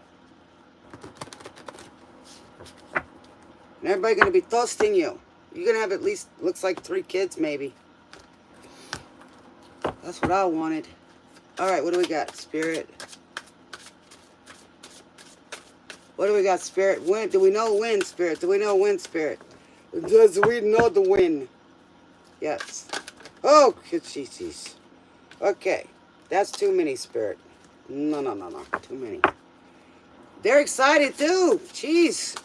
everybody going to be toasting you. You're going to have at least, looks like 3 kids maybe. That's what I wanted. All right, what do we got, Spirit? What do we got, Spirit? When? Do we know when, Spirit? Do we know when, Spirit? Does we know the win? Yes. Oh, jeez. Okay. That's too many, Spirit. No. Too many. They're excited, too. Jeez.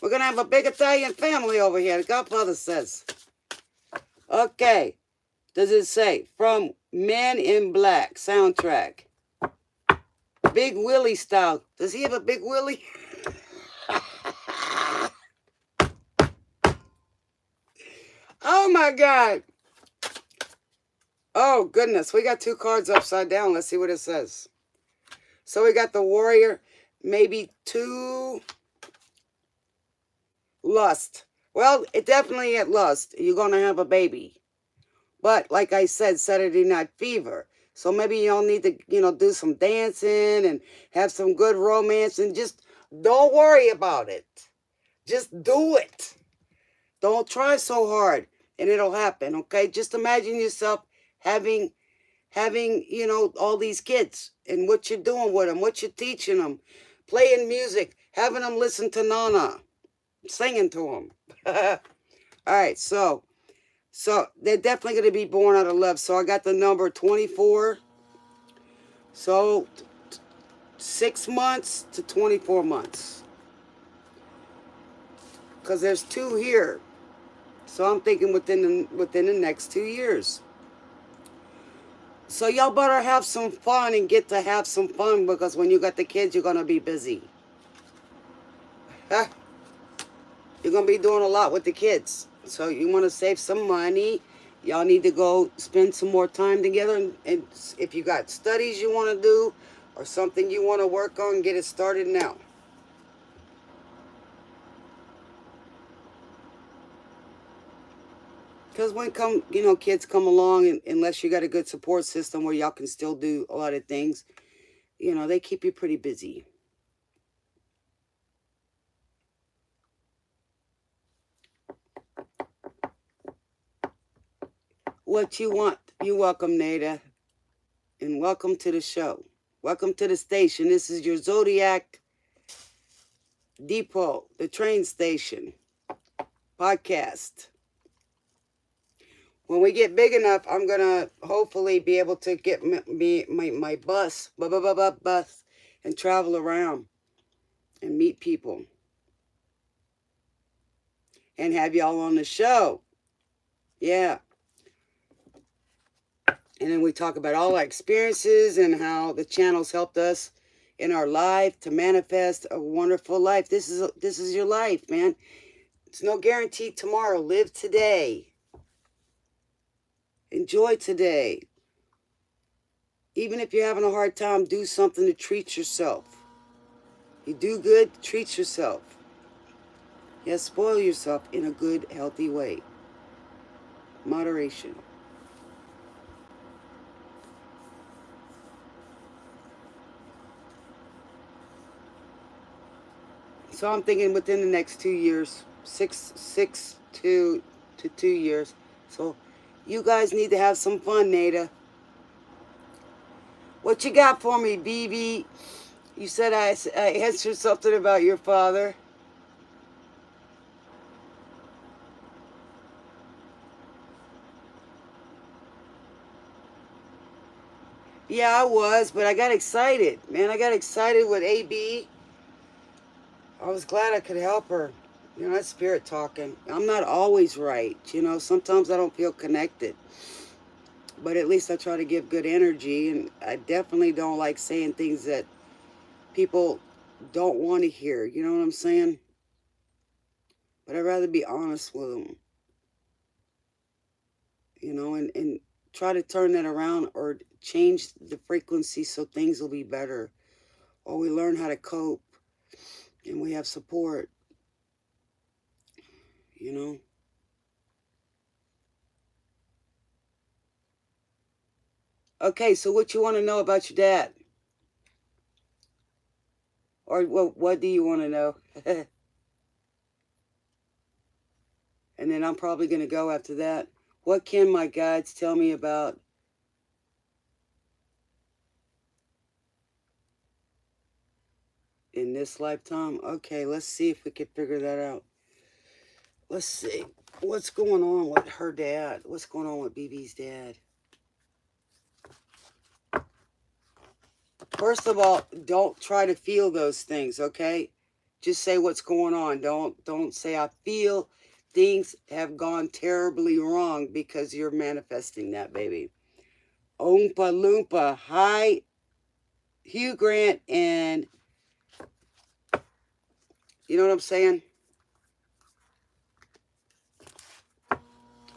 We're going to have a big Italian family over here, the Godfather says. Okay. Does it say, from Men in Black soundtrack. Big Willie style. Does he have a big Willie? Oh my God. Oh goodness. We got 2 cards upside down. Let's see what it says. So we got the Warrior. Maybe 2. Lust. Well, it definitely at lust. You're going to have a baby. But like I said, Saturday Night Fever. So maybe y'all need to, do some dancing and have some good romance and just don't worry about it. Just do it. Don't try so hard and it'll happen, okay? Just imagine yourself having, all these kids and what you're doing with them, what you're teaching them, playing music, having them listen to Nana, singing to them. All right, so they're definitely going to be born out of love. So I got the number 24. So 6 months to 24 months. Because there's 2 here. So I'm thinking within the next 2 years. So y'all better have some fun and get to have some fun, because when you got the kids, you're going to be busy. You're going to be doing a lot with the kids. So you want to save some money. Y'all need to go spend some more time together. And if you got studies you want to do or something you want to work on, get it started now. Because when kids come along, and unless you got a good support system where y'all can still do a lot of things, they keep you pretty busy. What you want? You're welcome, Nada. And welcome to the show. Welcome to the station. This is your Zodiac Depot, the train station podcast. When we get big enough, I'm going to hopefully be able to get my bus, and travel around and meet people. And have y'all on the show. Yeah. And then we talk about all our experiences and how the channels helped us in our life to manifest a wonderful life. This is your life, man. It's no guarantee tomorrow. Live today. Enjoy today. Even if you're having a hard time, do something to treat yourself. You do good, treat yourself. Yes, spoil yourself in a good, healthy way. Moderation. So I'm thinking within the next 2 years, 6 to 2 years. So you guys need to have some fun, Nada. What you got for me, BB? You said I answered something about your father. Yeah, I was, but I got excited, man. I got excited with AB. I was glad I could help her. That's spirit talking. I'm not always right. Sometimes I don't feel connected. But at least I try to give good energy. And I definitely don't like saying things that people don't want to hear. You know what I'm saying? But I'd rather be honest with them. And try to turn that around or change the frequency so things will be better. Or we learn how to cope. And we have support. Okay, so what you want to know about your dad? Or what do you want to know? And then I'm probably going to go after that. What can my guides tell me about in this lifetime? Okay, let's see if we can figure that out. Let's see. What's going on with her dad? What's going on with BB's dad? First of all, don't try to feel those things, okay? Just say what's going on. Don't say I feel things have gone terribly wrong, because you're manifesting that, baby. Oompa Loompa. Hi, Hugh Grant, and you know what I'm saying?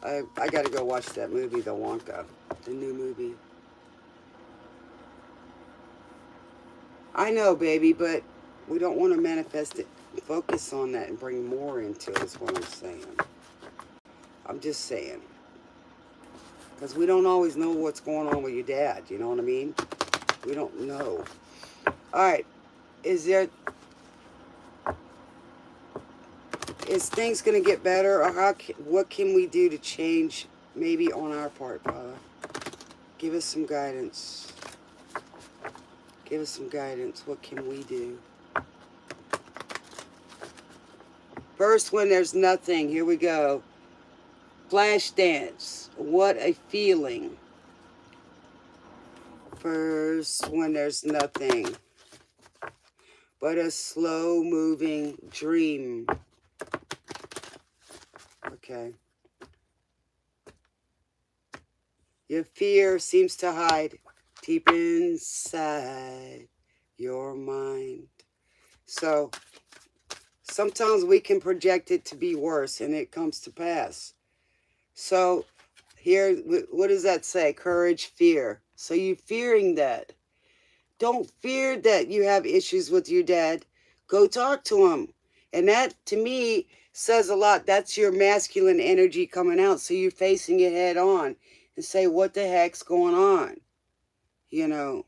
I gotta go watch that movie, The Wonka, the new movie. I know, baby, but we don't want to manifest it. Focus on that and bring more into it is what I'm saying. I'm just saying. Because we don't always know what's going on with your dad, you know what I mean? We don't know. Alright, is things going to get better? Or what can we do to change maybe on our part, brother? Give us some guidance. Give us some guidance. What can we do? First, when there's nothing. Here we go. Flash dance. What a feeling. First, when there's nothing but a slow-moving dream. Okay. Your fear seems to hide deep inside your mind. So, sometimes we can project it to be worse, and it comes to pass. So, here, what does that say? Courage, fear. So, you're fearing that. Don't fear that you have issues with your dad. Go talk to him. And that, to me, says a lot. That's your masculine energy coming out. So you're facing it head on and say, what the heck's going on? You know,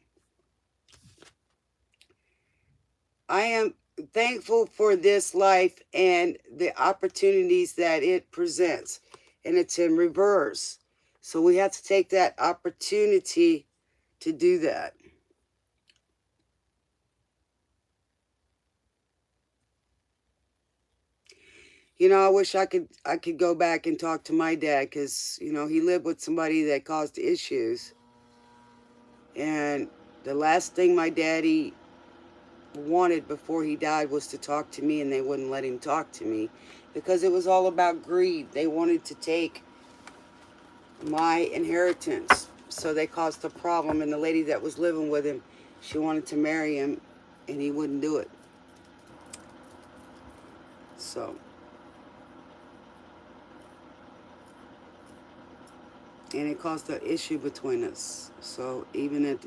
I am thankful for this life and the opportunities that it presents. And it's in reverse. So we have to take that opportunity to do that. You know, I wish I could go back and talk to my dad because, you know, he lived with somebody that caused issues. And the last thing my daddy wanted before he died was to talk to me, and they wouldn't let him talk to me because it was all about greed. They wanted to take my inheritance. So they caused a problem, and the lady that was living with him, she wanted to marry him, and he wouldn't do it. So... and it caused an issue between us. So even at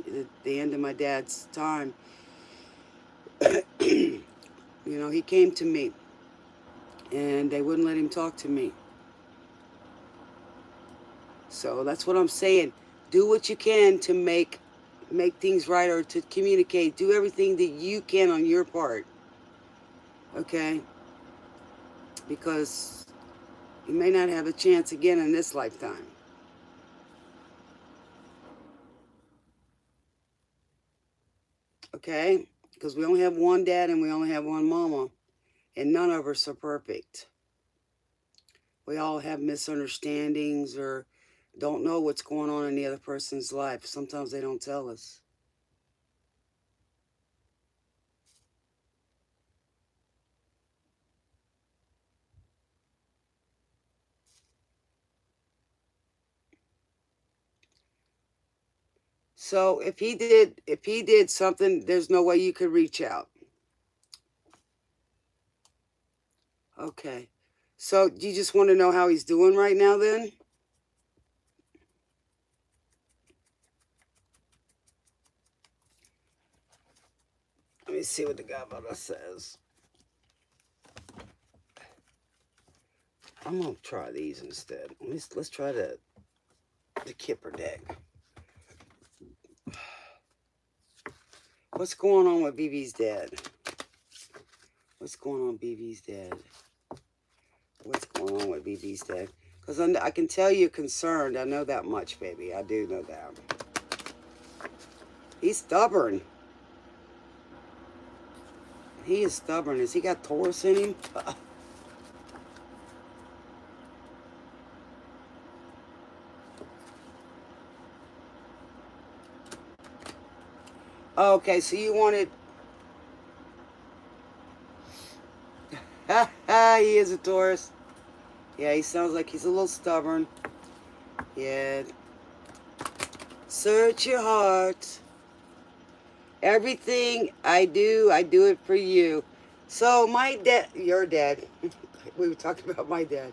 the end of my dad's time, you know, he came to me, and they wouldn't let him talk to me. So that's what I'm saying. Do what you can to make things right, or to communicate. Do everything that you can on your part. Okay? Because you may not have a chance again in this lifetime. Okay? Because we only have one dad and we only have one mama. And none of us are perfect. We all have misunderstandings or don't know what's going on in the other person's life. Sometimes they don't tell us. So if he did something, there's no way you could reach out. Okay. So you just want to know how he's doing right now then? Let me see what the Godfather says. I'm gonna try these instead. Let's try the Kipper deck. What's going on with BB's dad? What's going on with BB's dad? What's going on with BB's dad? Because I can tell you're concerned. I know that much, baby. I do know that. He's stubborn. He is stubborn. Has he got Taurus in him? Okay, so you wanted... he is a Taurus. Yeah, he sounds like he's a little stubborn. Yeah. Search your heart. Everything I do it for you. So my dad, your dad, we were talking about my dad.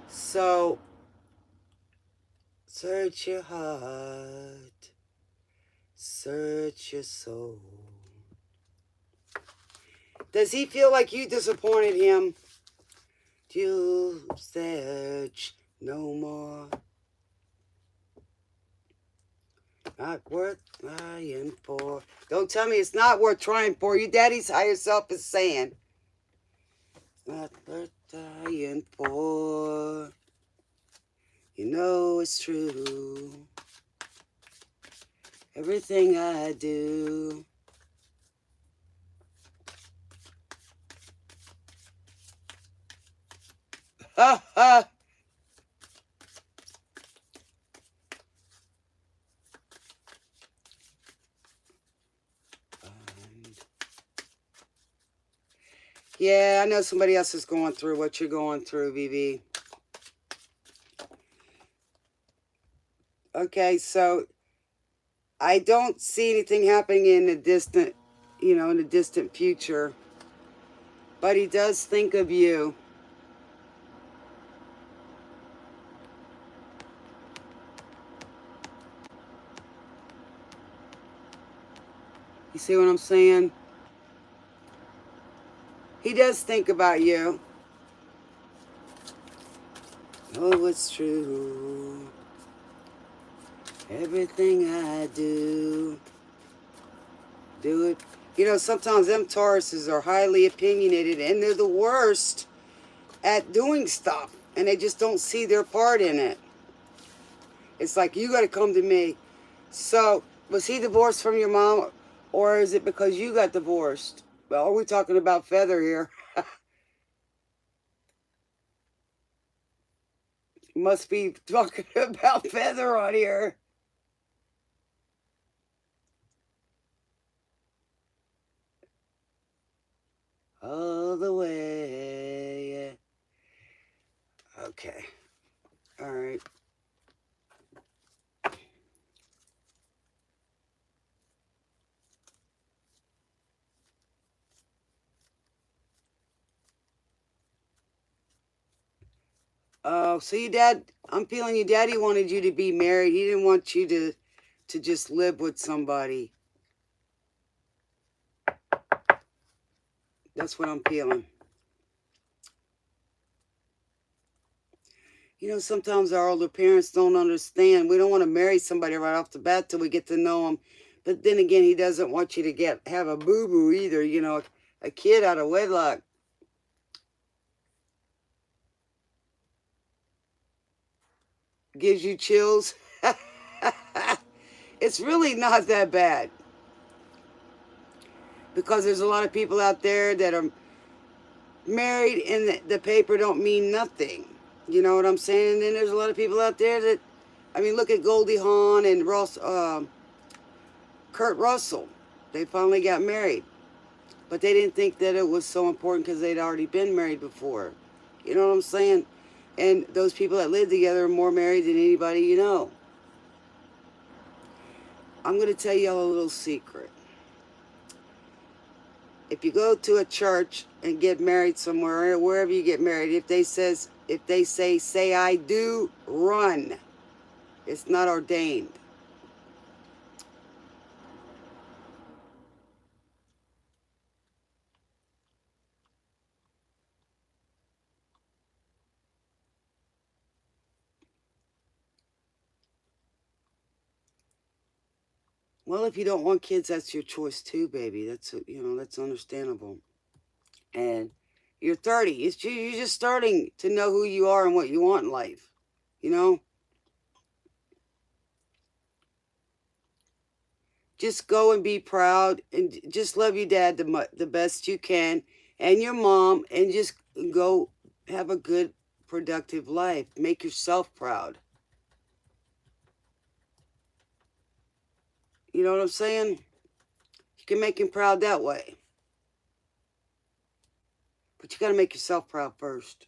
So, search your heart. Search your soul. Does he feel like you disappointed him? You'll search no more. Not worth trying for. Don't tell me it's not worth trying for. Your daddy's higher self is saying. Not worth trying for. You know it's true. Everything I do. Ha ha. Yeah, I know somebody else is going through what you're going through, VV. Okay, so I don't see anything happening in the distant, in the distant future. But he does think of you. You see what I'm saying? He does think about you. Oh, it's true. Everything I do it. Sometimes them Tauruses are highly opinionated and they're the worst at doing stuff. And they just don't see their part in it. It's like, you got to come to me. So, was he divorced from your mom? Or is it because you got divorced? Well, are we talking about Feather here? Must be talking about Feather on here. All the way. Okay. All right. Oh, so your dad, I'm feeling your daddy wanted you to be married. He didn't want you to just live with somebody. That's what I'm feeling. Sometimes our older parents don't understand. We don't want to marry somebody right off the bat till we get to know them. But then again, he doesn't want you to have a boo-boo either, a kid out of wedlock. Gives you chills. It's really not that bad. Because there's a lot of people out there that are married and the paper don't mean nothing. You know what I'm saying? And then there's a lot of people out there that, look at Goldie Hawn and Kurt Russell. They finally got married. But they didn't think that it was so important because they'd already been married before. You know what I'm saying? And those people that live together are more married than anybody you know. I'm going to tell y'all a little secret. If you go to a church and get married somewhere, or wherever you get married, if they say I do, run. It's not ordained. Well, if you don't want kids, that's your choice too, baby. That's understandable. And you're 30. You're just starting to know who you are and what you want in life. Just go and be proud and just love your dad the best you can and your mom, and just go have a good, productive life. Make yourself proud. You know what I'm saying? You can make him proud that way. But you got to make yourself proud first.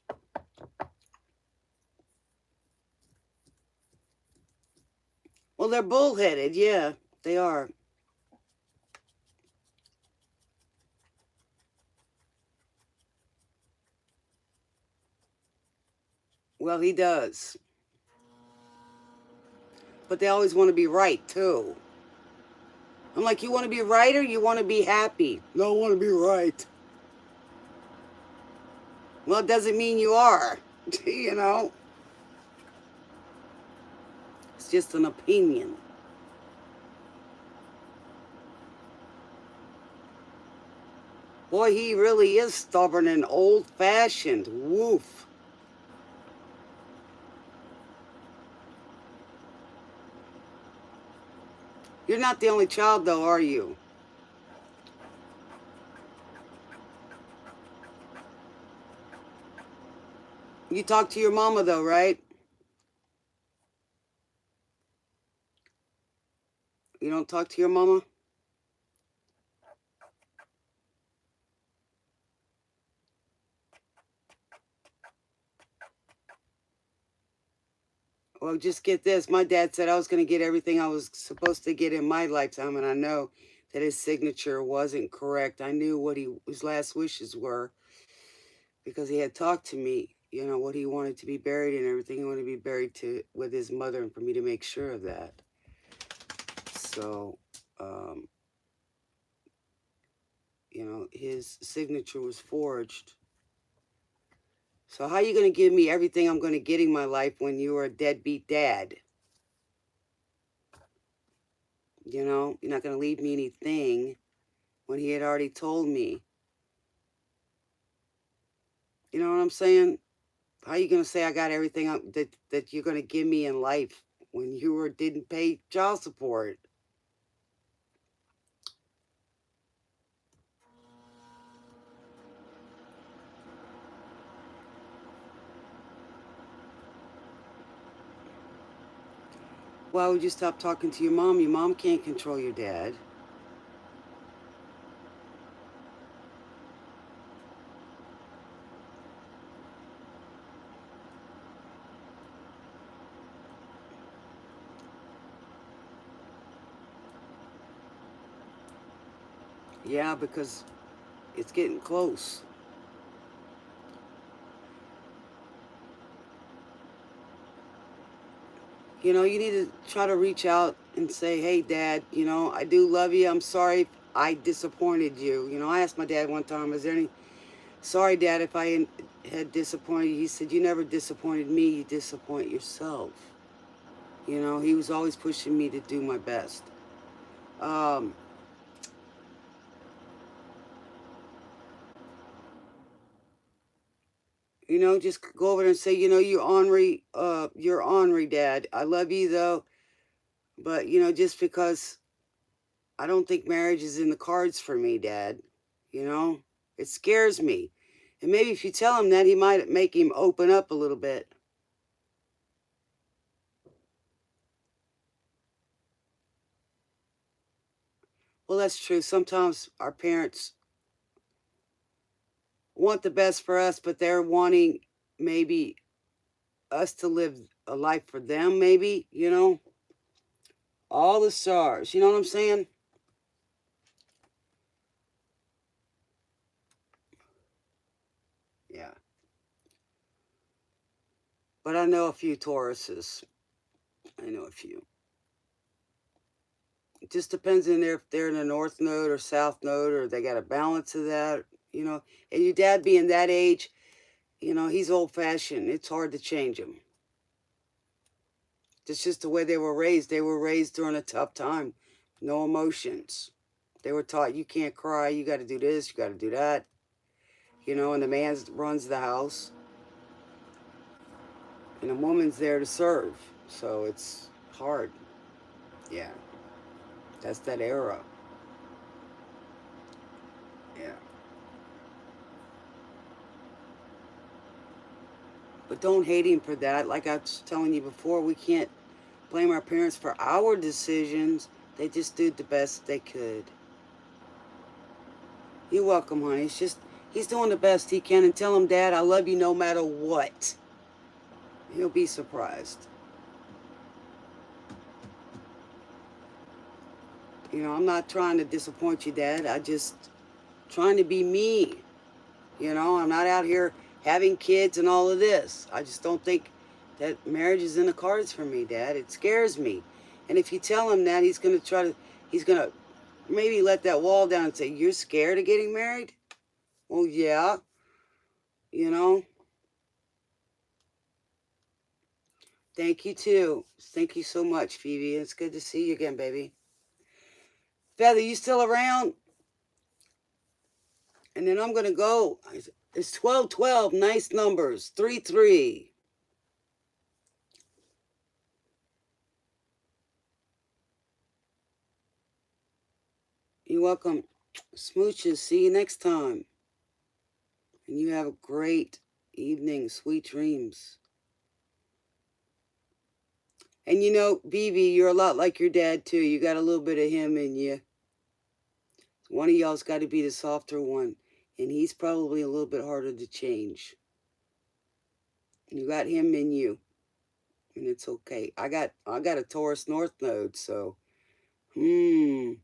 Well, they're bullheaded, yeah, they are. Well, he does. But they always want to be right, too. I'm like, you want to be right or you want to be happy? No, I want to be right. Well, it doesn't mean you are, you know? It's just an opinion. Boy, he really is stubborn and old-fashioned. Woof. You're not the only child, though, are you? You talk to your mama, though, right? You don't talk to your mama? Well, just get this. My dad said I was going to get everything I was supposed to get in my lifetime, and I know that his signature wasn't correct. I knew what his last wishes were because he had talked to me, you know, what he wanted to be buried and everything. He wanted to be buried with his mother and for me to make sure of that. So, you know, his signature was forged. So how are you going to give me everything I'm going to get in my life when you are a deadbeat dad? You know, you're not going to leave me anything when he had already told me. You know what I'm saying? How are you going to say I got everything that you're going to give me in life when you didn't pay child support? Why would you stop talking to your mom? Your mom can't control your dad. Yeah, because it's getting close. You know, you need to try to reach out and say, hey, Dad, you know, I do love you. I'm sorry if I disappointed you. You know, I asked my dad one time, is there any, sorry, Dad, if I had disappointed you. He said, you never disappointed me. You disappoint yourself. You know, he was always pushing me to do my best. You know, just go over there and say, you know, you're ornery, Dad. I love you, though. But, you know, just because I don't think marriage is in the cards for me, Dad. You know, it scares me. And maybe if you tell him that, he might make him open up a little bit. Well, that's true. Sometimes our parents want the best for us, but they're wanting maybe us to live a life for them, maybe, you know? All the stars. You know what I'm saying? Yeah. But I know a few Tauruses. I know a few. It just depends on if they're in the North Node or South Node or they got a balance of that, you know. And your dad being that age, you know, he's old-fashioned. It's hard to change him. It's just the way they were raised. They were raised during a tough time. No emotions. They were taught you can't cry, you got to do this, you got to do that. You know, and the man runs the house. And the woman's there to serve. So it's hard. Yeah. That's that era. Yeah. But don't hate him for that. Like I was telling you before, we can't blame our parents for our decisions. They just did the best they could. You're welcome, honey. It's just, he's doing the best he can. And tell him, Dad, I love you no matter what. He'll be surprised. You know, I'm not trying to disappoint you, Dad. I just trying to be me. You know, I'm not out here having kids and all of this. I just don't think that marriage is in the cards for me, Dad. It scares me. And if you tell him that, he's going to maybe let that wall down and say, you're scared of getting married? Well, yeah, you know. Thank you, too. Thank you so much, Phoebe. It's good to see you again, baby. Feather, you still around? And then I'm going to go. It's 1212. Nice numbers. 33. You're welcome. Smooches. See you next time. And you have a great evening. Sweet dreams. And you know, BB, you're a lot like your dad, too. You got a little bit of him in you. One of y'all's got to be the softer one. And he's probably a little bit harder to change. You got him in you. And it's okay. I got a Taurus North node, so. Did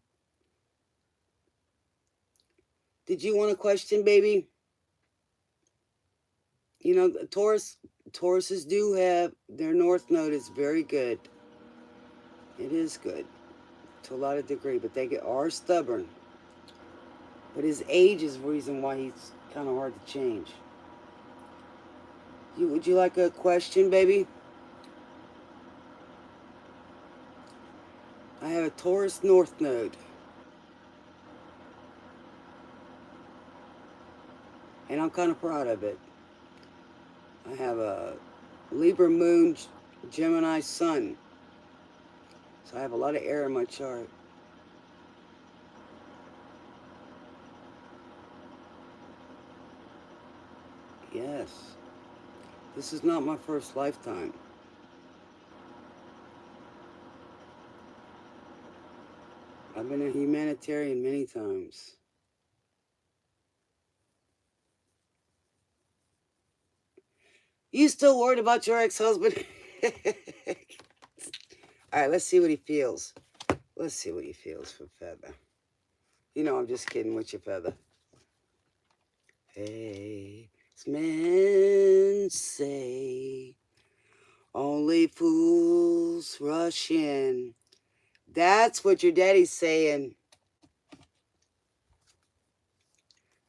you want a question, baby? You know, Tauruses do have, their North node is very good. It is good to a lot of degree, but they are stubborn. But his age is the reason why he's kind of hard to change. Would you like a question, baby? I have a Taurus North node. And I'm kind of proud of it. I have a Libra Moon, Gemini Sun. So I have a lot of air in my chart. Yes. This is not my first lifetime. I've been a humanitarian many times. You still worried about your ex-husband? All right, let's see what he feels. Let's see what he feels for Feather. You know, I'm just kidding with you, Feather. Hey, men say only fools rush in. That's what your daddy's saying.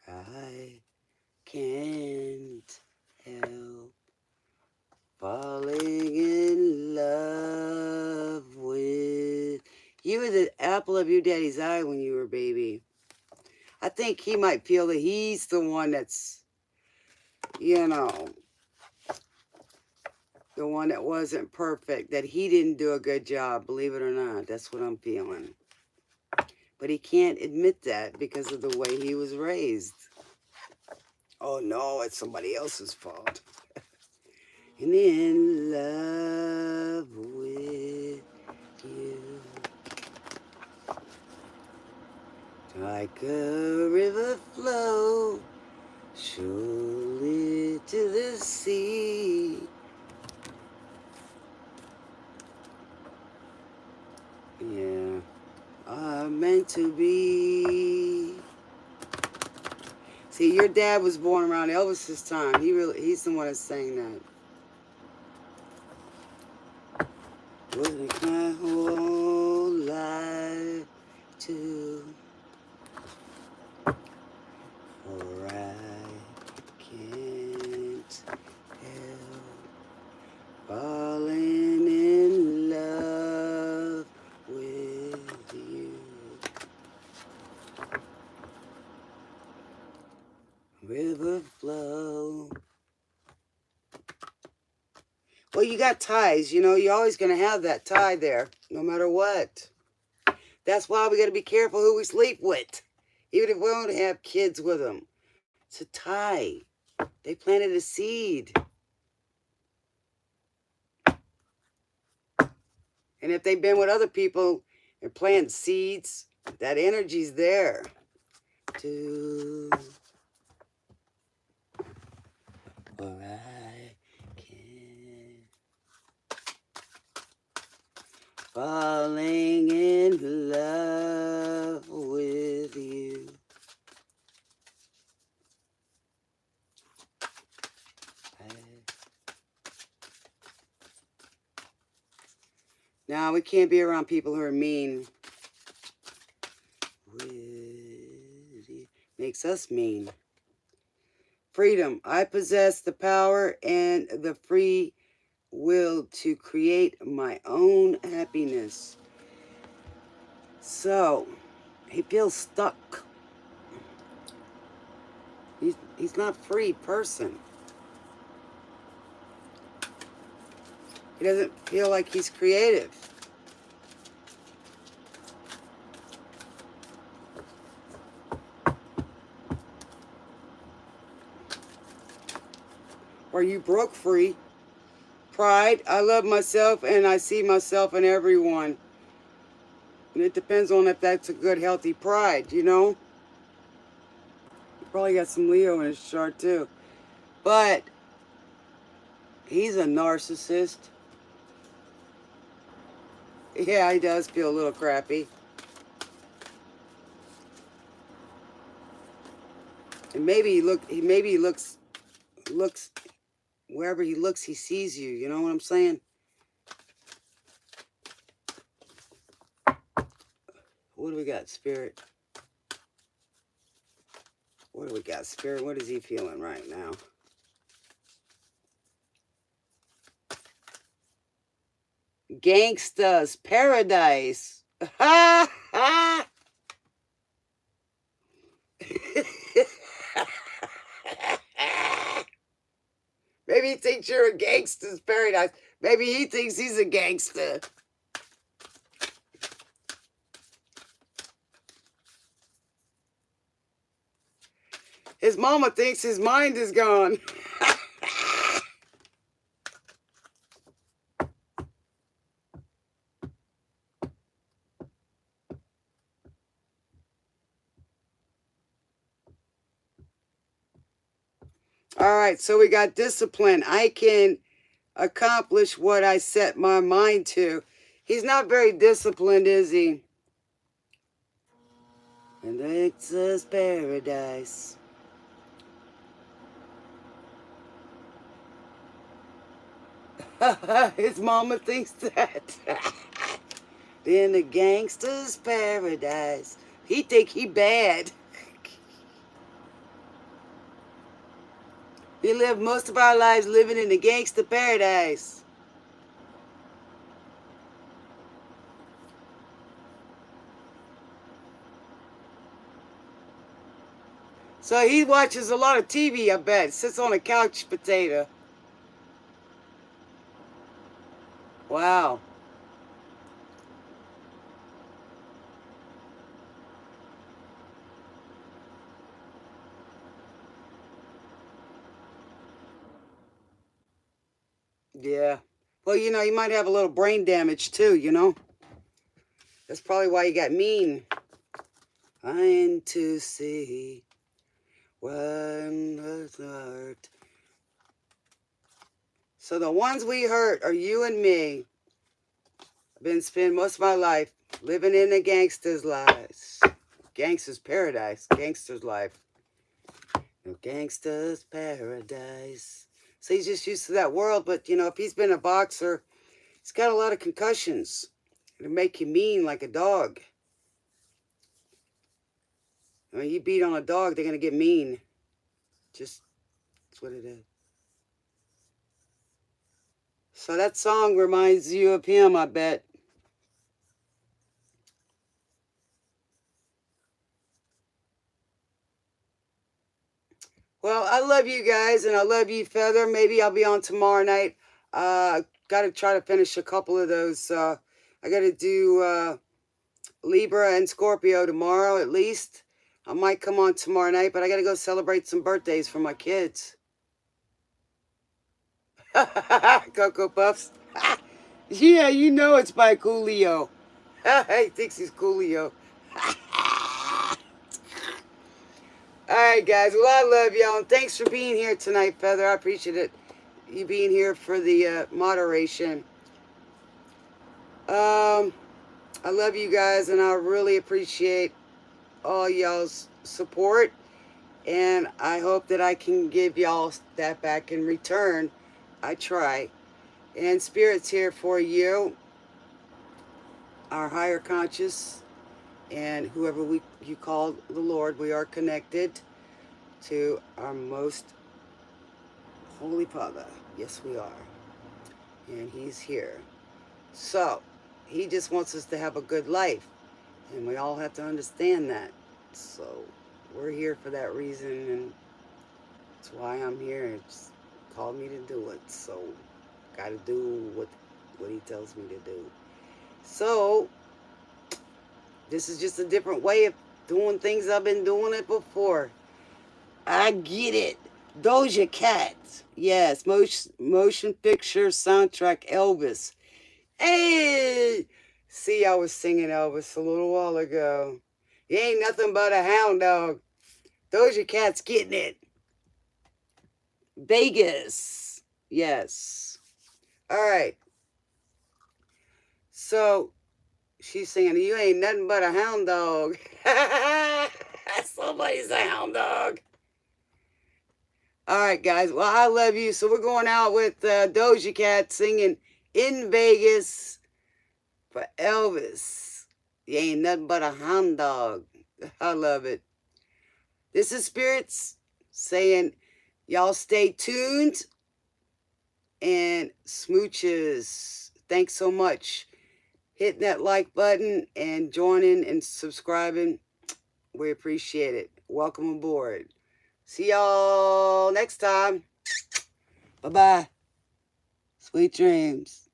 I can't help falling in love with you. Were the apple of your daddy's eye when you were a baby. I think he might feel that he's the one that's, you know, the one that wasn't perfect, that he didn't do a good job, believe it or not. That's what I'm feeling. But he can't admit that because of the way he was raised. Oh no, it's somebody else's fault. And in love with you, like a river flow surely to the sea. Yeah, are meant to be. See, your dad was born around Elvis's time. He's the one that's saying that. Would my whole life too, for I can't help falling in love with you. River flow. Well, you got ties, you know, you're always going to have that tie there, no matter what. That's why we got to be careful who we sleep with, even if we don't have kids with them. It's a tie. They planted a seed. And if they've been with other people and planted seeds, that energy's there. Or I can. Falling in love Now, we can't be around people who are mean. Makes us mean. Freedom. I possess the power and the free will to create my own happiness. So, he feels stuck. He's not a free person. He doesn't feel like he's creative. Or you broke free. Pride. I love myself and I see myself in everyone. And it depends on if that's a good, healthy pride, you know? He probably got some Leo in his chart too. But he's a narcissist. Yeah, he does feel a little crappy. And maybe he looks wherever he looks, he sees you. You know what I'm saying? What do we got, Spirit? What do we got, Spirit? What is he feeling right now? Gangsta's Paradise. Ha ha! Maybe he thinks you're a gangster's paradise. Maybe he thinks he's a gangster. His mama thinks his mind is gone. All right, so we got discipline. I can accomplish what I set my mind to. He's not very disciplined, is he? And it's his paradise. His mama thinks that. In the gangster's paradise. He think he bad. We live most of our lives living in the gangster paradise. So he watches a lot of TV, I bet. Sits on a couch potato. Wow. Yeah. Well, you know, you might have a little brain damage too, you know? That's probably why you got mean. Trying to see one hurt. So the ones we hurt are you and me. I've been spending most of my life living in the gangster's lives. Gangster's paradise. Gangster's life. No gangster's paradise. So he's just used to that world. But, you know, if he's been a boxer, he's got a lot of concussions. It'll make you mean like a dog. When you beat on a dog, they're going to get mean. Just, that's what it is. So that song reminds you of him, I bet. Well, I love you guys, and I love you, Feather. Maybe I'll be on tomorrow night. Got to try to finish a couple of those. I got to do Libra and Scorpio tomorrow, at least. I might come on tomorrow night, but I got to go celebrate some birthdays for my kids. Cocoa Puffs. Yeah, you know it's by Coolio. He thinks he's Coolio. All right, guys. Well, I love y'all, and thanks for being here tonight, Feather. I appreciate it. You being here for the moderation. I love you guys, and I really appreciate all y'all's support, and I hope that I can give y'all that back in return. I try. And Spirit's here for you. our higher conscious, and whoever you call the Lord, we are connected to our most Holy Father. Yes, we are. And He's here. So, He just wants us to have a good life. And we all have to understand that. So, we're here for that reason, and that's why I'm here. It's called me to do it. So, got to do what He tells me to do. So, this is just a different way of doing things. I've been doing it before. I get it. Doja Cat. Yes, motion picture soundtrack Elvis. Hey! See, I was singing Elvis a little while ago. You ain't nothing but a hound dog. Doja Cat's getting it. Vegas. Yes. All right. So, she's singing, you ain't nothing but a hound dog. Somebody's a hound dog. All right, guys. Well, I love you. So we're going out with Doja Cat singing In Vegas for Elvis. You ain't nothing but a hound dog. I love it. This is Spirits saying, y'all stay tuned. And Smooches. Thanks so much. Hitting that like button and joining and subscribing. We appreciate it. Welcome aboard. See y'all next time. Bye-bye. Sweet dreams.